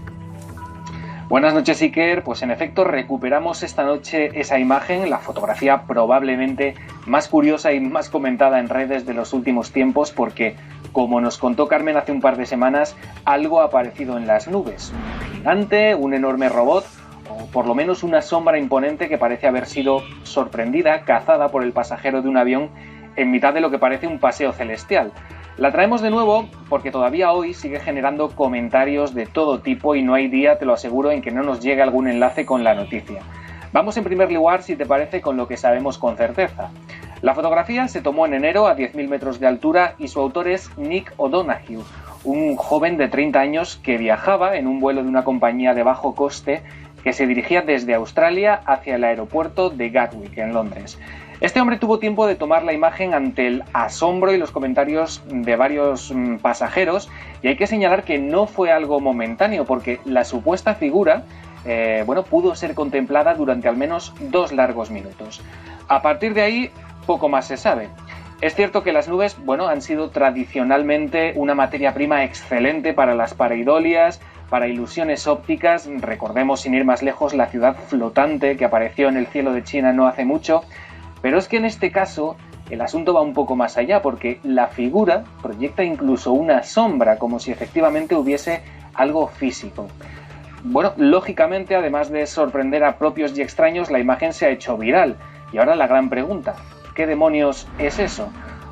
Buenas noches, Iker. Pues en efecto recuperamos esta noche esa imagen, la fotografía probablemente más curiosa y más comentada en redes de los últimos tiempos, porque, como nos contó Carmen hace un par de semanas, algo ha aparecido en las nubes. Un gigante, un enorme robot, o por lo menos una sombra imponente que parece haber sido sorprendida, cazada por el pasajero de un avión en mitad de lo que parece un paseo celestial. La traemos de nuevo porque todavía hoy sigue generando comentarios de todo tipo y no hay día, te lo aseguro, en que no nos llegue algún enlace con la noticia. Vamos en primer lugar, si te parece, con lo que sabemos con certeza. La fotografía se tomó en enero a 10.000 metros de altura y su autor es Nick O'Donoghue, un joven de 30 años que viajaba en un vuelo de una compañía de bajo coste que se dirigía desde Australia hacia el aeropuerto de Gatwick, en Londres. Este hombre tuvo tiempo de tomar la imagen ante el asombro y los comentarios de varios pasajeros, y hay que señalar que no fue algo momentáneo, porque la supuesta figura pudo ser contemplada durante al menos 2 largos minutos. A partir de ahí, poco más se sabe. Es cierto que las nubes, han sido tradicionalmente una materia prima excelente para las pareidolias, para ilusiones ópticas. Recordemos, sin ir más lejos, la ciudad flotante que apareció en el cielo de China no hace mucho. Pero es que en este caso el asunto va un poco más allá, porque la figura proyecta incluso una sombra, como si efectivamente hubiese algo físico. Lógicamente, además de sorprender a propios y extraños, la imagen se ha hecho viral. Y ahora la gran pregunta, ¿qué demonios es eso?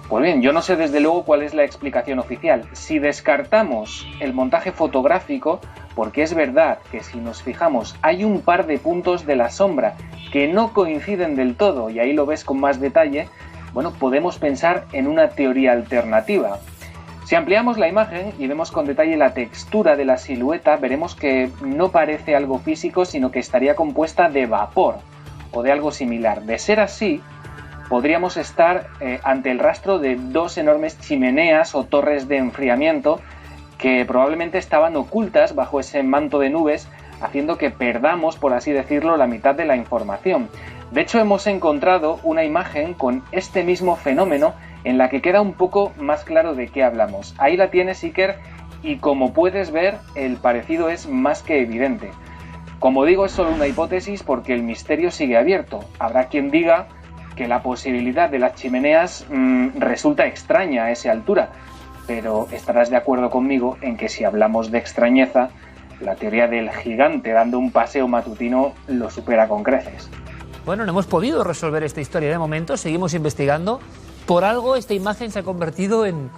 Pues bien, yo no sé desde luego cuál es la explicación oficial. Si descartamos el montaje fotográfico, porque es verdad que si nos fijamos hay un par de puntos de la sombra que no coinciden del todo, y ahí lo ves con más detalle, podemos pensar en una teoría alternativa. Si ampliamos la imagen y vemos con detalle la textura de la silueta, veremos que no parece algo físico, sino que estaría compuesta de vapor o de algo similar. De ser así, podríamos estar ante el rastro de 2 enormes chimeneas o torres de enfriamiento que probablemente estaban ocultas bajo ese manto de nubes, haciendo que perdamos, por así decirlo, la mitad de la información. De hecho, hemos encontrado una imagen con este mismo fenómeno en la que queda un poco más claro de qué hablamos. Ahí la tienes, Iker, y como puedes ver, el parecido es más que evidente. Como digo, es solo una hipótesis porque el misterio sigue abierto. Habrá quien diga que la posibilidad de las chimeneas resulta extraña a esa altura, pero estarás de acuerdo conmigo en que si hablamos de extrañeza, la teoría del gigante dando un paseo matutino lo supera con creces. No hemos podido resolver esta historia de momento, seguimos investigando. Por algo esta imagen se ha convertido en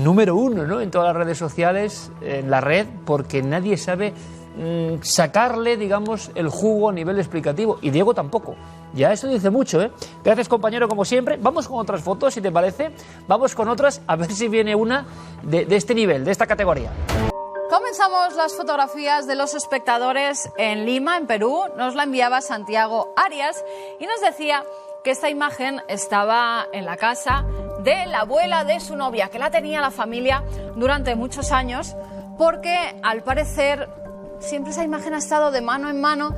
número 1, ¿no?, en todas las redes sociales, en la red, porque nadie sabe sacarle, digamos, el jugo a nivel explicativo, y Diego tampoco. Ya eso dice mucho, ¿eh? Gracias, compañero, como siempre. Vamos con otras fotos, si te parece. Vamos con otras, a ver si viene una de este nivel, de esta categoría. Comenzamos las fotografías de los espectadores en Lima, en Perú. Nos la enviaba Santiago Arias y nos decía que esta imagen estaba en la casa de la abuela de su novia, que la tenía la familia durante muchos años, porque al parecer siempre esa imagen ha estado de mano en mano,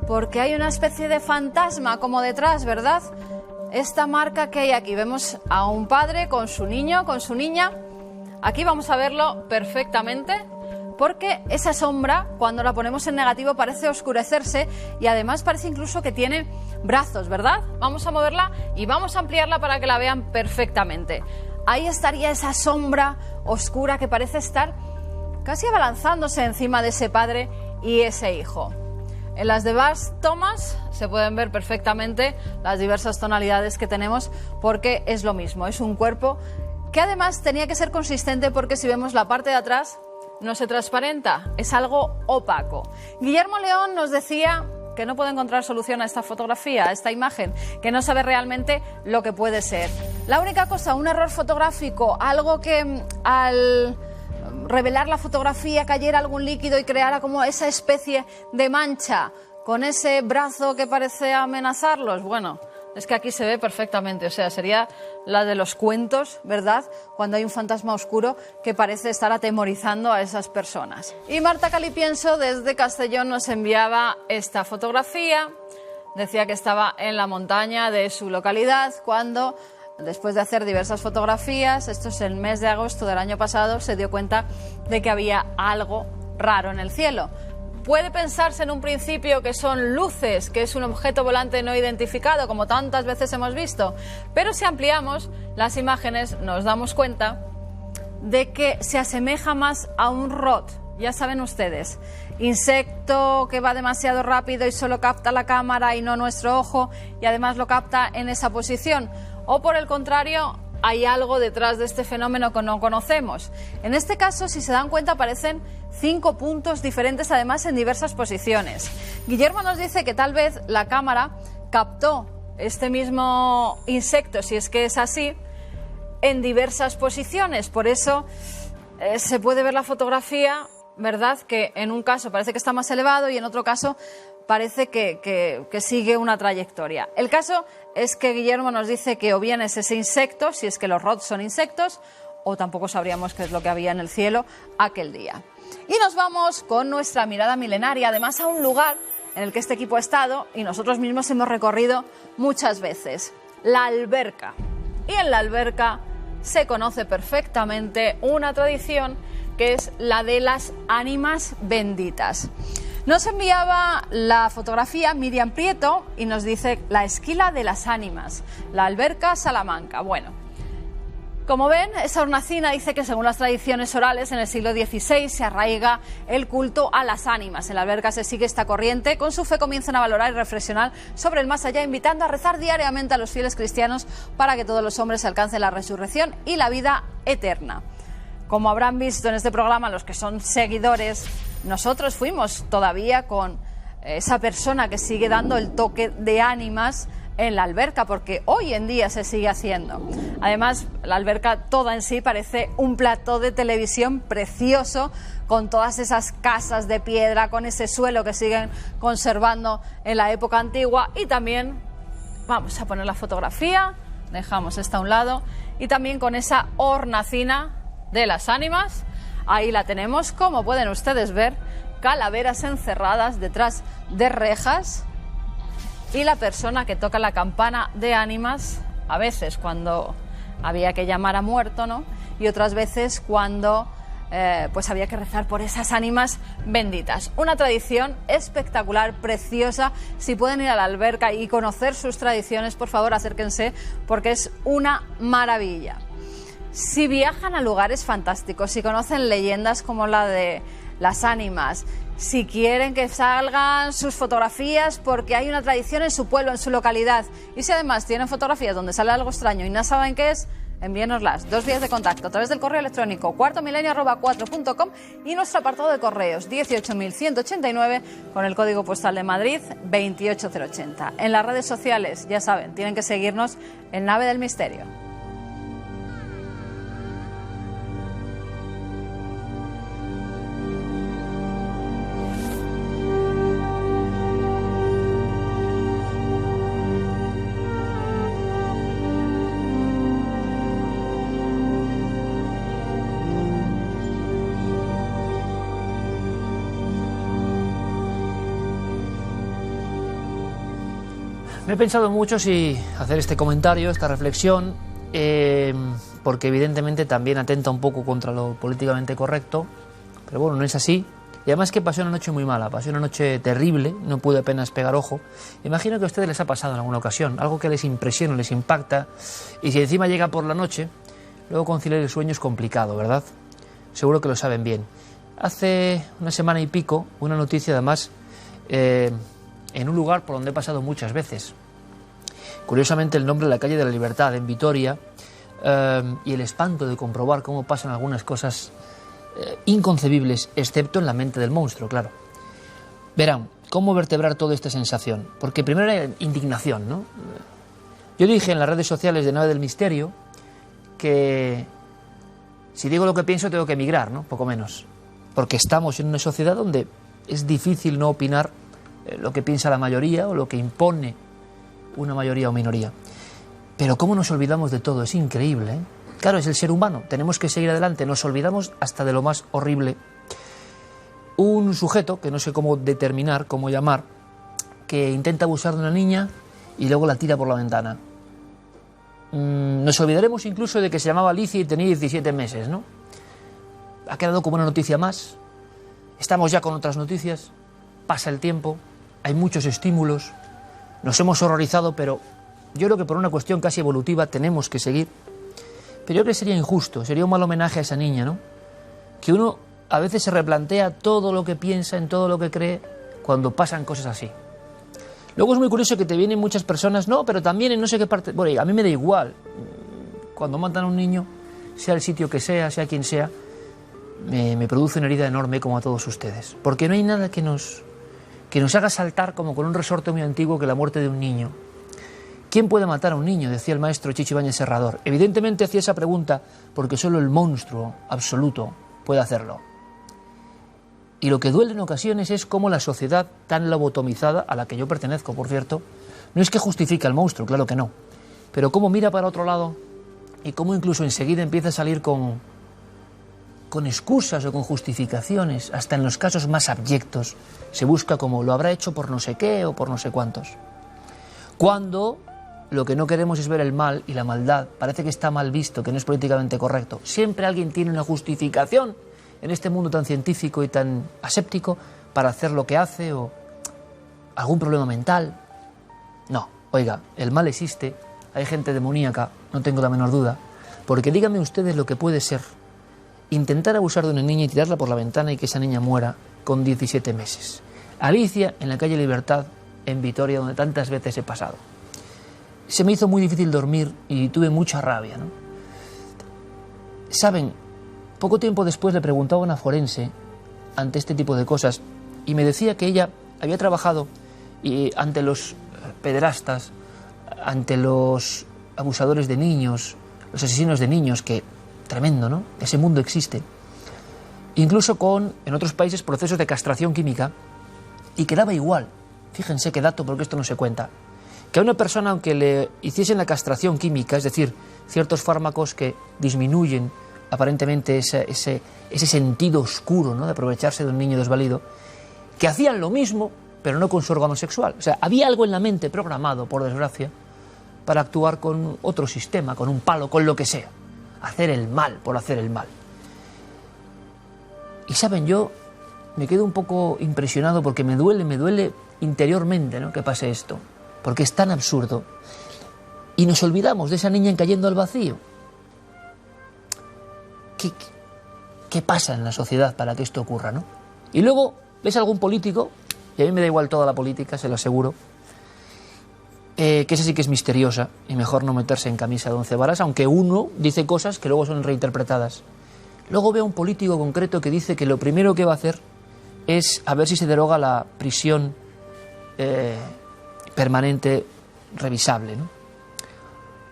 porque hay una especie de fantasma como detrás, ¿verdad? Esta marca que hay aquí, vemos a un padre con su niño, con su niña. Aquí vamos a verlo perfectamente, porque esa sombra, cuando la ponemos en negativo, parece oscurecerse y además parece incluso que tiene brazos, ¿verdad? Vamos a moverla y vamos a ampliarla para que la vean perfectamente. Ahí estaría esa sombra oscura que parece estar casi abalanzándose encima de ese padre y ese hijo. En las demás tomas se pueden ver perfectamente las diversas tonalidades que tenemos, porque es lo mismo, es un cuerpo que además tenía que ser consistente, porque si vemos la parte de atrás no se transparenta, es algo opaco. Guillermo León nos decía que no puede encontrar solución a esta fotografía, a esta imagen, que no sabe realmente lo que puede ser. La única cosa, un error fotográfico, algo que al revelar la fotografía cayera algún líquido y creara como esa especie de mancha con ese brazo que parece amenazarlos. Bueno, es que aquí se ve perfectamente, o sea, sería la de los cuentos, ¿verdad? Cuando hay un fantasma oscuro que parece estar atemorizando a esas personas. Y Marta Calipienso desde Castellón nos enviaba esta fotografía. Decía que estaba en la montaña de su localidad cuando, después de hacer diversas fotografías, esto es el mes de agosto del año pasado, se dio cuenta de que había algo raro en el cielo. Puede pensarse en un principio que son luces, que es un objeto volante no identificado, como tantas veces hemos visto, pero si ampliamos las imágenes nos damos cuenta de que se asemeja más a un rot. Ya saben ustedes, insecto que va demasiado rápido y solo capta la cámara y no nuestro ojo, y además lo capta en esa posición. O por el contrario, hay algo detrás de este fenómeno que no conocemos. En este caso, si se dan cuenta, aparecen 5 puntos diferentes, además en diversas posiciones. Guillermo nos dice que tal vez la cámara captó este mismo insecto, si es que es así, en diversas posiciones. Por eso se puede ver la fotografía, ¿verdad?, que en un caso parece que está más elevado y en otro caso parece que sigue una trayectoria. El caso es que Guillermo nos dice que o bien es ese insecto, si es que los rots son insectos, o tampoco sabríamos qué es lo que había en el cielo aquel día. Y nos vamos con nuestra mirada milenaria, además a un lugar en el que este equipo ha estado y nosotros mismos hemos recorrido muchas veces, la alberca. Y en la alberca se conoce perfectamente una tradición que es la de las ánimas benditas. Nos enviaba la fotografía Miriam Prieto y nos dice la esquila de las ánimas, la alberca Salamanca. Bueno, como ven, esa hornacina dice que según las tradiciones orales en el siglo XVI se arraiga el culto a las ánimas. En la alberca se sigue esta corriente, con su fe comienzan a valorar y reflexionar sobre el más allá, invitando a rezar diariamente a los fieles cristianos para que todos los hombres alcancen la resurrección y la vida eterna. Como habrán visto en este programa los que son seguidores, nosotros fuimos todavía con esa persona que sigue dando el toque de ánimas en la alberca, porque hoy en día se sigue haciendo. Además, la alberca toda en sí parece un plató de televisión precioso, con todas esas casas de piedra, con ese suelo que siguen conservando en la época antigua. Y también, vamos a poner la fotografía, dejamos esta a un lado, y también con esa hornacina de las ánimas. Ahí la tenemos, como pueden ustedes ver, calaveras encerradas detrás de rejas, y la persona que toca la campana de ánimas, a veces cuando había que llamar a muerto, ¿no?, y otras veces cuando pues había que rezar por esas ánimas benditas. Una tradición espectacular, preciosa. Si pueden ir a la alberca y conocer sus tradiciones, por favor acérquense, porque es una maravilla. Si viajan a lugares fantásticos, si conocen leyendas como la de las ánimas, si quieren que salgan sus fotografías porque hay una tradición en su pueblo, en su localidad, y si además tienen fotografías donde sale algo extraño y no saben qué es, envíenoslas. 2 vías de contacto a través del correo electrónico cuartomilenio@4.com y nuestro apartado de correos 18.189 con el código postal de Madrid 28080. En las redes sociales, ya saben, tienen que seguirnos en Nave del Misterio. Me he pensado mucho si hacer este comentario, esta reflexión, porque evidentemente también atenta un poco contra lo políticamente correcto, pero bueno, no es así. Y además que pasé una noche muy mala, pasé una noche terrible, no pude apenas pegar ojo. Imagino que a ustedes les ha pasado en alguna ocasión, algo que les impresiona, les impacta, y si encima llega por la noche, luego conciliar el sueño es complicado, ¿verdad? Seguro que lo saben bien. Hace una semana y pico, una noticia además, en un lugar por donde he pasado muchas veces. Curiosamente el nombre de la calle de la Libertad en Vitoria, y el espanto de comprobar cómo pasan algunas cosas inconcebibles, excepto en la mente del monstruo, claro. Verán, ¿cómo vertebrar toda esta sensación? Porque primero era indignación, ¿no? Yo dije en las redes sociales de Nave del Misterio que si digo lo que pienso tengo que emigrar, ¿no? Poco menos. Porque estamos en una sociedad donde es difícil no opinar lo que piensa la mayoría o lo que impone una mayoría o minoría. Pero cómo nos olvidamos de todo, es increíble, ¿eh? Claro, es el ser humano, tenemos que seguir adelante, nos olvidamos hasta de lo más horrible. Un sujeto, que no sé cómo determinar, cómo llamar, que intenta abusar de una niña y luego la tira por la ventana. Nos olvidaremos incluso de que se llamaba Alicia y tenía 17 meses, ¿no? Ha quedado como una noticia más. Estamos ya con otras noticias, pasa el tiempo, hay muchos estímulos, nos hemos horrorizado, pero yo creo que por una cuestión casi evolutiva tenemos que seguir. Pero yo creo que sería injusto, sería un mal homenaje a esa niña, ¿no? Que uno a veces se replantea todo lo que piensa, en todo lo que cree, cuando pasan cosas así. Luego es muy curioso que te vienen muchas personas, no, pero también en no sé qué parte... Bueno, a mí me da igual. Cuando matan a un niño, sea el sitio que sea quien sea, me produce una herida enorme como a todos ustedes. Porque no hay nada que nos haga saltar como con un resorte muy antiguo que la muerte de un niño. ¿Quién puede matar a un niño?, decía el maestro Chicho Ibáñez Serrador. Evidentemente hacía esa pregunta porque solo el monstruo absoluto puede hacerlo. Y lo que duele en ocasiones es cómo la sociedad tan lobotomizada, a la que yo pertenezco, por cierto, no es que justifique al monstruo, claro que no, pero cómo mira para otro lado y cómo incluso enseguida empieza a salir con excusas o con justificaciones, hasta en los casos más abyectos, se busca como lo habrá hecho por no sé qué o por no sé cuántos. Cuando lo que no queremos es ver el mal y la maldad, parece que está mal visto, que no es políticamente correcto. Siempre alguien tiene una justificación en este mundo tan científico y tan aséptico para hacer lo que hace, o algún problema mental. No, oiga, el mal existe, hay gente demoníaca, no tengo la menor duda, porque díganme ustedes lo que puede ser intentar abusar de una niña y tirarla por la ventana y que esa niña muera con 17 meses. Alicia en la calle Libertad, en Vitoria, donde tantas veces he pasado. Se me hizo muy difícil dormir y tuve mucha rabia, ¿no? Saben, poco tiempo después le preguntaba a una forense ante este tipo de cosas y me decía que ella había trabajado ante los pederastas, ante los abusadores de niños, los asesinos de niños, que tremendo, ¿no? Ese mundo existe. Incluso en otros países, procesos de castración química, y que daba igual. Fíjense qué dato, porque esto no se cuenta. Que a una persona, aunque le hiciesen la castración química, es decir, ciertos fármacos que disminuyen aparentemente ese sentido oscuro, ¿no?, de aprovecharse de un niño desvalido, que hacían lo mismo, pero no con su órgano sexual. O sea, había algo en la mente programado, por desgracia, para actuar con otro sistema, con un palo, con lo que sea. Hacer el mal por hacer el mal. Y saben, yo me quedo un poco impresionado porque me duele interiormente, ¿no?, que pase esto, porque es tan absurdo. Y nos olvidamos de esa niña cayendo al vacío. ¿Qué pasa en la sociedad para que esto ocurra, no? Y luego ves a algún político, y a mí me da igual toda la política, se lo aseguro, que esa sí que es misteriosa, y mejor no meterse en camisa de 11 varas, aunque uno dice cosas que luego son reinterpretadas. Luego veo a un político concreto que dice que lo primero que va a hacer es a ver si se deroga la prisión permanente revisable, ¿no?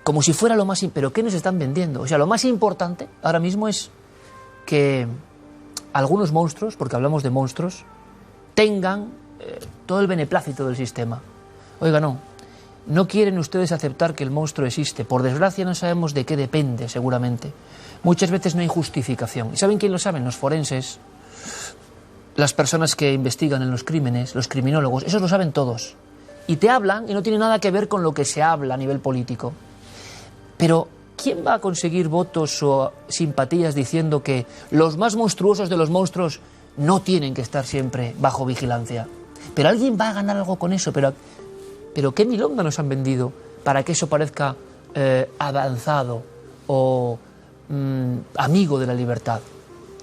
Como si fuera lo más... ¿Pero qué nos están vendiendo? O sea, lo más importante ahora mismo es que algunos monstruos, porque hablamos de monstruos, tengan todo el beneplácito del sistema. Oiga, no quieren ustedes aceptar que el monstruo existe. Por desgracia no sabemos de qué depende, seguramente. Muchas veces no hay justificación. ¿Y saben quién lo saben? Los forenses, las personas que investigan en los crímenes, los criminólogos, esos lo saben todos. Y te hablan y no tiene nada que ver con lo que se habla a nivel político. Pero ¿quién va a conseguir votos o simpatías diciendo que los más monstruosos de los monstruos no tienen que estar siempre bajo vigilancia? Pero alguien va a ganar algo con eso. Pero ¿qué milonga nos han vendido para que eso parezca avanzado o amigo de la libertad?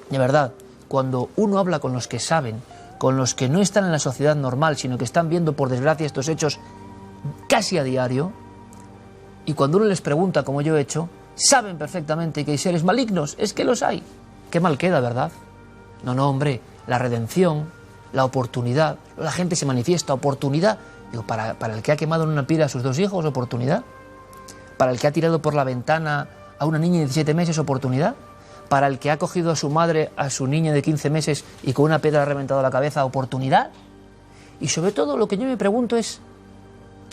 De verdad, cuando uno habla con los que saben, con los que no están en la sociedad normal, sino que están viendo por desgracia estos hechos casi a diario, y cuando uno les pregunta, como yo he hecho, saben perfectamente que hay seres malignos, es que los hay. Qué mal queda, ¿verdad? No, hombre, la redención, la oportunidad, la gente se manifiesta, oportunidad. Digo, para el que ha quemado en una pira a sus 2 hijos, oportunidad. Para el que ha tirado por la ventana a una niña de 17 meses, oportunidad. Para el que ha cogido a su madre, a su niña de 15 meses y con una piedra ha reventado la cabeza, oportunidad. Y sobre todo lo que yo me pregunto es,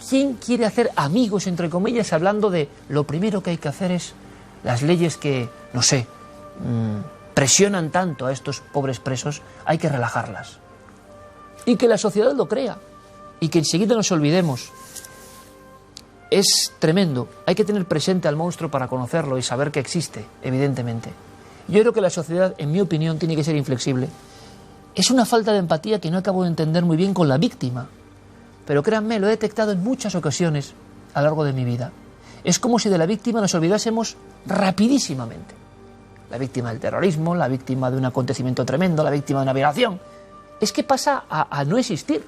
¿quién quiere hacer amigos, entre comillas, hablando de lo primero que hay que hacer es las leyes que, no sé, presionan tanto a estos pobres presos, hay que relajarlas? Y que la sociedad lo crea, y que enseguida nos olvidemos. Es tremendo, hay que tener presente al monstruo para conocerlo y saber que existe, evidentemente. Yo creo que la sociedad, en mi opinión, tiene que ser inflexible. Es una falta de empatía que no acabo de entender muy bien con la víctima. Pero créanme, lo he detectado en muchas ocasiones a lo largo de mi vida. Es como si de la víctima nos olvidásemos rapidísimamente. La víctima del terrorismo, la víctima de un acontecimiento tremendo, la víctima de una violación. Es que pasa a no existir.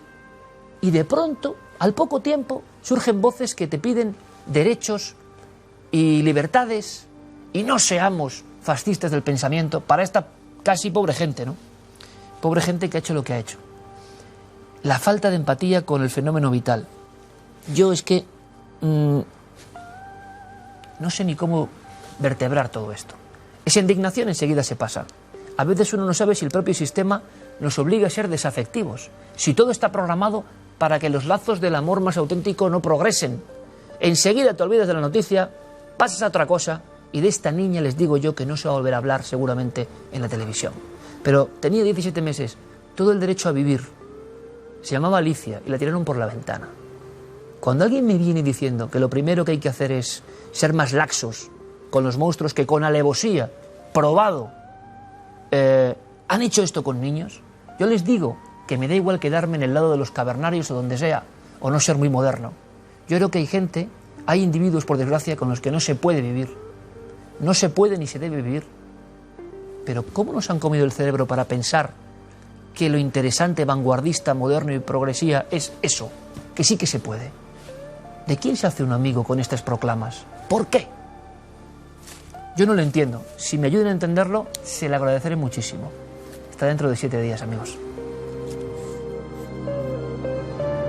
Y de pronto, al poco tiempo, surgen voces que te piden derechos y libertades, y no seamos fascistas del pensamiento para esta casi pobre gente, ¿no? Pobre gente que ha hecho lo que ha hecho. La falta de empatía con el fenómeno vital. Yo es que no sé ni cómo vertebrar todo esto. Esa indignación enseguida se pasa. A veces uno no sabe si el propio sistema nos obliga a ser desafectivos, si todo está programado para que los lazos del amor más auténtico no progresen. Enseguida te olvidas de la noticia, pasas a otra cosa, y de esta niña les digo yo que no se va a volver a hablar seguramente en la televisión. Pero tenía 17 meses, todo el derecho a vivir. Se llamaba Alicia y la tiraron por la ventana. Cuando alguien me viene diciendo que lo primero que hay que hacer es ser más laxos con los monstruos que con alevosía, probado, han hecho esto con niños, yo les digo que me da igual quedarme en el lado de los cavernarios o donde sea, o no ser muy moderno. Yo creo que hay gente, hay individuos, por desgracia, con los que no se puede vivir. No se puede ni se debe vivir. Pero ¿cómo nos han comido el cerebro para pensar que lo interesante, vanguardista, moderno y progresía es eso, que sí que se puede? ¿De quién se hace un amigo con estas proclamas? ¿Por qué? Yo no lo entiendo. Si me ayudan a entenderlo, se lo agradeceré muchísimo. Hasta dentro de 7 días, amigos.